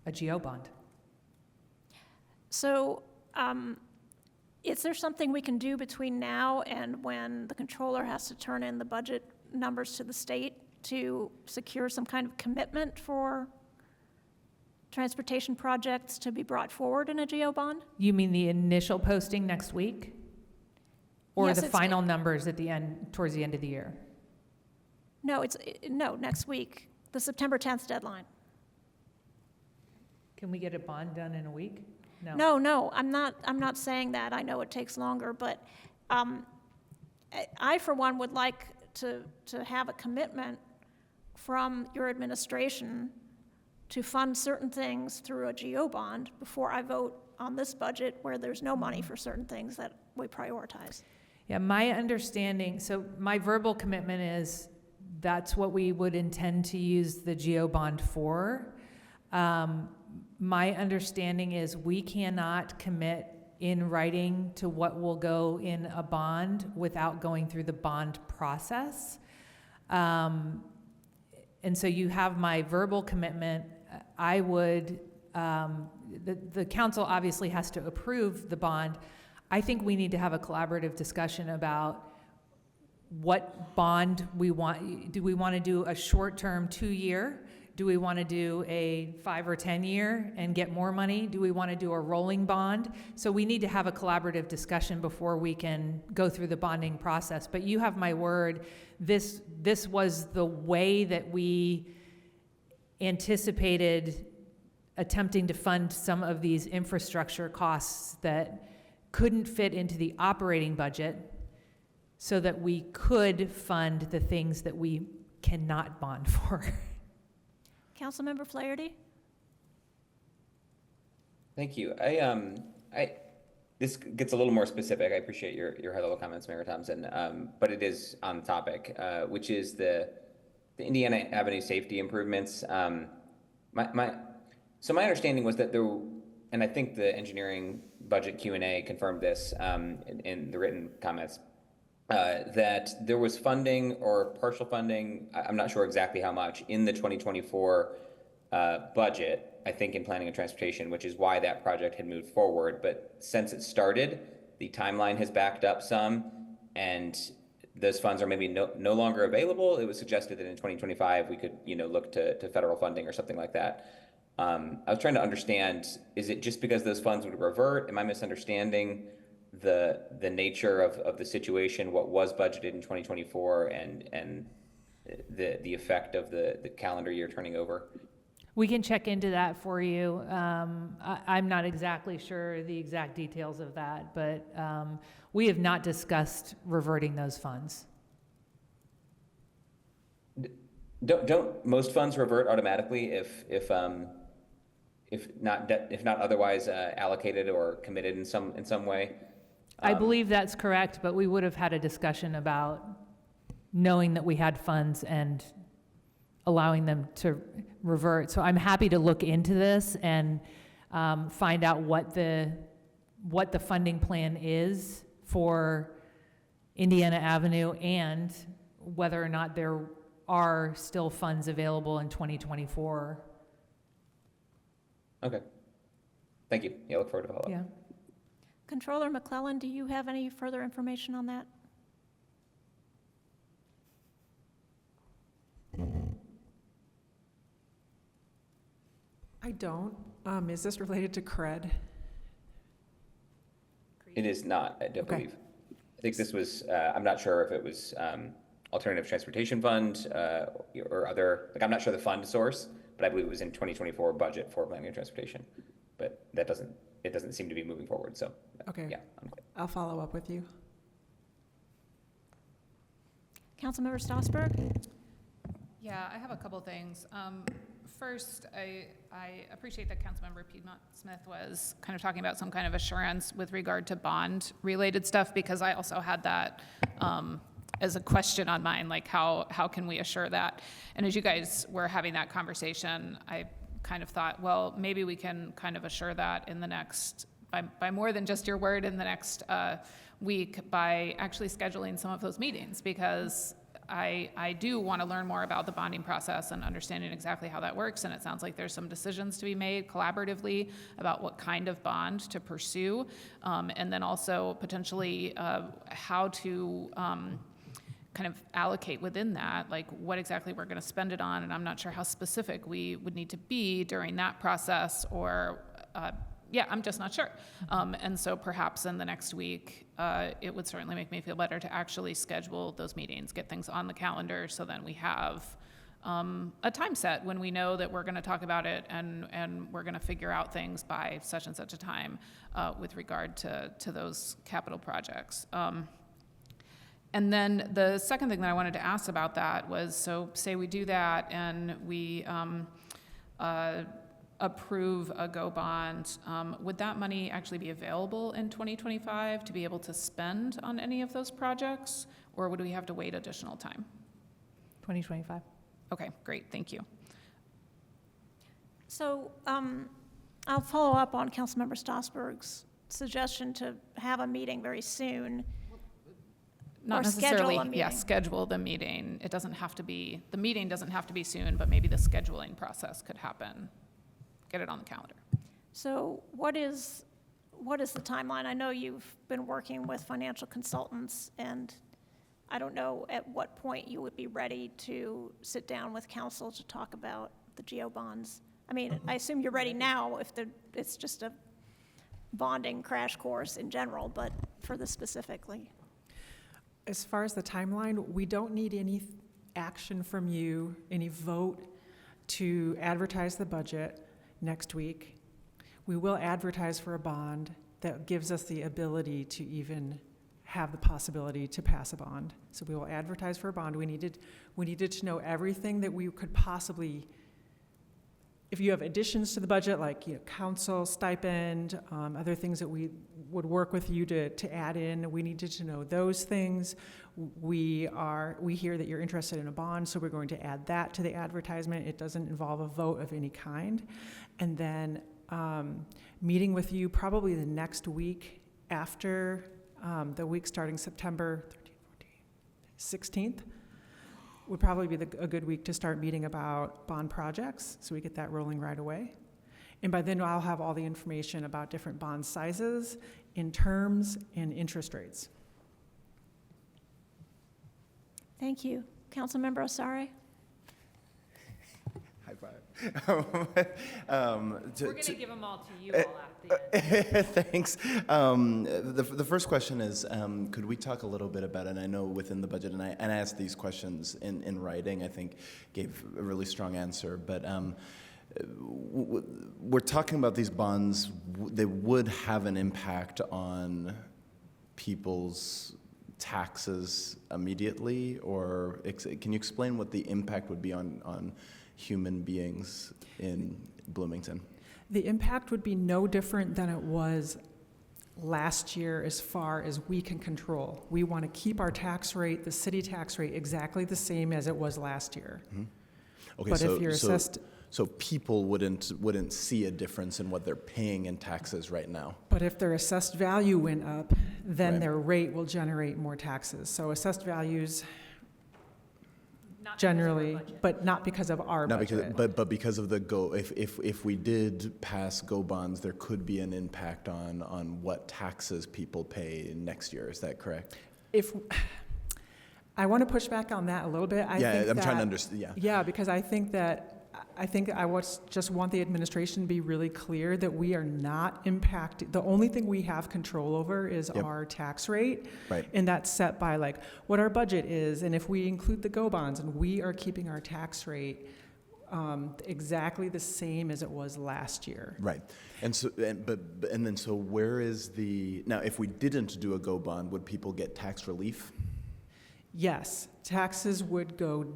N: a GO bond.
A: So, is there something we can do between now and when the controller has to turn in the budget numbers to the state to secure some kind of commitment for transportation projects to be brought forward in a GO bond?
N: You mean the initial posting next week? Or
A: Yes,
N: the final numbers at the end, towards the end of the year?
A: No, no, next week, the September 10th deadline.
N: Can we get a bond done in a week?
A: No, I'm not saying that. I know it takes longer, but I, for one, would like to have a commitment from your administration to fund certain things through a GO bond before I vote on this budget where there's no money for certain things that we prioritize.
N: Yeah, my understanding, so my verbal commitment is that's what we would intend to use the GO bond for. My understanding is we cannot commit in writing to what will go in a bond without going through the bond process. And so you have my verbal commitment. I would, the council obviously has to approve the bond. I think we need to have a collaborative discussion about what bond we want. Do we want to do a short-term 2-year? Do we want to do a 5 or 10 year and get more money? Do we want to do a rolling bond? So we need to have a collaborative discussion before we can go through the bonding process. But you have my word, this was the way that we anticipated attempting to fund some of these infrastructure costs that couldn't fit into the operating budget so that we could fund the things that we cannot bond for.
A: Councilmember Flaherty?
C: Thank you. This gets a little more specific. I appreciate your high-level comments, Mayor Thompson, but it is on topic, which is the Indiana Avenue safety improvements. So my understanding was that there, and I think the engineering budget Q&A confirmed this in the written comments, that there was funding or partial funding, I'm not sure exactly how much, in the 2024 budget, I think in planning and transportation, which is why that project had moved forward. But since it started, the timeline has backed up some, and those funds are maybe no longer available. It was suggested that in 2025 we could look to federal funding or something like that. I was trying to understand, is it just because those funds would revert? Am I misunderstanding the nature of the situation, what was budgeted in 2024, and the effect of the calendar year turning over?
N: We can check into that for you. I'm not exactly sure the exact details of that, but we have not discussed reverting those funds.
C: Don't most funds revert automatically if not otherwise allocated or committed in some way?
N: I believe that's correct, but we would have had a discussion about knowing that we had funds and allowing them to revert. So I'm happy to look into this and find out what the funding plan is for Indiana Avenue and whether or not there are still funds available in 2024.
C: Okay. Thank you. Yeah, look forward to follow-up.
N: Yeah.
A: Controller McClellan, do you have any further information on that?
O: I don't. Is this related to CRED?
C: It is not, I don't believe. I think this was, I'm not sure if it was Alternative Transportation Fund or other, like I'm not sure the fund source, but I believe it was in 2024 budget for planning and transportation. But it doesn't seem to be moving forward, so.
O: Okay.
C: Yeah.
O: I'll follow up with you.
A: Councilmember Strasburg?
D: Yeah, I have a couple things. First, I appreciate that Councilmember Piedmont Smith was kind of talking about some kind of assurance with regard to bond-related stuff, because I also had that as a question on mine, like how can we assure that? And as you guys were having that conversation, I kind of thought, well, maybe we can kind of assure that in the next, by more than just your word, in the next week by actually scheduling some of those meetings, because I do want to learn more about the bonding process and understanding exactly how that works. And it sounds like there's some decisions to be made collaboratively about what kind of bond to pursue. And then also potentially how to kind of allocate within that, like what exactly we're going to spend it on. And I'm not sure how specific we would need to be during that process, or yeah, I'm just not sure. And so perhaps in the next week, it would certainly make me feel better to actually schedule those meetings, get things on the calendar, so then we have a time set when we know that we're going to talk about it and we're going to figure out things by such and such a time with regard to those capital projects. And then the second thing that I wanted to ask about that was, so say we do that and we approve a GO bond, would that money actually be available in 2025 to be able to spend on any of those projects, or would we have to wait additional time?
N: 2025.
D: Okay, great, thank you.
A: So I'll follow up on Councilmember Strasburg's suggestion to have a meeting very soon.
D: Not
A: or
D: necessarily,
A: schedule a meeting.
D: yeah, schedule the meeting. It doesn't have to be, the meeting doesn't have to be soon, but maybe the scheduling process could happen. Get it on the calendar.
A: So what is the timeline? I know you've been working with financial consultants, and I don't know at what point you would be ready to sit down with council to talk about the GO bonds. I mean, I assume you're ready now if it's just a bonding crash course in general, but for this specifically.
O: As far as the timeline, we don't need any action from you, any vote to advertise the budget next week. We will advertise for a bond that gives us the ability to even have the possibility to pass a bond. So we will advertise for a bond. We needed to know everything that we could possibly, if you have additions to the budget, like council stipend, other things that we would work with you to add in, we needed to know those things. We hear that you're interested in a bond, so we're going to add that to the advertisement. It doesn't involve a vote of any kind. And then meeting with you probably the next week after the week starting September 16th would probably be a good week to start meeting about bond projects, so we get that rolling right away. And by then I'll have all the information about different bond sizes, in terms, and interest rates.
A: Thank you. Councilmember Osari?
E: High five.
N: We're going to give them all to you all at the end.
E: Thanks. The first question is, could we talk a little bit about, and I know within the budget, and I asked these questions in writing, I think gave a really strong answer, but we're talking about these bonds, they would have an impact on people's taxes immediately, or can you explain what the impact would be on human beings in Bloomington?
O: The impact would be no different than it was last year as far as we can control. We want to keep our tax rate, the city tax rate, exactly the same as it was last year.
E: Mm-hmm. Okay,
O: but if you're assessed,
E: so people wouldn't see a difference in what they're paying in taxes right now.
O: but if their assessed value went up, then
E: Right.
O: their rate will generate more taxes. So assessed values
N: Not
O: generally,
N: because of our budget.
O: but not because of our
E: Not
O: budget.
E: because, but because of the GO, if we did pass GO bonds, there could be an impact on what taxes people pay next year. Is that correct?
O: If I want to push back on that a little bit, I think
E: I'm
O: that,
E: trying to understand. Yeah.
O: Yeah, because I think that I think just want the administration to be really clear that we are not impacted. The only thing we have control over is our tax rate.
E: Right.
O: And that's set by like what our budget is. And if we include the GO bonds, and we are keeping our tax rate exactly the same as it was last year.
E: Right. And so, and then so where is now if we didn't do a GO bond, would people get tax relief?
O: Yes, taxes would go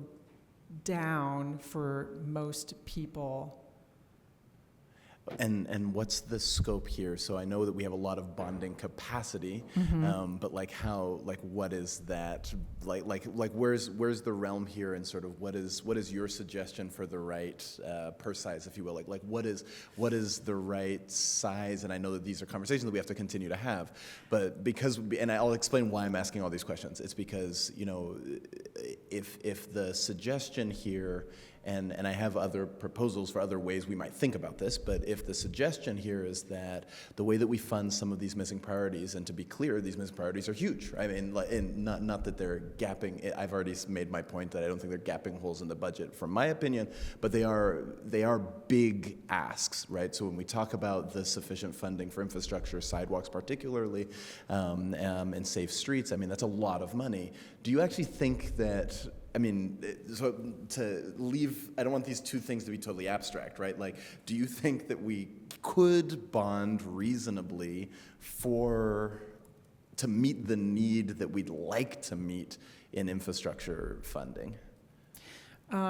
O: down for most people.
E: And what's the scope here? So I know that we have a lot of bonding capacity, but like what is that? Like where's the realm here, and sort of what is your suggestion for the right purse size, if you will? Like what is the right size? And I know that these are conversations that we have to continue to have, but and I'll explain why I'm asking all these questions. It's because, you know, if the suggestion here, and I have other proposals for other ways we might think about this, but if the suggestion here is that the way that we fund some of these missing priorities, and to be clear, these missing priorities are huge. I mean, and not that they're gapping. I've already made my point that I don't think they're gapping holes in the budget, from my opinion, but they are big asks, right? So when we talk about the sufficient funding for infrastructure, sidewalks particularly, and safe streets, I mean, that's a lot of money. Do you actually think that, I mean, so to leave, I don't want these two things to be totally abstract, right? Like, do you think that we could bond reasonably to meet the need that we'd like to meet in infrastructure funding?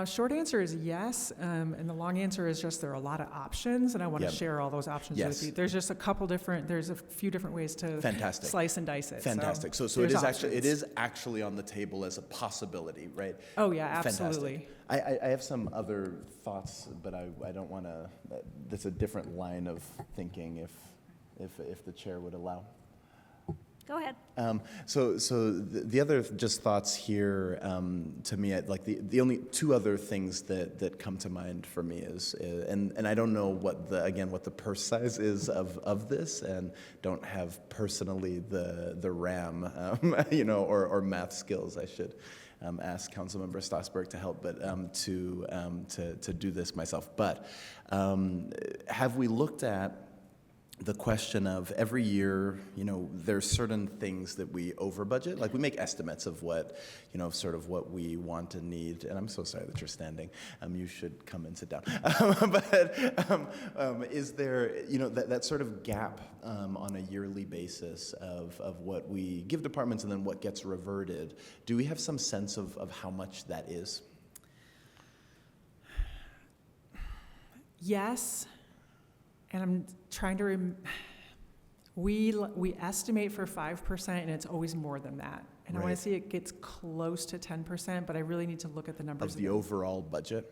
O: Short answer is yes, and the long answer is just there are a lot of options, and I want to share all those options with you. There's just there's a few different ways to slice and dice it.
E: Fantastic. So it is actually on the table as a possibility, right?
O: Oh yeah, absolutely.
E: I have some other thoughts, but I don't want to. That's a different line of thinking, if the chair would allow.
A: Go ahead.
E: So the other just thoughts here, to me, like the only two other things that come to mind for me is, and I don't know what the purse size is of this, and don't have personally the RAM, or math skills. I should ask Councilmember Stossberg to help, but to do this myself. But have we looked at the question of every year, there's certain things that we over budget, like we make estimates of what, sort of what we want and need. And I'm so sorry that you're standing. You should come and sit down. But is there, that sort of gap on a yearly basis of what we give departments and then what gets reverted? Do we have some sense of how much that is?
O: Yes. And I'm trying to we estimate for 5%, and it's always more than that. And I want to see it gets close to 10%, but I really need to look at the numbers.
E: Of the overall budget?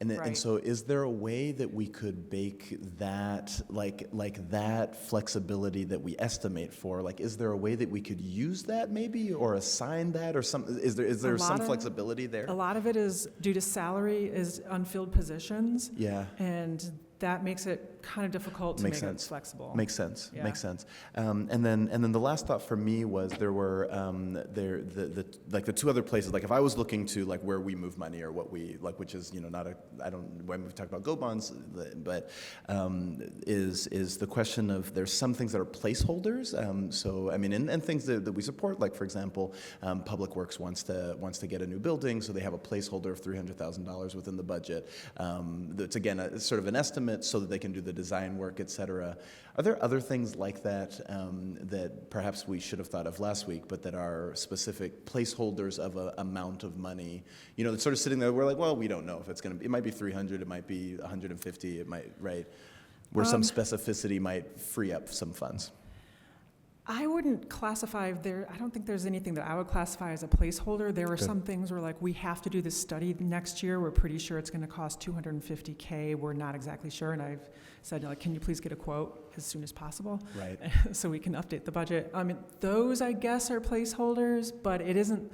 E: And so is there a way that we could bake that, like that flexibility that we estimate for, like, is there a way that we could use that maybe, or assign that, or some, is there some flexibility there?
O: A lot of it is due to salary, is unfilled positions.
E: Yeah.
O: And that makes it kind of difficult to make it flexible.
E: Makes sense.
O: Yeah.
E: Makes sense. And then the last thought for me was there were the two other places, like if I was looking to like where we move money, or what we like, which is when we talk about GO bonds, but is the question of there's some things that are placeholders. So I mean, and things that we support, like for example, Public Works wants to get a new building, so they have a placeholder of $300,000 within the budget. That's again sort of an estimate, so that they can do the design work, et cetera. Are there other things like that that perhaps we should have thought of last week, but that are specific placeholders of an amount of money? That's sort of sitting there. We're like, well, we don't know if it's going to be. It might be 300. It might be 150. It might where some specificity might free up some funds.
O: I wouldn't classify I don't think there's anything that I would classify as a placeholder. There are some things where like we have to do this study next year. We're pretty sure it's going to cost $250K. We're not exactly sure, and I've said, like, can you please get a quote as soon as possible?
E: Right.
O: So we can update the budget. Those I guess are placeholders, but it isn't.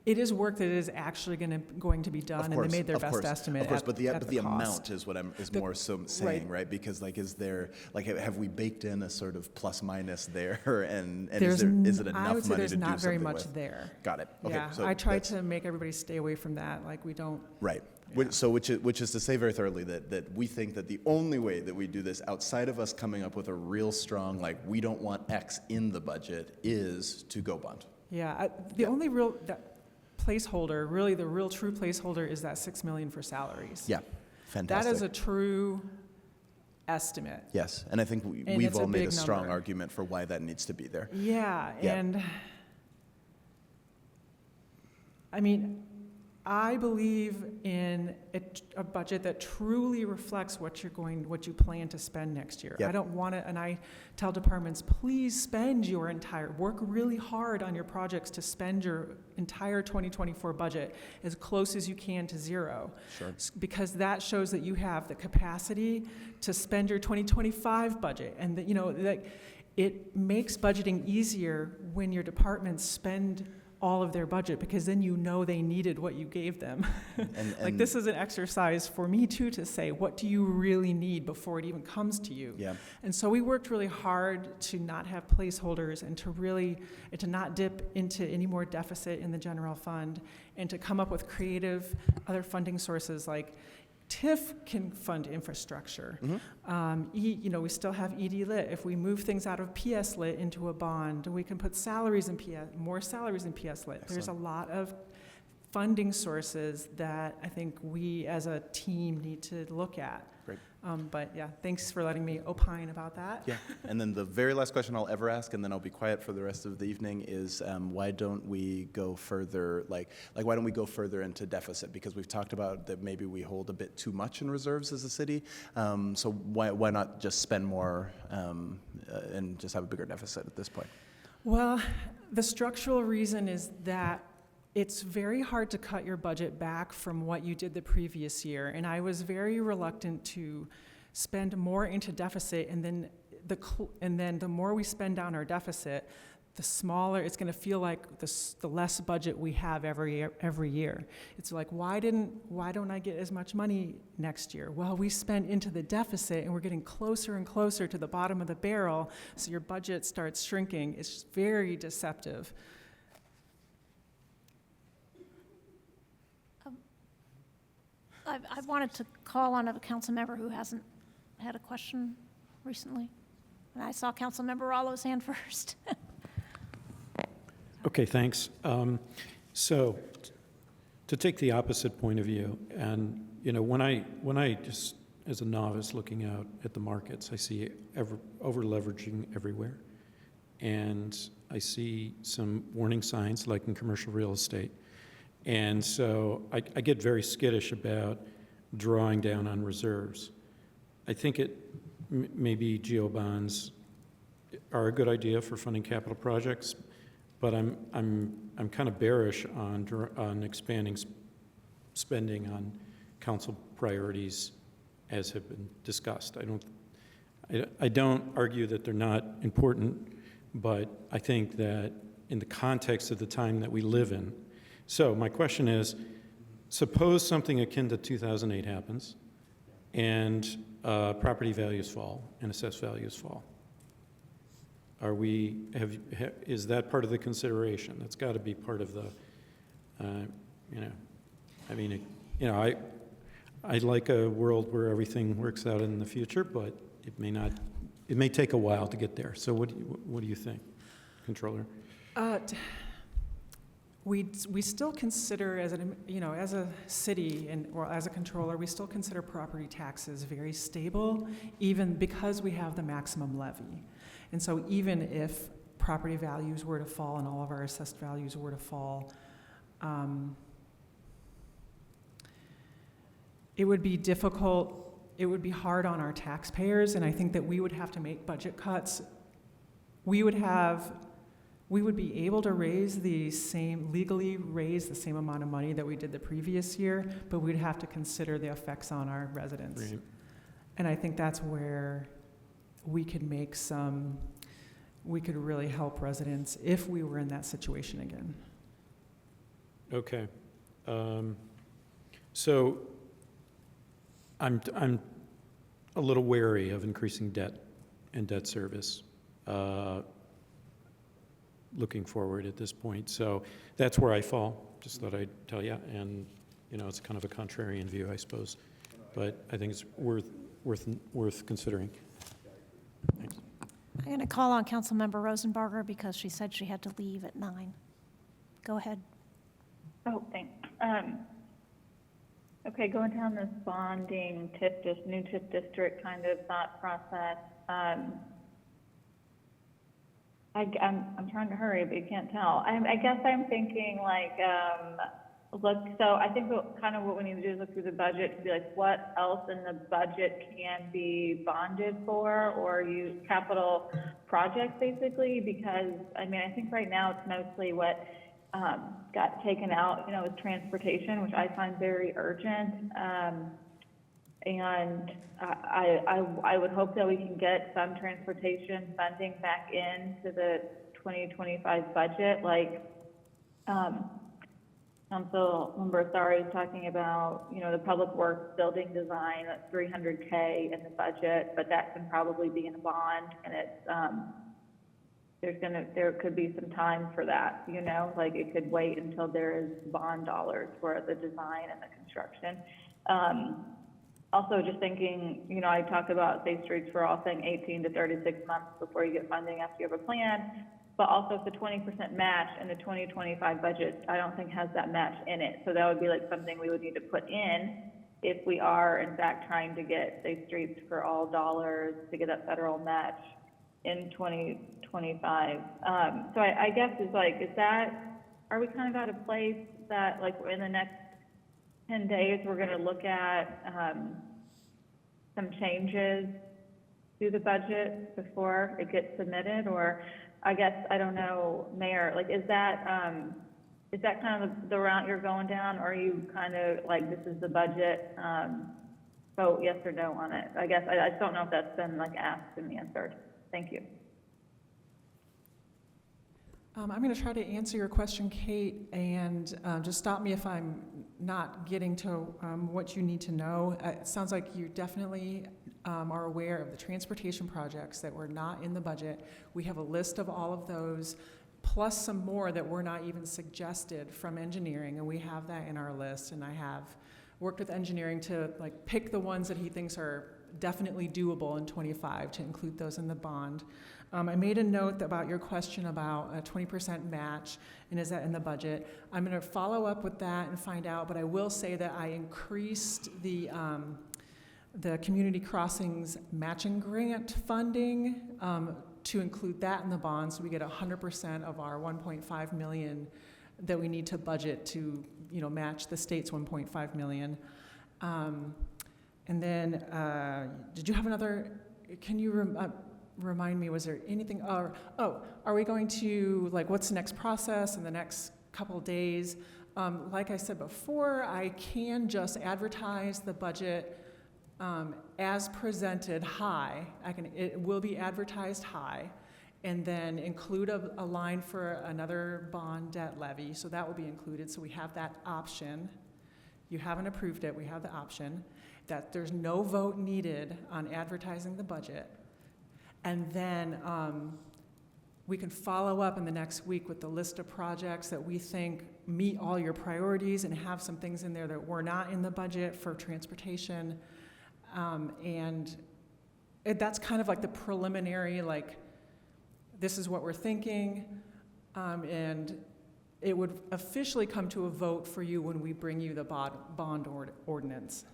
O: It is work that is actually going to be done, and they made their best estimate.
E: Of course, but the
O: cost.
E: amount is what more so saying, right? Because like, is there like have we baked in a sort of plus minus there, and is it enough money to do something with?
O: I would say there's not very much there.
E: Got it. Okay.
O: Yeah,
E: so
O: I tried to make everybody stay away from that. Like we don't.
E: Right. Which is to say very thoroughly that we think that the only way that we do this outside of us coming up with a real strong, like, we don't want X in the budget, is to go bond.
O: Yeah, the only real placeholder, really the real true placeholder, is that $6 million for salaries.
E: Yeah, fantastic.
O: That is a true estimate.
E: Yes, and I think we've all made a strong argument for why that needs to be there.
O: Yeah, and I mean, I believe in a budget that truly reflects what you plan to spend next year.
E: Yep.
O: I don't want to, and I tell departments, please spend work really hard on your projects to spend your entire 2024 budget as close as you can to zero.
E: Sure.
O: Because that shows that you have the capacity to spend your 2025 budget, and that, that it makes budgeting easier when your departments spend all of their budget, because then they needed what you gave them. And this is an exercise for me too, to say, what do you really need before it even comes to you?
E: Yeah.
O: And so we worked really hard to not have placeholders, and to not dip into any more deficit in the general fund, and to come up with creative other funding sources, like TIF can fund infrastructure.
E: Mm-hmm.
O: We still have ED Lit. If we move things out of PS Lit into a bond, we can put more salaries in PS Lit.
E: Excellent.
O: There's a lot of funding sources that I think we as a team need to look at.
E: Great.
O: But yeah, thanks for letting me opine about that.
E: Yeah, and then the very last question I'll ever ask, and then I'll be quiet for the rest of the evening, is why don't we go further, like why don't we go further into deficit? Because we've talked about that maybe we hold a bit too much in reserves as a city, so why not just spend more and just have a bigger deficit at this point?
O: Well, the structural reason is that it's very hard to cut your budget back from what you did the previous year, and I was very reluctant to spend more into deficit, and then the more we spend down our deficit, the smaller it's going to feel like, the less budget we have every year. It's like, why don't I get as much money next year? Well, we spent into the deficit, and we're getting closer and closer to the bottom of the barrel, so your budget starts shrinking. It's very deceptive.
A: I wanted to call on a council member who hasn't had a question recently. And I saw Council Member Rallo's hand first.
I: Okay, thanks. So to take the opposite point of view, and when I just, as a novice looking out at the markets, I see over leveraging everywhere, and I see some warning signs, like in commercial real estate. And so I get very skittish about drawing down on reserves. I think maybe GO bonds are a good idea for funding capital projects, but I'm kind of bearish on expanding spending on council priorities as have been discussed. I don't argue that they're not important, but I think that in the context of the time that we live in. So my question is, suppose something akin to 2008 happens, and property values fall and assessed values fall. Is that part of the consideration? That's got to be part of the, I'd like a world where everything works out in the future, but it may not. It may take a while to get there. So what do you think, Controller?
O: We still consider, as a city or as a controller, we still consider property taxes very stable, even because we have the maximum levy. And so even if property values were to fall and all of our assessed values were to fall, it would be difficult. It would be hard on our taxpayers, and I think that we would have to make budget cuts. We would be able to legally raise the same amount of money that we did the previous year, but we'd have to consider the effects on our residents.
I: Right.
O: And I think that's where we could really help residents if we were in that situation again.
I: Okay. So I'm a little wary of increasing debt and debt service looking forward at this point. So that's where I fall. Just thought I'd tell you. And it's kind of a contrarian view, I suppose. But I think it's worth considering. Thanks.
A: I'm going to call on Councilmember Rosenbarger because she said she had to leave at 9. Go ahead.
J: Oh, thanks. Okay, going down this bonding new TIF district kind of thought process. I'm trying to hurry, but you can't tell. I guess I'm thinking like, so I think what we need to do is look through the budget to be like, what else in the budget can be bonded for or use capital projects basically? Because I think right now it's mostly what got taken out, is transportation, which I find very urgent. And I would hope that we can get some transportation funding back into the 2025 budget. Like, Councilmember Sari is talking about, the public works building design, that's $300K in the budget, but that can probably be in a bond, and it's, there could be some time for that, like it could wait until there is bond dollars for the design and the construction. Also just thinking, I talk about Safe Streets for All saying 18 to 36 months before you get funding after you have a plan, but also the 20% match in the 2025 budget, I don't think has that match in it. So that would be like something we would need to put in if we are in fact trying to get Safe Streets for All dollars to get that federal match in 2025. So I guess are we kind of at a place that like in the next 10 days, we're going to look at some changes to the budget before it gets submitted? Or I guess, I don't know, Mayor, like, is that kind of the route you're going down? Or are you kind of like, this is the budget, vote yes or no on it? I guess, I just don't know if that's been like asked and answered. Thank you.
O: I'm going to try to answer your question, Kate, and just stop me if I'm not getting to what you need to know. It sounds like you definitely are aware of the transportation projects that were not in the budget. We have a list of all of those, plus some more that were not even suggested from engineering, and we have that in our list. And I have worked with engineering to like pick the ones that he thinks are definitely doable in 25 to include those in the bond. I made a note about your question about a 20% match, and is that in the budget? I'm going to follow up with that and find out, but I will say that I increased the community crossings matching grant funding to include that in the bond, so we get 100% of our 1.5 million that we need to budget to, match the state's 1.5 million. And then, did you have another? Can you remind me, was there anything, are we going to, like, what's the next process in the next couple days? Like I said before, I can just advertise the budget as presented high. It will be advertised high, and then include a line for another bond debt levy, so that will be included, so we have that option. You haven't approved it, we have the option. That there's no vote needed on advertising the budget. And then we can follow up in the next week with the list of projects that we think meet all your priorities and have some things in there that were not in the budget for transportation. And that's kind of like the preliminary, like, this is what we're thinking. And it would officially come to a vote for you when we bring you the bond ordinance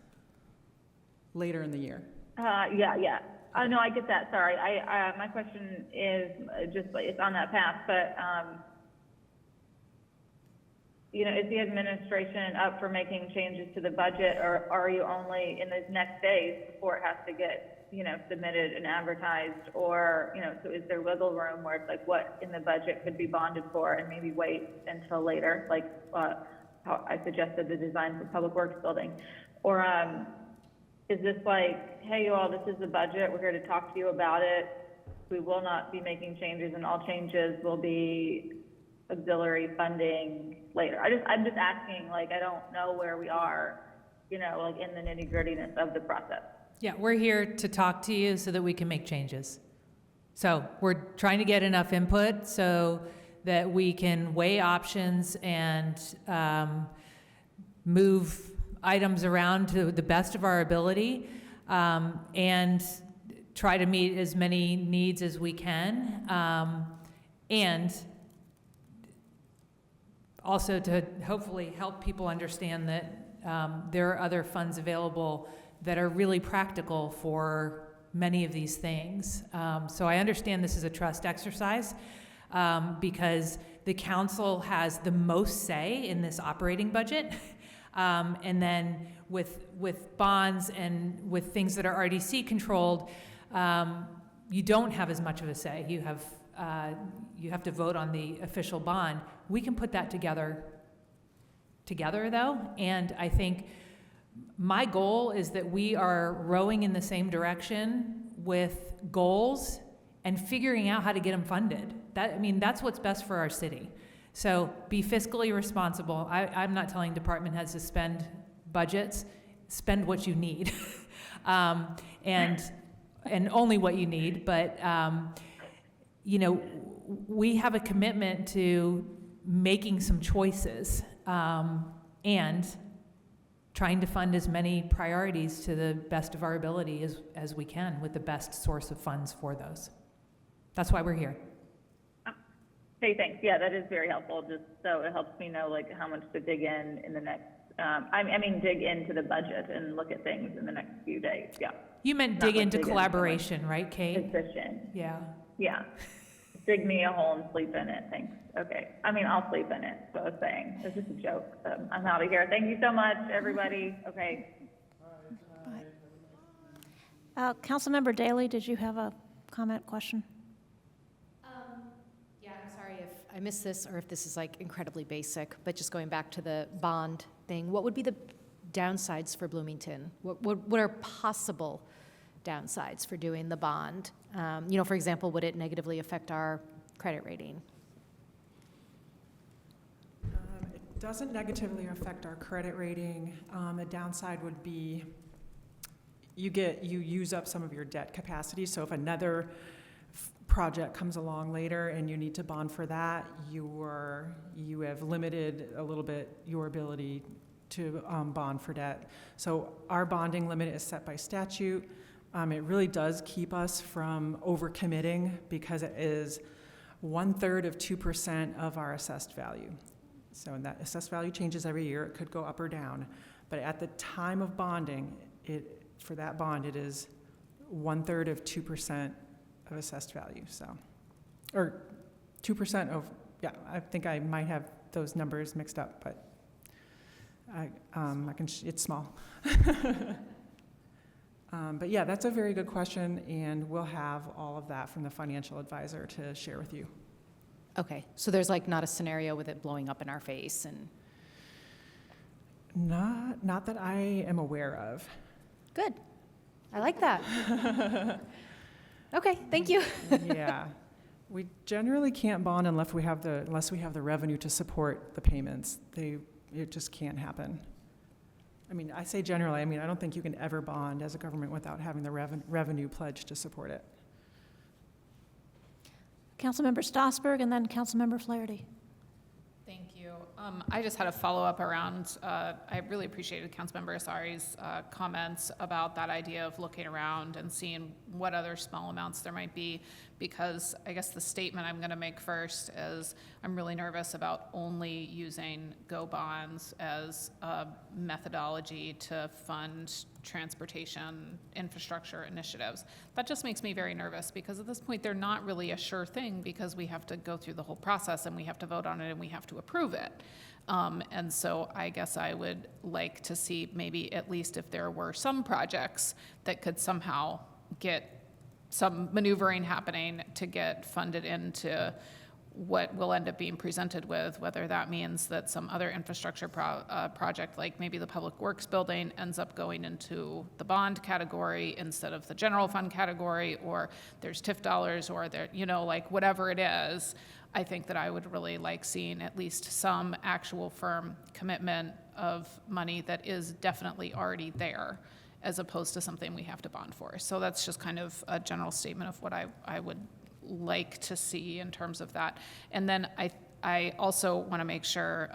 O: later in the year.
J: Yeah. No, I get that. Sorry. My question is just like, it's on that path, but, is the administration up for making changes to the budget, or are you only in the next days before it has to get, submitted and advertised? Or, so is there wiggle room where it's like what in the budget could be bonded for and maybe wait until later, like how I suggested the design for public works building? Or, is this like, hey, you all, this is the budget, we're here to talk to you about it, we will not be making changes, and all changes will be auxiliary funding later? I'm just asking, like, I don't know where we are, like in the nitty-grittiness of the process.
N: Yeah, we're here to talk to you so that we can make changes. So we're trying to get enough input so that we can weigh options and move items around to the best of our ability, and try to meet as many needs as we can, and also to hopefully help people understand that there are other funds available that are really practical for many of these things. So I understand this is a trust exercise, because the council has the most say in this operating budget. And then with bonds and with things that are RDC controlled, you don't have as much of a say. You have to vote on the official bond. We can put that together though, and I think my goal is that we are rowing in the same direction with goals and figuring out how to get them funded. That's what's best for our city. So be fiscally responsible. I'm not telling department heads to spend budgets. Spend what you need, and only what you need. But we have a commitment to making some choices, and trying to fund as many priorities to the best of our ability as we can with the best source of funds for those. That's why we're here.
J: Hey, thanks. Yeah, that is very helpful, just so it helps me know like how much to dig in the next, dig into the budget and look at things in the next few days, yeah.
N: You meant dig into collaboration, right, Kate?
J: Position.
N: Yeah.
J: Yeah. Dig me a hole and sleep in it, thanks. Okay. I'll sleep in it, is what I was saying. It's just a joke. I'm out of here. Thank you so much, everybody. Okay.
A: Councilmember Daley, did you have a comment, question?
H: Yeah, I'm sorry if I missed this or if this is like incredibly basic, but just going back to the bond thing, what would be the downsides for Bloomington? What are possible downsides for doing the bond? For example, would it negatively affect our credit rating?
O: It doesn't negatively affect our credit rating. The downside would be you use up some of your debt capacity. So if another project comes along later and you need to bond for that, you have limited a little bit your ability to bond for debt. So our bonding limit is set by statute. It really does keep us from overcommitting because it is 1/3 of 2% of our assessed value. So that assessed value changes every year. It could go up or down. But at the time of bonding, for that bond, it is 1/3 of 2% of assessed value. So, or 2% of, yeah, I think I might have those numbers mixed up, but it's small. But yeah, that's a very good question, and we'll have all of that from the financial advisor to share with you.
H: Okay, so there's like not a scenario with it blowing up in our face and...
O: Not that I am aware of.
H: Good, I like that. Okay, thank you.
O: Yeah, we generally can't bond unless we have the revenue to support the payments. It just can't happen. I say generally, I don't think you can ever bond as a government without having the revenue pledge to support it.
A: Councilmember Stossberg and then Councilmember Flaherty.
D: Thank you. I just had a follow-up around, I really appreciated Councilmember Asari's comments about that idea of looking around and seeing what other small amounts there might be, because I guess the statement I'm going to make first is I'm really nervous about only using GO bonds as a methodology to fund transportation infrastructure initiatives. That just makes me very nervous because at this point they're not really a sure thing because we have to go through the whole process and we have to vote on it and we have to approve it. And so I guess I would like to see maybe at least if there were some projects that could somehow get some maneuvering happening to get funded into what will end up being presented with, whether that means that some other infrastructure project, like maybe the Public Works building, ends up going into the bond category instead of the general fund category, or there's TIF dollars, or there, like whatever it is. I think that I would really like seeing at least some actual firm commitment of money that is definitely already there, as opposed to something we have to bond for. So that's just kind of a general statement of what I would like to see in terms of that. And then I also want to make sure,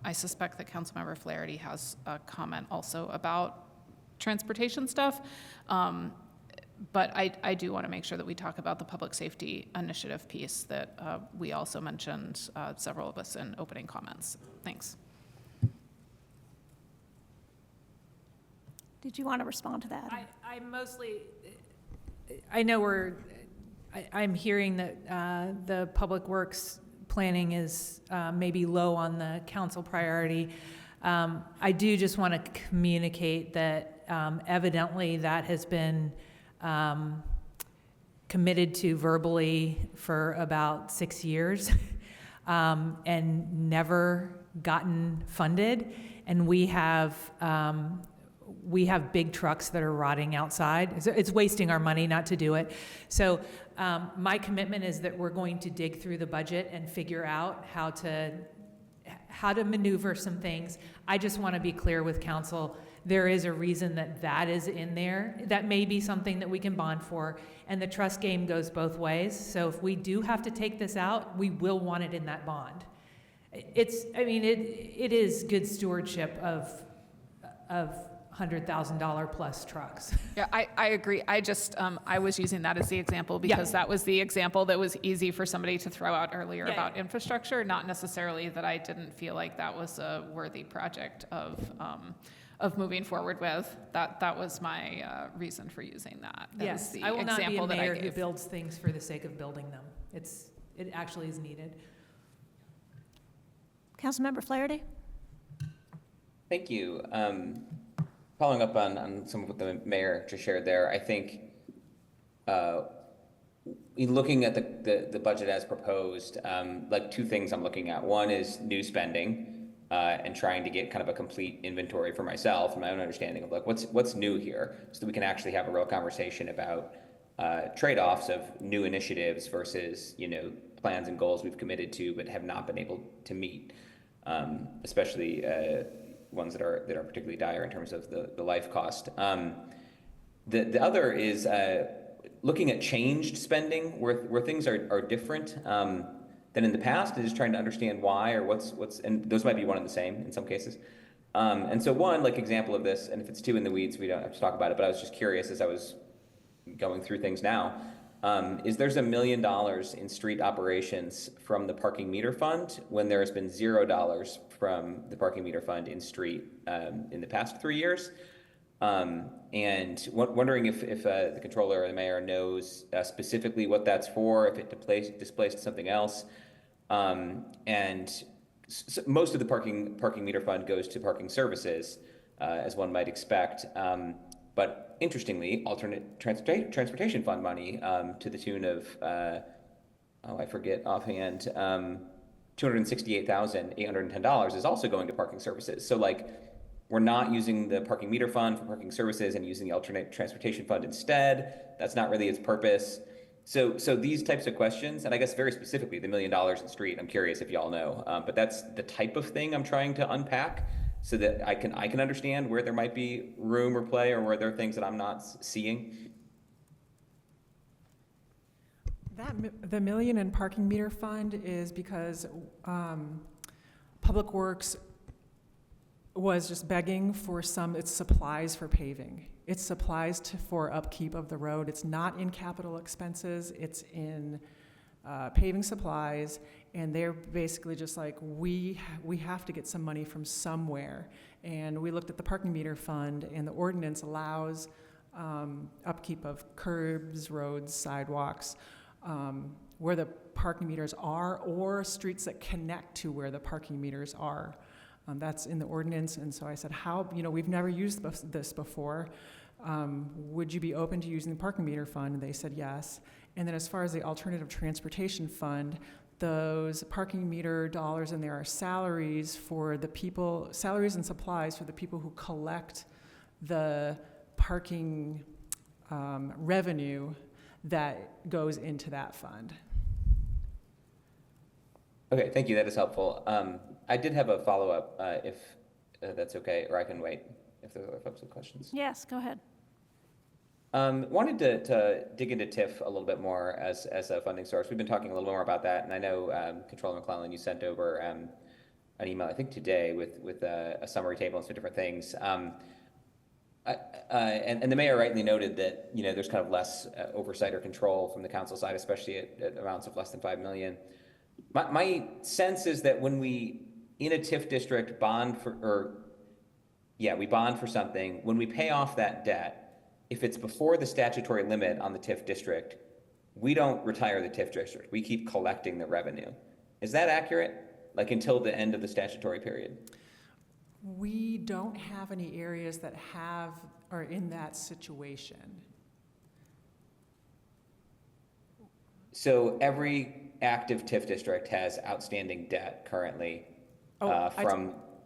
D: I suspect that Councilmember Flaherty has a comment also about transportation stuff. But I do want to make sure that we talk about the public safety initiative piece that we also mentioned, several of us in opening comments. Thanks.
A: Did you want to respond to that?
N: I mostly, I know I'm hearing that the public works planning is maybe low on the council priority. I do just want to communicate that evidently that has been committed to verbally for about 6 years and never gotten funded. And we have big trucks that are rotting outside. It's wasting our money not to do it. So my commitment is that we're going to dig through the budget and figure out how to maneuver some things. I just want to be clear with council. There is a reason that is in there. That may be something that we can bond for. And the trust game goes both ways. So if we do have to take this out, we will want it in that bond. It is good stewardship of $100,000 plus trucks.
D: Yeah, I agree. I just, I was using that as the example because that was the example that was easy for somebody to throw out earlier about infrastructure, not necessarily that I didn't feel like that was a worthy project of moving forward with. That was my reason for using that.
N: Yes,
D: the
N: I will not be a
D: example that I
N: mayor who
D: gave.
N: builds things for the sake of building them. It actually is needed.
A: Councilmember Flaherty?
C: Thank you. Following up on some of what the mayor just shared there, I think in looking at the budget as proposed, like two things I'm looking at. One is new spending and trying to get kind of a complete inventory for myself and my own understanding of like what's new here so that we can actually have a real conversation about trade-offs of new initiatives versus, plans and goals we've committed to but have not been able to meet, especially ones that are particularly dire in terms of the life cost. The other is looking at changed spending where things are different than in the past, and just trying to understand why or what's and those might be one and the same in some cases. And so one example of this, and if it's too in the weeds, we don't have to talk about it, but I was just curious as I was going through things now, is there's $1 million in street operations from the parking meter fund when there has been $0 from the parking meter fund in street in the past 3 years. And wondering if the controller or the mayor knows specifically what that's for, if it displaced something else. Most of the parking meter fund goes to parking services, as one might expect. But interestingly, alternate transportation fund money to the tune of, I forget offhand, $268,810 is also going to parking services. So we're not using the parking meter fund for parking services and using the alternate transportation fund instead. That's not really its purpose. So these types of questions, and I guess very specifically the $1 million in street, I'm curious if y'all know, but that's the type of thing I'm trying to unpack so that I can understand where there might be room or play or where there are things that I'm not seeing.
O: The $1 million in parking meter fund is because Public Works was just begging for its supplies for paving. It's supplies for upkeep of the road. It's not in capital expenses. It's in paving supplies, and they're basically just like, we have to get some money from somewhere. And we looked at the parking meter fund, and the ordinance allows upkeep of curbs, roads, sidewalks, where the parking meters are, or streets that connect to where the parking meters are. That's in the ordinance, and so I said, we've never used this before. Would you be open to using the parking meter fund? And they said yes. And then as far as the alternative transportation fund, those parking meter dollars in there are salaries and supplies for the people who collect the parking revenue that goes into that fund.
C: Okay, thank you. That is helpful. I did have a follow-up, if that's okay, or I can wait if there are other folks with questions.
A: Yes, go ahead.
C: Wanted to dig into TIF a little bit more as a funding source. We've been talking a little more about that, and I know Controller McClellan, you sent over an email, I think today, with a summary table and some different things. And the mayor rightly noted that there's kind of less oversight or control from the council side, especially at amounts of less than $5 million. My sense is that when we in a TIF district bond for something, when we pay off that debt, if it's before the statutory limit on the TIF district, we don't retire the TIF district. We keep collecting the revenue. Is that accurate? Like until the end of the statutory period?
O: We don't have any areas that are in that situation.
C: So every active TIF district has outstanding debt currently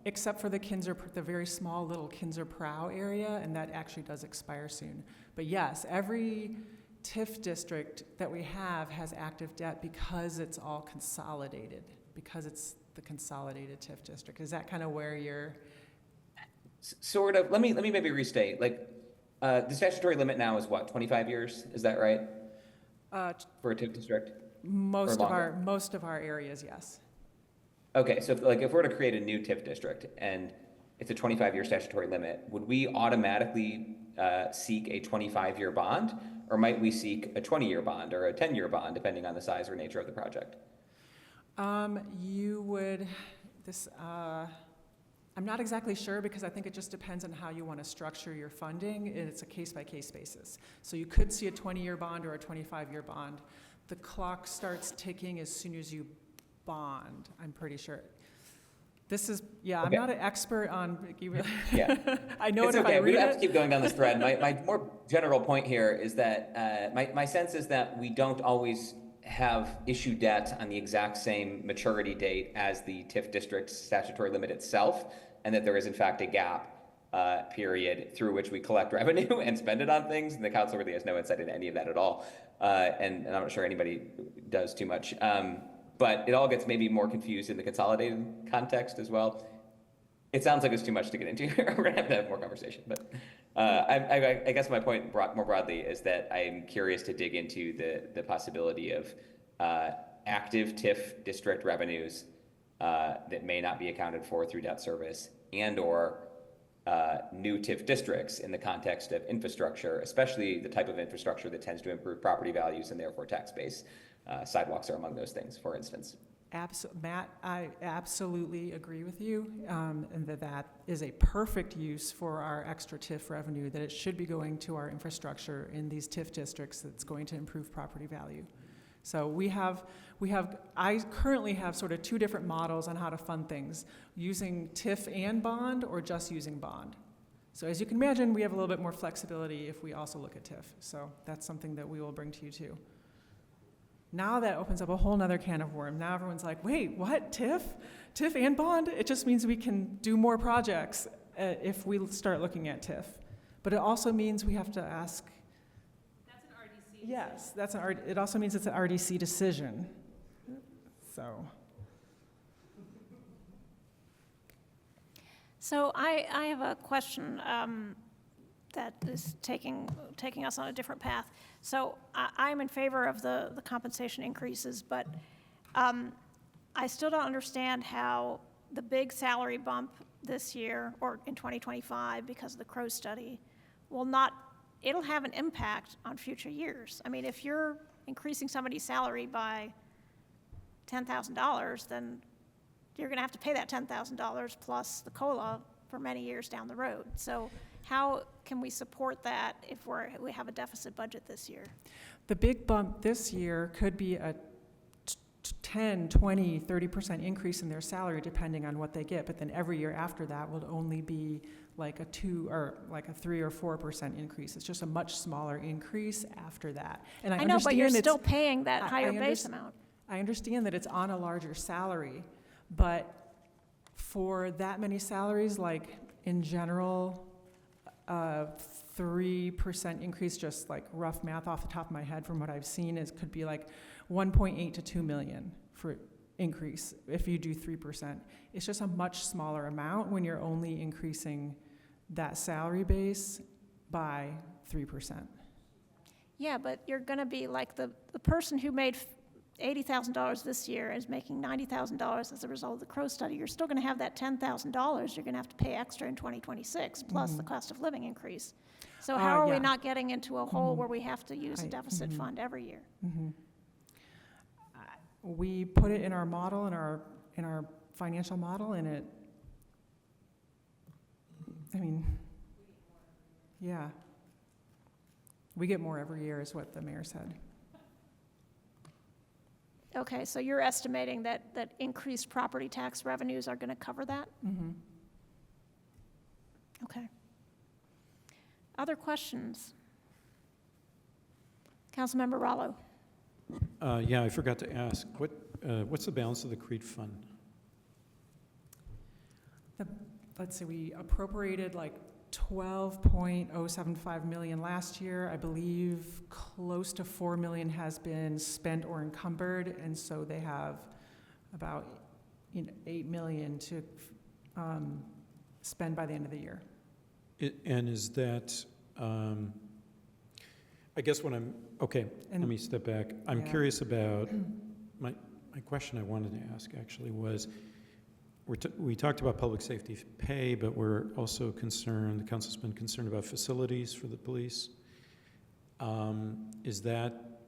O: except for the very small little Kinzer-Prow area, and that actually does expire soon. But yes, every TIF district that we have has active debt because it's all consolidated, because it's the consolidated TIF district. Is that kind of where you're?
C: Sort of. Let me maybe restate. Like the statutory limit now is what, 25 years? Is that right? For a TIF district?
O: Most of our areas, yes.
C: Okay, so if we're to create a new TIF district and it's a 25-year statutory limit, would we automatically seek a 25-year bond, or might we seek a 20-year bond or a 10-year bond, depending on the size or nature of the project?
O: You would, I'm not exactly sure, because I think it just depends on how you want to structure your funding. It's a case-by-case basis. So you could see a 20-year bond or a 25-year bond. The clock starts ticking as soon as you bond, I'm pretty sure. This is, yeah, okay. I'm not an expert on,
C: yeah.
O: I know
C: it's
O: it
C: okay.
O: if I read
C: We don't have
O: it.
C: to keep going down this thread. My more general point here is that my sense is that we don't always have issue debt on the exact same maturity date as the TIF district's statutory limit itself, and that there is in fact a gap period through which we collect revenue and spend it on things, and the council really has no insight into any of that at all. And I'm not sure anybody does too much. But it all gets maybe more confused in the consolidated context as well. It sounds like it's too much to get into. We're gonna have to have more conversation. But I guess my point more broadly is that I'm curious to dig into the possibility of active TIF district revenues that may not be accounted for through debt service and/or new TIF districts in the context of infrastructure, especially the type of infrastructure that tends to improve property values and therefore tax base. Sidewalks are among those things, for instance.
O: Matt, I absolutely agree with you, and that is a perfect use for our extra TIF revenue, that it should be going to our infrastructure in these TIF districts that's going to improve property value. So I currently have sort of two different models on how to fund things, using TIF and bond or just using bond. So as you can imagine, we have a little bit more flexibility if we also look at TIF. So that's something that we will bring to you too. Now that opens up a whole nother can of worms. Now everyone's like, wait, what, TIF? TIF and bond? It just means we can do more projects if we start looking at TIF. But it also means we have to ask.
N: That's an RDC.
O: Yes, it also means it's an RDC decision.
A: So I have a question that is taking us on a different path. So I'm in favor of the compensation increases, but I still don't understand how the big salary bump this year or in 2025 because of the Crow study it'll have an impact on future years. I mean, if you're increasing somebody's salary by $10,000, then you're going to have to pay that $10,000 plus the COLA for many years down the road. So how can we support that if we have a deficit budget this year?
O: The big bump this year could be a 10, 20, 30% increase in their salary depending on what they get, but then every year after that will only be like a 2 or like a 3 or 4% increase. It's just a much smaller increase after that. And I
A: know, but you're still paying that higher base amount.
O: I understand that it's on a larger salary, but for that many salaries, like in general, 3% increase, just like rough math off the top of my head from what I've seen, could be like 1.8 to 2 million for increase if you do 3%. It's just a much smaller amount when you're only increasing that salary base by 3%.
A: Yeah, but you're going to be like the person who made $80,000 this year is making $90,000 as a result of the Crow study. You're still going to have that $10,000 you're going to have to pay extra in 2026, plus the cost of living increase. So how are we
O: yeah.
A: not getting into a hole where we have to use a deficit fund every year?
O: We put it in our model, in our financial model, and it, I mean, yeah. We get more every year is what the mayor said.
A: Okay, so you're estimating that increased property tax revenues are going to cover that? Okay. Other questions? Councilmember Rallo.
I: Yeah, I forgot to ask, what's the balance of the CREED fund?
O: Let's see, we appropriated like 12.075 million last year. I believe close to 4 million has been spent or encumbered, and so they have about 8 million to spend by the end of the year.
I: And is that, I guess what I'm, okay, let me step back. I'm curious about, my question I wanted to ask actually was, we talked about public safety pay, but we're also concerned, the council's been concerned about facilities for the police. Is that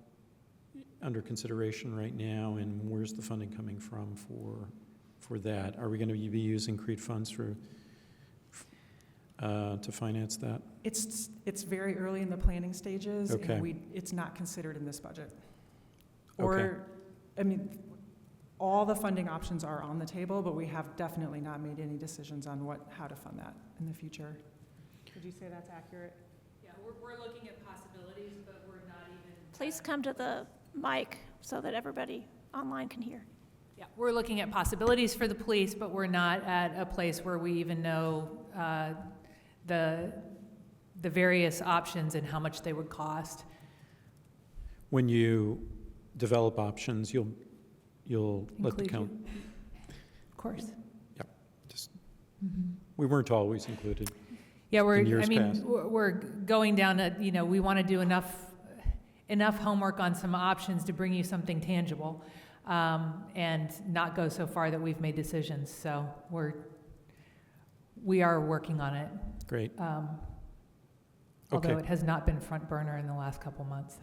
I: under consideration right now, and where's the funding coming from for that? Are we going to be using CREED funds to finance that?
O: It's very early in the planning stages,
I: Okay.
O: and it's not considered in this budget. Or,
I: Okay.
O: I mean, all the funding options are on the table, but we have definitely not made any decisions on how to fund that in the future. Would you say that's accurate?
N: Yeah, we're looking at possibilities, but we're not even.
A: Please come to the mic so that everybody online can hear.
N: Yeah, we're looking at possibilities for the police, but we're not at a place where we even know the various options and how much they would cost.
I: When you develop options, you'll let the
N: Include
I: count.
N: Of course.
I: Yeah, just we weren't always included.
N: Yeah,
I: in years past.
N: we're going down a, we want to do enough homework on some options to bring you something tangible, and not go so far that we've made decisions. So we are working on it.
I: Great.
N: Although
I: Okay.
N: it has not been front burner in the last couple months.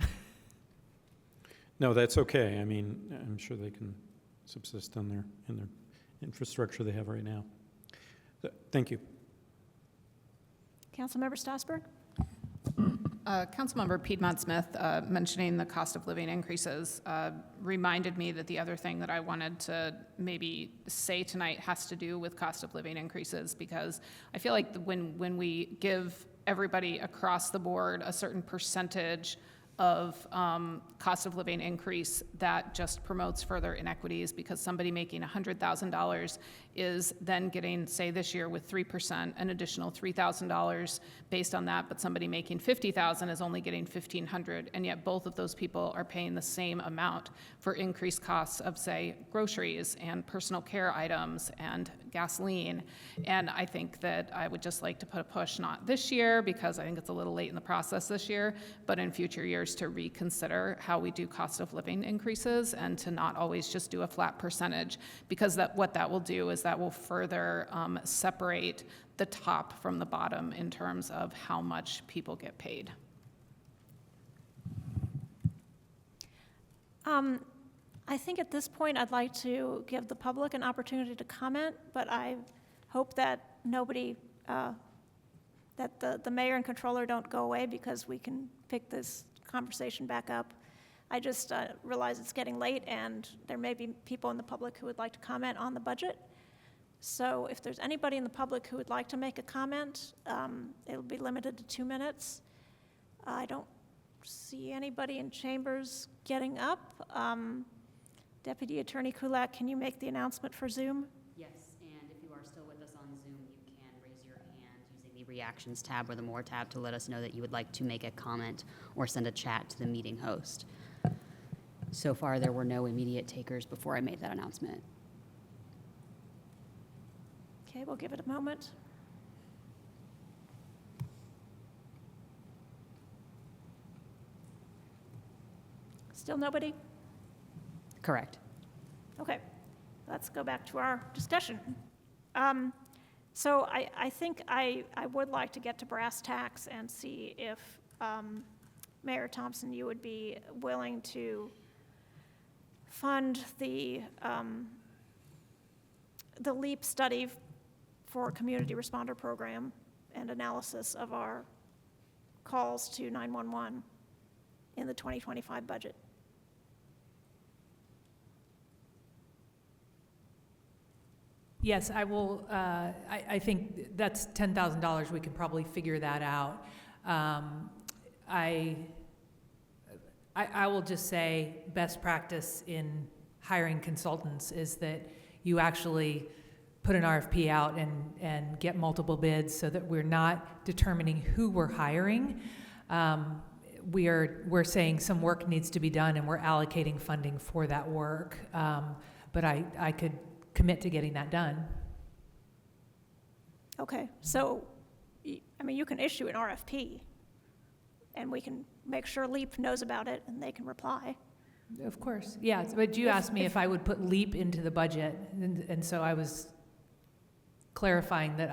I: No, that's okay. I mean, I'm sure they can subsist on their infrastructure they have right now. Thank you.
A: Councilmember Strasburg?
D: Councilmember Piedmont Smith mentioning the cost of living increases reminded me that the other thing that I wanted to maybe say tonight has to do with cost of living increases, because I feel like when we give everybody across the board a certain percentage of cost of living increase, that just promotes further inequities, because somebody making $100,000 is then getting, say this year with 3%, an additional $3,000 based on that, but somebody making $50,000 is only getting $1,500, and yet both of those people are paying the same amount for increased costs of, say, groceries and personal care items and gasoline. And I think that I would just like to put a push, not this year, because I think it's a little late in the process this year, but in future years to reconsider how we do cost of living increases, and to not always just do a flat percentage, because what that will do is that will further separate the top from the bottom in terms of how much people get paid.
A: I think at this point I'd like to give the public an opportunity to comment, but I hope that nobody, that the mayor and controller don't go away, because we can pick this conversation back up. I just realize it's getting late, and there may be people in the public who would like to comment on the budget. So if there's anybody in the public who would like to make a comment, it'll be limited to 2 minutes. I don't see anybody in chambers getting up. Deputy Attorney Kulak, can you make the announcement for Zoom?
F: Yes, and if you are still with us on Zoom, you can raise your hand using the Reactions tab or the More tab to let us know that you would like to make a comment or send a chat to the meeting host. So far, there were no immediate takers before I made that announcement.
A: Okay, we'll give it a moment. Still nobody?
F: Correct.
A: Okay, let's go back to our discussion. So I think I would like to get to brass tacks and see if, Mayor Thompson, you would be willing to fund the LEAP study for community responder program and analysis of our calls to 911 in the 2025 budget.
N: Yes, I will. I think that's $10,000. We can probably figure that out. I will just say best practice in hiring consultants is that you actually put an RFP out and get multiple bids so that we're not determining who we're hiring. We're saying some work needs to be done and we're allocating funding for that work. But I could commit to getting that done.
A: Okay, so, I mean, you can issue an RFP, and we can make sure LEAP knows about it, and they can reply.
N: Of course, yeah, but you asked me if I would put LEAP into the budget, and so I was clarifying that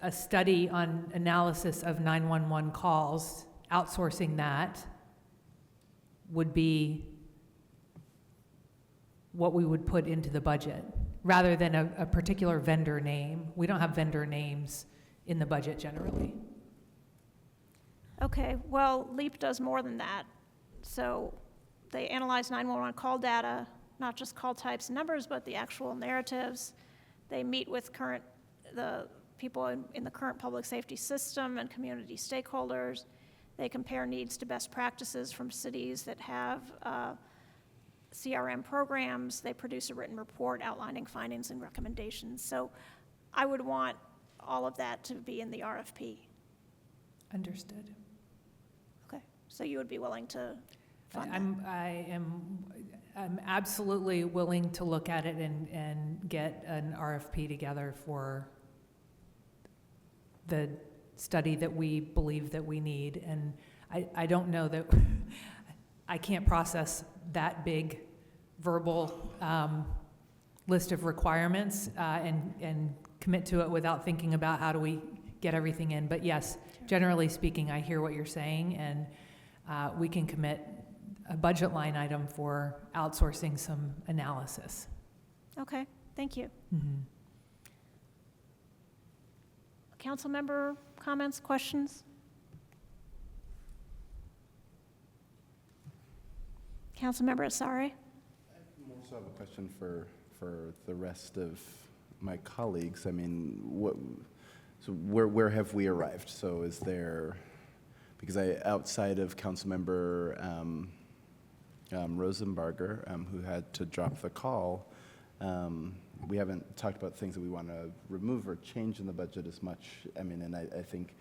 N: a study on analysis of 911 calls, outsourcing that would be what we would put into the budget, rather than a particular vendor name. We don't have vendor names in the budget generally.
A: Okay, well, LEAP does more than that. So they analyze 911 call data, not just call types and numbers, but the actual narratives. They meet with the people in the current public safety system and community stakeholders. They compare needs to best practices from cities that have CRM programs. They produce a written report outlining findings and recommendations. So I would want all of that to be in the RFP.
N: Understood.
A: Okay, so you would be willing to fund
N: I'm absolutely willing to look at it and get an RFP together for the study that we believe that we need. And I don't know that, I can't process that big verbal list of requirements and commit to it without thinking about how do we get everything in. But yes, generally speaking, I hear what you're saying, and we can commit a budget line item for outsourcing some analysis.
A: Okay, thank you.
N: Mm-hmm.
A: Council member comments, questions? Councilmember Asari?
E: I also have a question for the rest of my colleagues. I mean, where have we arrived? So is there, because outside of Councilmember Rosenbarger, who had to drop the call, we haven't talked about things that we want to remove or change in the budget as much. I mean, and I think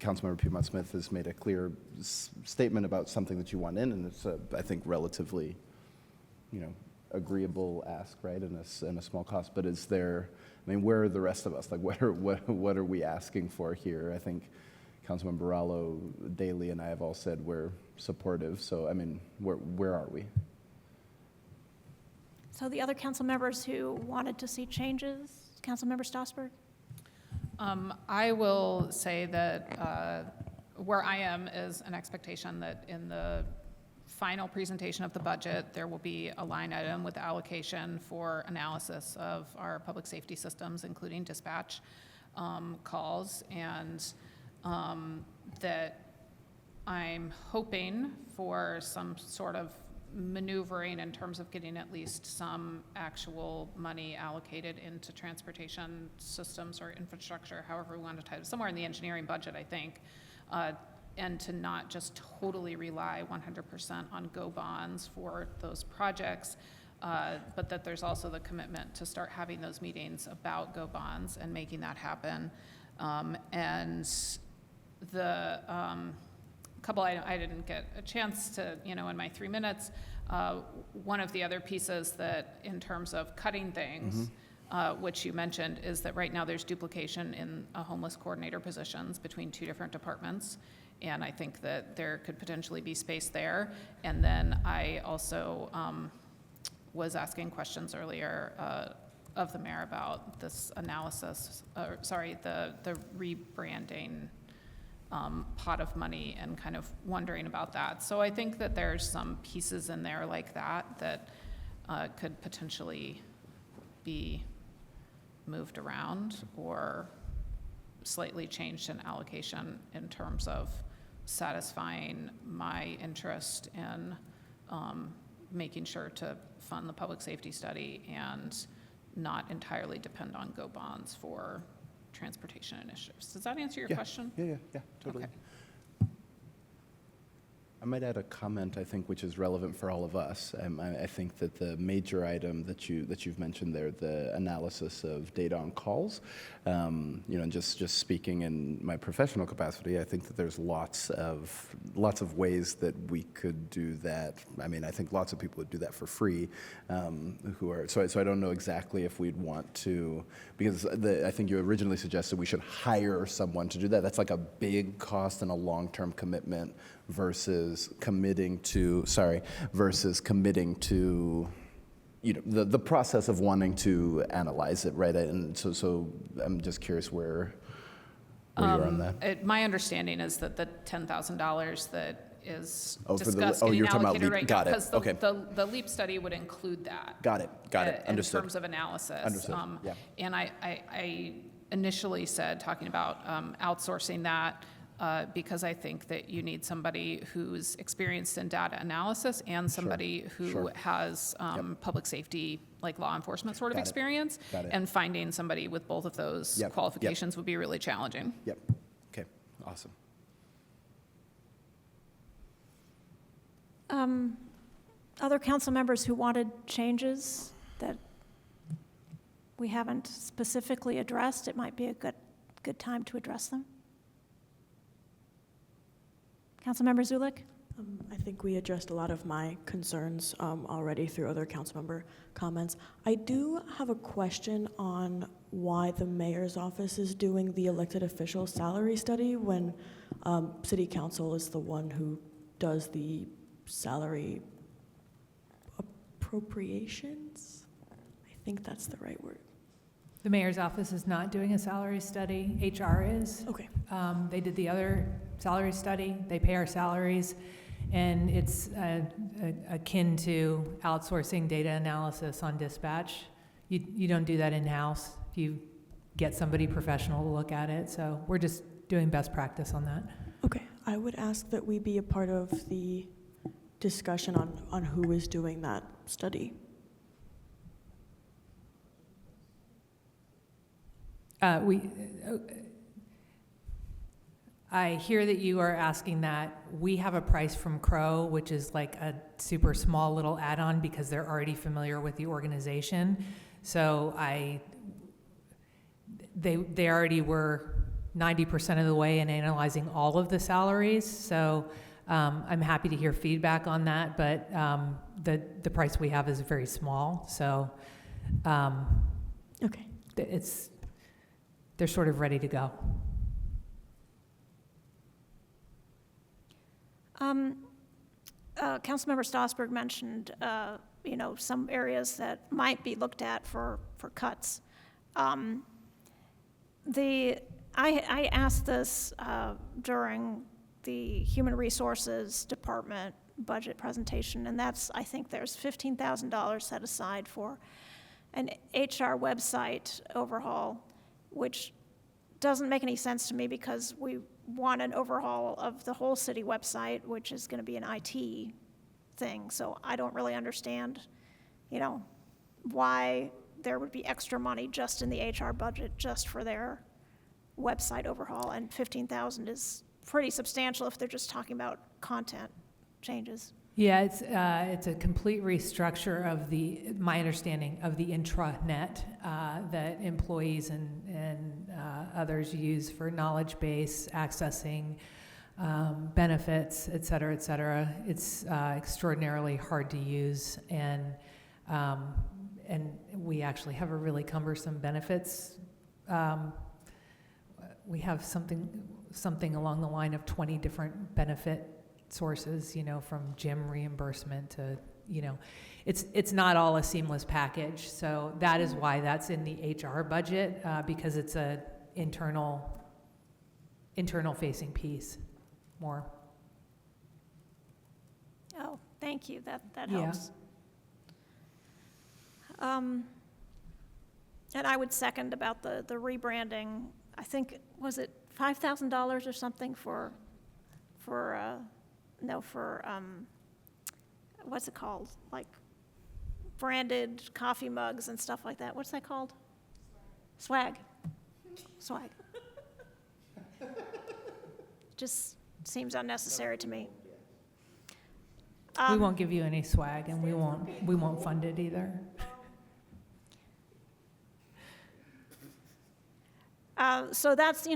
E: Councilmember Piedmont-Smith has made a clear statement about something that you want in, and it's I think relatively, agreeable ask, right, and a small cost. But is there? I mean, where are the rest of us? Like, what are we asking for here? I think Councilmember Rallo, Daley, and I have all said we're supportive. So I mean, where are we?
A: So the other council members who wanted to see changes, Councilmember Strasburg?
D: I will say that where I am is an expectation that in the final presentation of the budget, there will be a line item with allocation for analysis of our public safety systems, including dispatch calls, and that I'm hoping for some sort of maneuvering in terms of getting at least some actual money allocated into transportation systems or infrastructure, however we want to title it, somewhere in the engineering budget, I think, and to not just totally rely 100% on GO bonds for those projects, but that there's also the commitment to start having those meetings about GO bonds and making that happen. And the couple I didn't get a chance to, in my 3 minutes, one of the other pieces that in terms of cutting things, which you mentioned, is that right now there's duplication in homeless coordinator positions between 2 different departments. And I think that there could potentially be space there. And then I also was asking questions earlier of the mayor about this analysis, the rebranding pot of money, and kind of wondering about that. So I think that there's some pieces in there like that could potentially be moved around or slightly changed in allocation in terms of satisfying my interest in making sure to fund the public safety study and not entirely depend on GO bonds for transportation initiatives. Does that answer your question?
E: Yeah, totally.
D: Okay.
E: I might add a comment, I think, which is relevant for all of us. I think that the major item that you've mentioned there, the analysis of data on calls, and just speaking in my professional capacity, I think that there's lots of ways that we could do that. I mean, I think lots of people would do that for free, so I don't know exactly if we'd want to, because I think you originally suggested we should hire someone to do that. That's like a big cost and a long-term commitment versus committing to the process of wanting to analyze it, right? And so I'm just curious where you are on that.
D: My understanding is that the $10,000 that is
E: you're
D: discussed
E: talking
D: getting
E: about
D: allocated
E: LEAP.
D: right
E: Got
D: now,
E: it.
D: because the LEAP study would include that.
E: Got it. Understood.
D: In terms of analysis.
E: Understood. Yeah.
D: And I initially said, talking about outsourcing that, because I think that you need somebody who's experienced in data analysis and somebody who has public safety, like law enforcement sort of experience.
E: Got it.
D: And finding somebody with both of those qualifications would be really challenging.
E: Yep. Okay. Awesome.
A: Other council members who wanted changes that we haven't specifically addressed, it might be a good time to address them. Councilmember Zulik?
M: I think we addressed a lot of my concerns already through other councilmember comments. I do have a question on why the mayor's office is doing the elected official salary study when city council is the one who does the salary appropriations. I think that's the right word.
N: The mayor's office is not doing a salary study. HR is.
M: Okay.
N: They did the other salary study. They pay our salaries, and it's akin to outsourcing data analysis on dispatch. You don't do that in-house. You get somebody professional to look at it. So we're just doing best practice on that.
M: Okay. I would ask that we be a part of the discussion on who is doing that study.
N: I hear that you are asking that. We have a price from Crow, which is like a super small little add-on because they're already familiar with the organization. So they already were 90% of the way in analyzing all of the salaries. So I'm happy to hear feedback on that, but the price we have is very small. So
M: okay,
N: they're sort of ready to go.
A: Councilmember Strasburg mentioned, some areas that might be looked at for cuts. I asked this during the Human Resources Department budget presentation, and I think there's $15,000 set aside for an HR website overhaul, which doesn't make any sense to me because we want an overhaul of the whole city website, which is going to be an IT thing. So I don't really understand, why there would be extra money just in the HR budget just for their website overhaul, and $15,000 is pretty substantial if they're just talking about content changes.
N: Yeah, it's a complete restructure of my understanding of the intranet that employees and others use for knowledge base, accessing benefits, et cetera, et cetera. It's extraordinarily hard to use, and we actually have a really cumbersome benefits. We have something something along the line of 20 different benefit sources, from gym reimbursement to, it's not all a seamless package. So that is why that's in the HR budget, because it's a internal facing piece more.
A: Oh, thank you, that
N: Yeah.
A: helps. And I would second about the rebranding. I think, was it $5,000 or something for what's it called? Like branded coffee mugs and stuff like that. What's that called? Swag. Just seems unnecessary to me.
N: We won't give you any swag, and we won't fund it either.
A: So that's,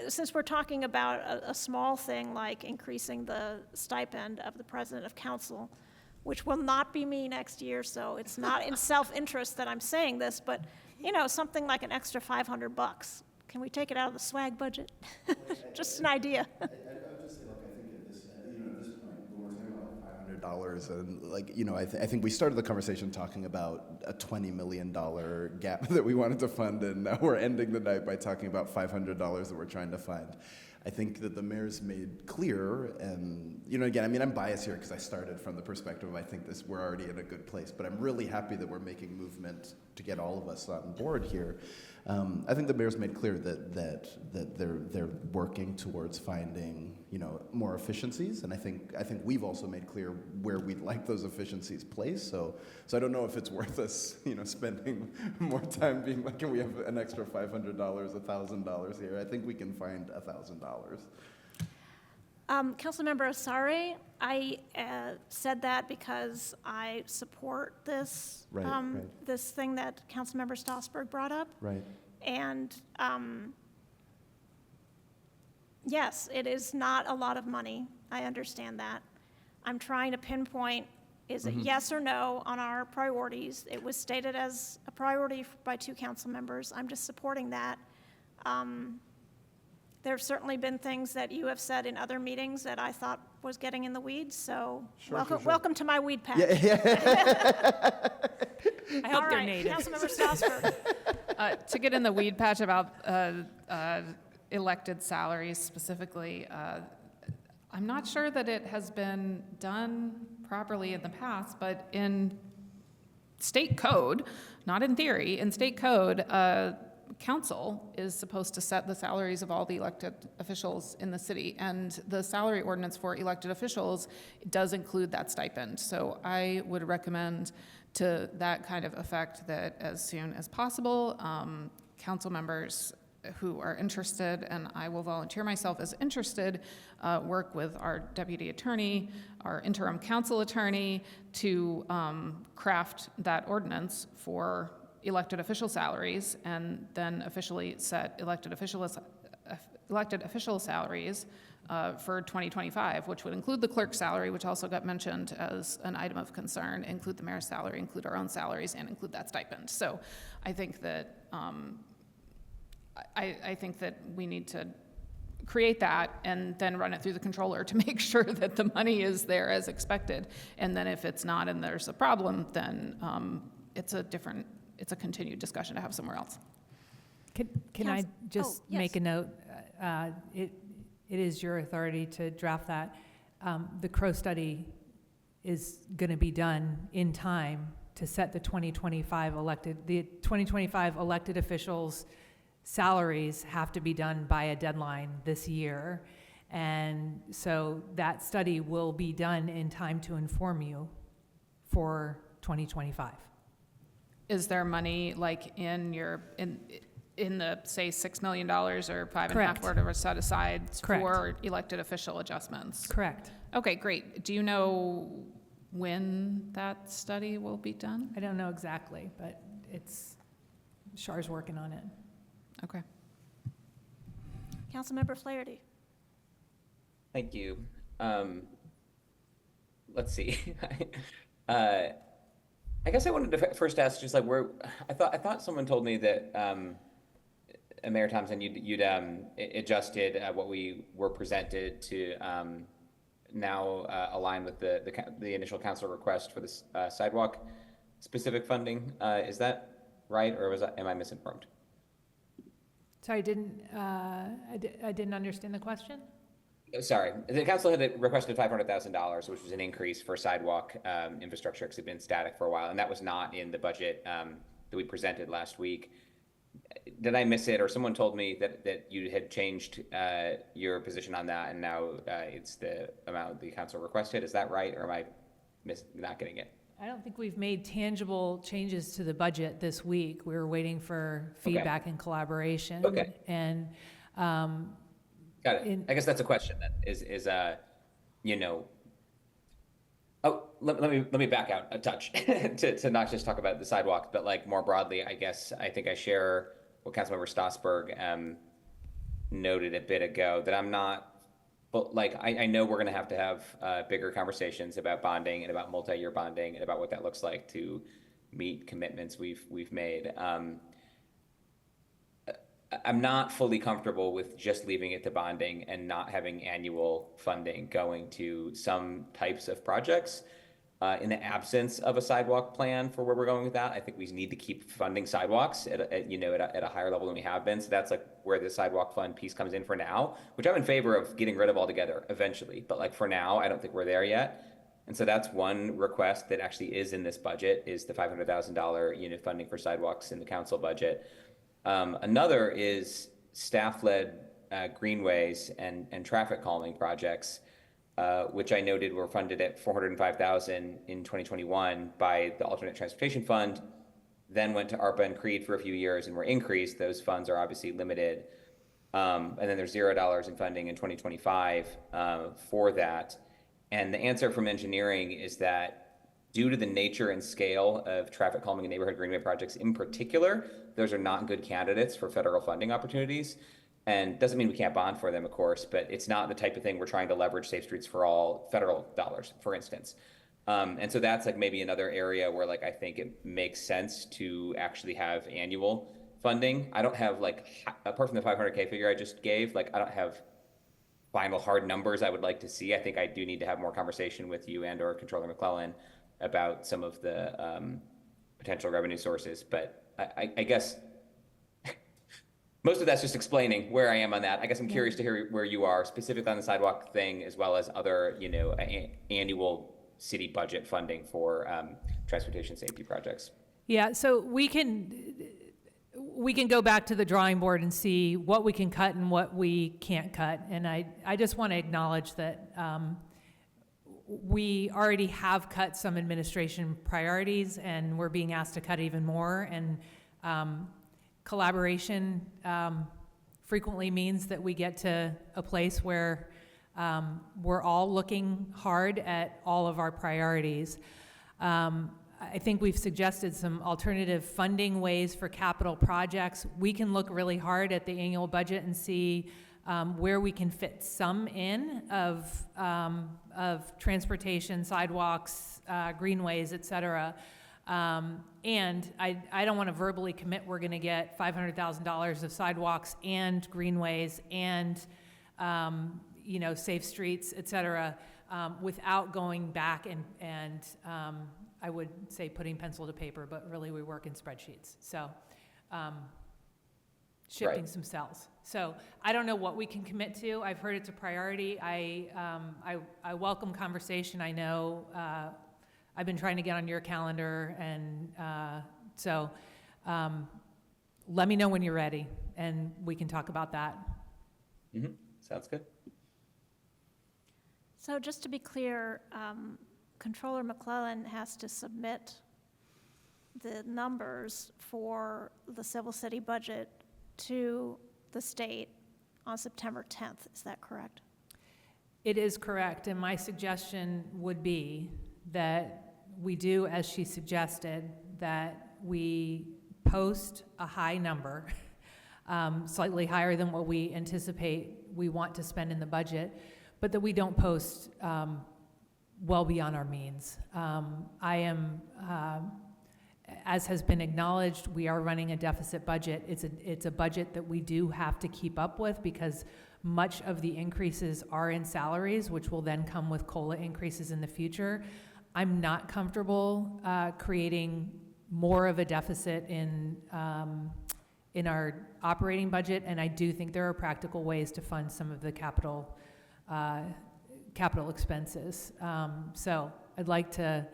A: since we're talking about a small thing like increasing the stipend of the president of council, which will not be me next year, so it's not in self-interest that I'm saying this, but, something like an extra $500. Can we take it out of the swag budget? Just an idea.
E: I would just say, look, I think at this, at this point, when we're talking about $500, and I think we started the conversation talking about a $20 million gap that we wanted to fund, and now we're ending the night by talking about $500 that we're trying to find. I think that the mayor's made clear, and again, I'm biased here because I started from the perspective of I think we're already in a good place, but I'm really happy that we're making movement to get all of us on board here. I think the mayor's made clear that they're working towards finding more efficiencies, and I think we've also made clear where we'd like those efficiencies placed. So I don't know if it's worth us spending more time being like, can we have an extra $500, $1,000 here? I think we can find $1,000.
A: Councilmember Asare, I said that because I support this this thing that Councilmember Strasburg brought up.
E: Right.
A: And yes, it is not a lot of money. I understand that. I'm trying to pinpoint, is it yes or no on our priorities? It was stated as a priority by 2 council members. I'm just supporting that. There have certainly been things that you have said in other meetings that I thought was getting in the weeds, so welcome to my weed patch.
N: I hope they're
A: right,
N: native.
A: Councilmember Strasburg.
D: To get in the weed patch about elected salaries specifically, I'm not sure that it has been done properly in the past, but in state code, not in theory, in state code, council is supposed to set the salaries of all the elected officials in the city, and the salary ordinance for elected officials does include that stipend. So I would recommend to that kind of effect that as soon as possible, council members who are interested, and I will volunteer myself as interested, work with our deputy attorney, our interim council attorney to craft that ordinance for elected official salaries, and then officially set elected official salaries for 2025, which would include the clerk's salary, which also got mentioned as an item of concern, include the mayor's salary, include our own salaries, and include that stipend. So I think that I think that we need to create that and then run it through the controller to make sure that the money is there as expected. And then if it's not and there's a problem, then it's a continued discussion to have somewhere else.
N: Can I just make a note? It is your authority to draft that. The Crow study is going to be done in time to set the 2025 elected officials' salaries have to be done by a deadline this year. And so that study will be done in time to inform you for 2025.
D: Is there money like in the say $6 million or $5.5 whatever set aside for elected official adjustments?
N: Correct.
D: Okay, great. Do you know when that study will be done?
N: I don't know exactly, but Char's working on it.
D: Okay.
A: Councilmember Flaherty.
C: Thank you. Let's see. I guess I wanted to first ask, just like I thought someone told me that Mayor Thompson, you'd adjusted what we were presented to now align with the initial council request for this sidewalk specific funding. Is that right, or am I misinformed?
N: Sorry, I didn't understand the question.
C: Sorry, the council had requested $500,000, which was an increase for sidewalk infrastructure because it had been static for a while, and that was not in the budget that we presented last week. Did I miss it, or someone told me that you had changed your position on that, and now it's the amount the council requested? Is that right, or am I not getting it?
N: I don't think we've made tangible changes to the budget this week. We were waiting for feedback and collaboration.
C: Okay.
N: And
C: got it. I guess that's a question then. Let me back out a touch to not just talk about the sidewalk, but like more broadly. I guess I think I share what Councilmember Stossberg noted a bit ago, that I'm not. But like, I know we're going to have bigger conversations about bonding and about multi-year bonding and about what that looks like to meet commitments we've made. I'm not fully comfortable with just leaving it to bonding and not having annual funding going to some types of projects. In the absence of a sidewalk plan for where we're going with that, I think we need to keep funding sidewalks at a higher level than we have been. So that's like where the sidewalk fund piece comes in for now, which I'm in favor of getting rid of altogether eventually. But like for now, I don't think we're there yet. And so that's one request that actually is in this budget, is the $500,000 unit funding for sidewalks in the council budget. Another is staff-led greenways and traffic calming projects, which I noted were funded at $405,000 in 2021 by the Alternate Transportation Fund, then went to ARPA and CREED for a few years and were increased. Those funds are obviously limited. And then there's $0 in funding in 2025 for that. And the answer from engineering is that due to the nature and scale of traffic calming and neighborhood greenway projects in particular, those are not good candidates for federal funding opportunities. And doesn't mean we can't bond for them, of course, but it's not the type of thing we're trying to leverage Safe Streets for All federal dollars, for instance. And so that's like maybe another area where like I think it makes sense to actually have annual funding. I don't have like, apart from the 500K figure I just gave, like I don't have final hard numbers I would like to see. I think I do need to have more conversation with you and or Controller McClellan about some of the potential revenue sources. But I guess most of that's just explaining where I am on that. I guess I'm curious to hear where you are specifically on the sidewalk thing, as well as other, annual city budget funding for transportation safety projects.
N: Yeah, so we can go back to the drawing board and see what we can cut and what we can't cut. And I just want to acknowledge that we already have cut some administration priorities, and we're being asked to cut even more. And collaboration frequently means that we get to a place where we're all looking hard at all of our priorities. I think we've suggested some alternative funding ways for capital projects. We can look really hard at the annual budget and see where we can fit some in of transportation, sidewalks, greenways, et cetera. And I don't want to verbally commit we're going to get $500,000 of sidewalks and greenways and safe streets, et cetera, without going back and I would say putting pencil to paper, but really we work in spreadsheets. So shifting some cells. So I don't know what we can commit to. I've heard it's a priority. I welcome conversation. I know I've been trying to get on your calendar, and so let me know when you're ready, and we can talk about that.
C: Mm-hmm. Sounds good.
A: So just to be clear, Controller McClellan has to submit the numbers for the Civil City budget to the state on September 10th. Is that correct?
N: It is correct, and my suggestion would be that we do as she suggested, that we post a high number, slightly higher than what we anticipate we want to spend in the budget, but that we don't post well beyond our means. I am as has been acknowledged, we are running a deficit budget. It's a budget that we do have to keep up with because much of the increases are in salaries, which will then come with COLA increases in the future. I'm not comfortable creating more of a deficit in our operating budget, and I do think there are practical ways to fund some of the capital expenses. So I'd like to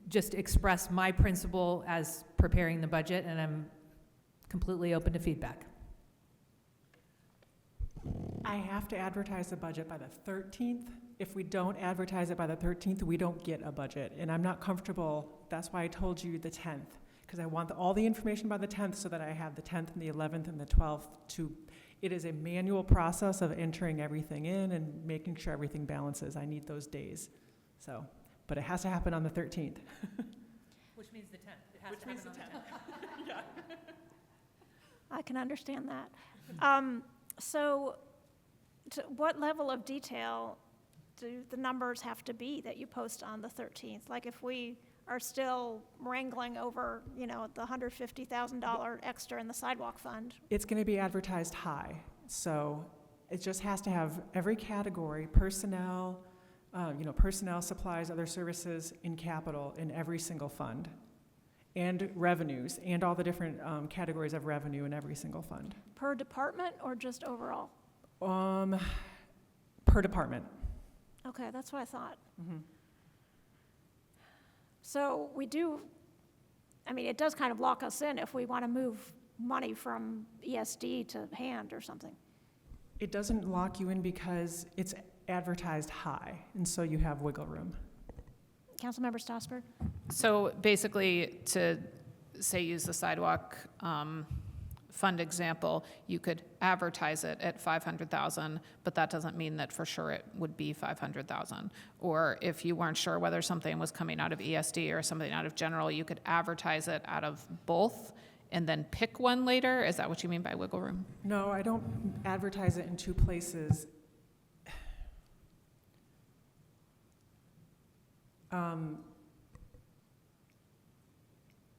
N: just express my principle as preparing the budget, and I'm completely open to feedback.
O: I have to advertise the budget by the 13th. If we don't advertise it by the 13th, we don't get a budget. And I'm not comfortable, that's why I told you the 10th, because I want all the information by the 10th so that I have the 10th and the 11th and the 12th to, it is a manual process of entering everything in and making sure everything balances. I need those days. So, but it has to happen on the 13th.
N: Which means the 10th. It has
O: Which
N: to
O: means
N: happen
O: the
N: on
O: 10th. Yeah.
A: I can understand that. So what level of detail do the numbers have to be that you post on the 13th? Like if we are still wrangling over, the $150,000 extra in the sidewalk fund.
O: It's going to be advertised high. So it just has to have every category, personnel, personnel, supplies, other services in capital in every single fund, and revenues, and all the different categories of revenue in every single fund.
A: Per department or just overall?
O: Per department.
A: Okay, that's what I thought.
O: Mm-hmm.
A: So we do, it does kind of lock us in if we want to move money from ESD to hand or something.
O: It doesn't lock you in because it's advertised high, and so you have wiggle room.
A: Councilmember Stossberg?
D: So basically, to say use the sidewalk fund example, you could advertise it at 500,000, but that doesn't mean that for sure it would be 500,000. Or if you weren't sure whether something was coming out of ESD or something out of general, you could advertise it out of both and then pick one later. Is that what you mean by wiggle room?
O: No, I don't advertise it in two places.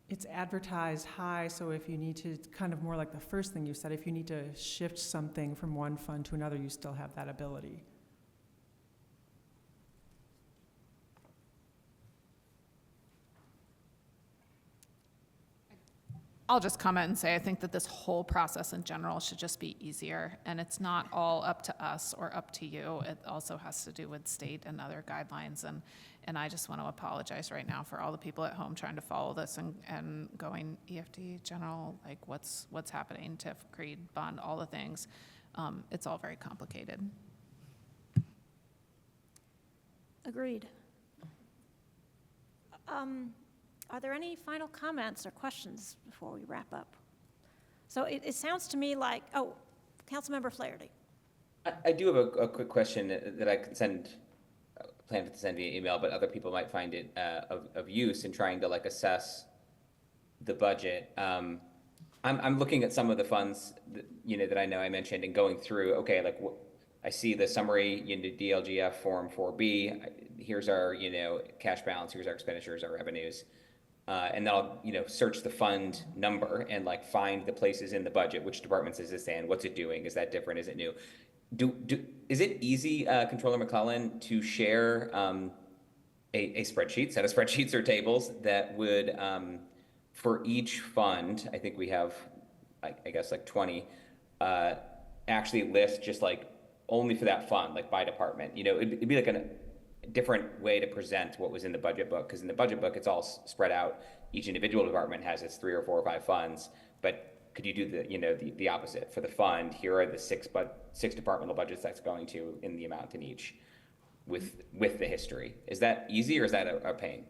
O: It's advertised high, so if you need to, kind of more like the first thing you said, if you need to shift something from one fund to another, you still have that ability.
D: I'll just comment and say I think that this whole process in general should just be easier, and it's not all up to us or up to you. It also has to do with state and other guidelines, and I just want to apologize right now for all the people at home trying to follow this and going EFD, general, like what's happening, TIF, creed, bond, all the things. It's all very complicated.
A: Agreed. Are there any final comments or questions before we wrap up? So it sounds to me like, Councilmember Flaherty.
C: I do have a quick question that I can plan to send via email, but other people might find it of use in trying to assess the budget. I'm looking at some of the funds that I know I mentioned and going through. I see the summary, DLGF Form 4B. Here's our cash balance. Here's our expenditures, our revenues. And then I'll, search the fund number and find the places in the budget. Which departments is this in? What's it doing? Is that different? Is it new? Is it easy, Controller McClellan, to share a spreadsheet, set of spreadsheets or tables that would, for each fund, I think we have, I guess 20, actually list just only for that fund, by department. It'd be a different way to present what was in the budget book, because in the budget book it's all spread out. Each individual department has its 3 or 4 or 5 funds, but could you do the opposite for the fund? Here are the 6 departmental budgets that's going to in the amount in each with the history. Is that easy or is that a pain?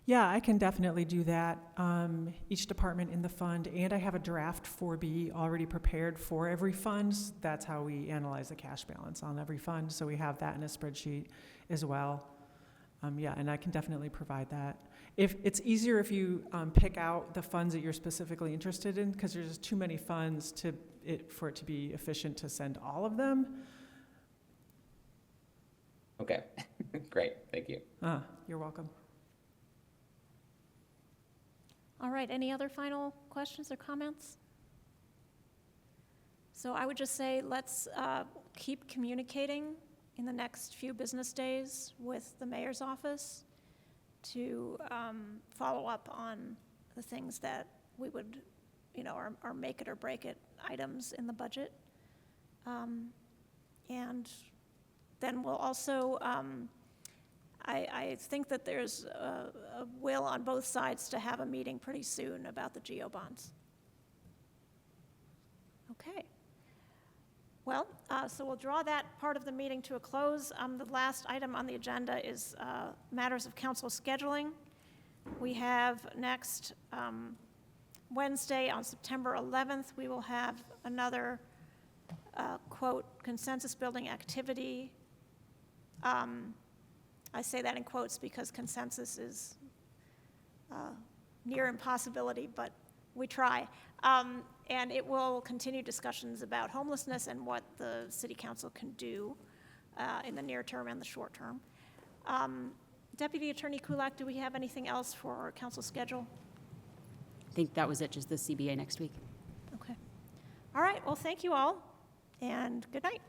O: Yeah, I can definitely do that. Each department in the fund, and I have a draft 4B already prepared for every fund. That's how we analyze the cash balance on every fund. So we have that in a spreadsheet as well. And I can definitely provide that. If it's easier if you pick out the funds that you're specifically interested in, because there's too many funds for it to be efficient to send all of them.
C: Okay, great, thank you.
O: You're welcome.
A: All right, any other final questions or comments? So I would just say let's keep communicating in the next few business days with the mayor's office to follow up on the things that we would, are make it or break it items in the budget. And then we'll also, I think that there's a will on both sides to have a meeting pretty soon about the GO bonds. Okay. Well, so we'll draw that part of the meeting to a close. The last item on the agenda is matters of council scheduling. We have next Wednesday on September 11th, we will have another, quote, consensus building activity. I say that in quotes because consensus is near impossibility, but we try. And it will continue discussions about homelessness and what the city council can do in the near term and the short term. Deputy Attorney Kulak, do we have anything else for our council schedule?
F: I think that was it, just the CBA next week.
A: Okay. All right, well, thank you all, and good night.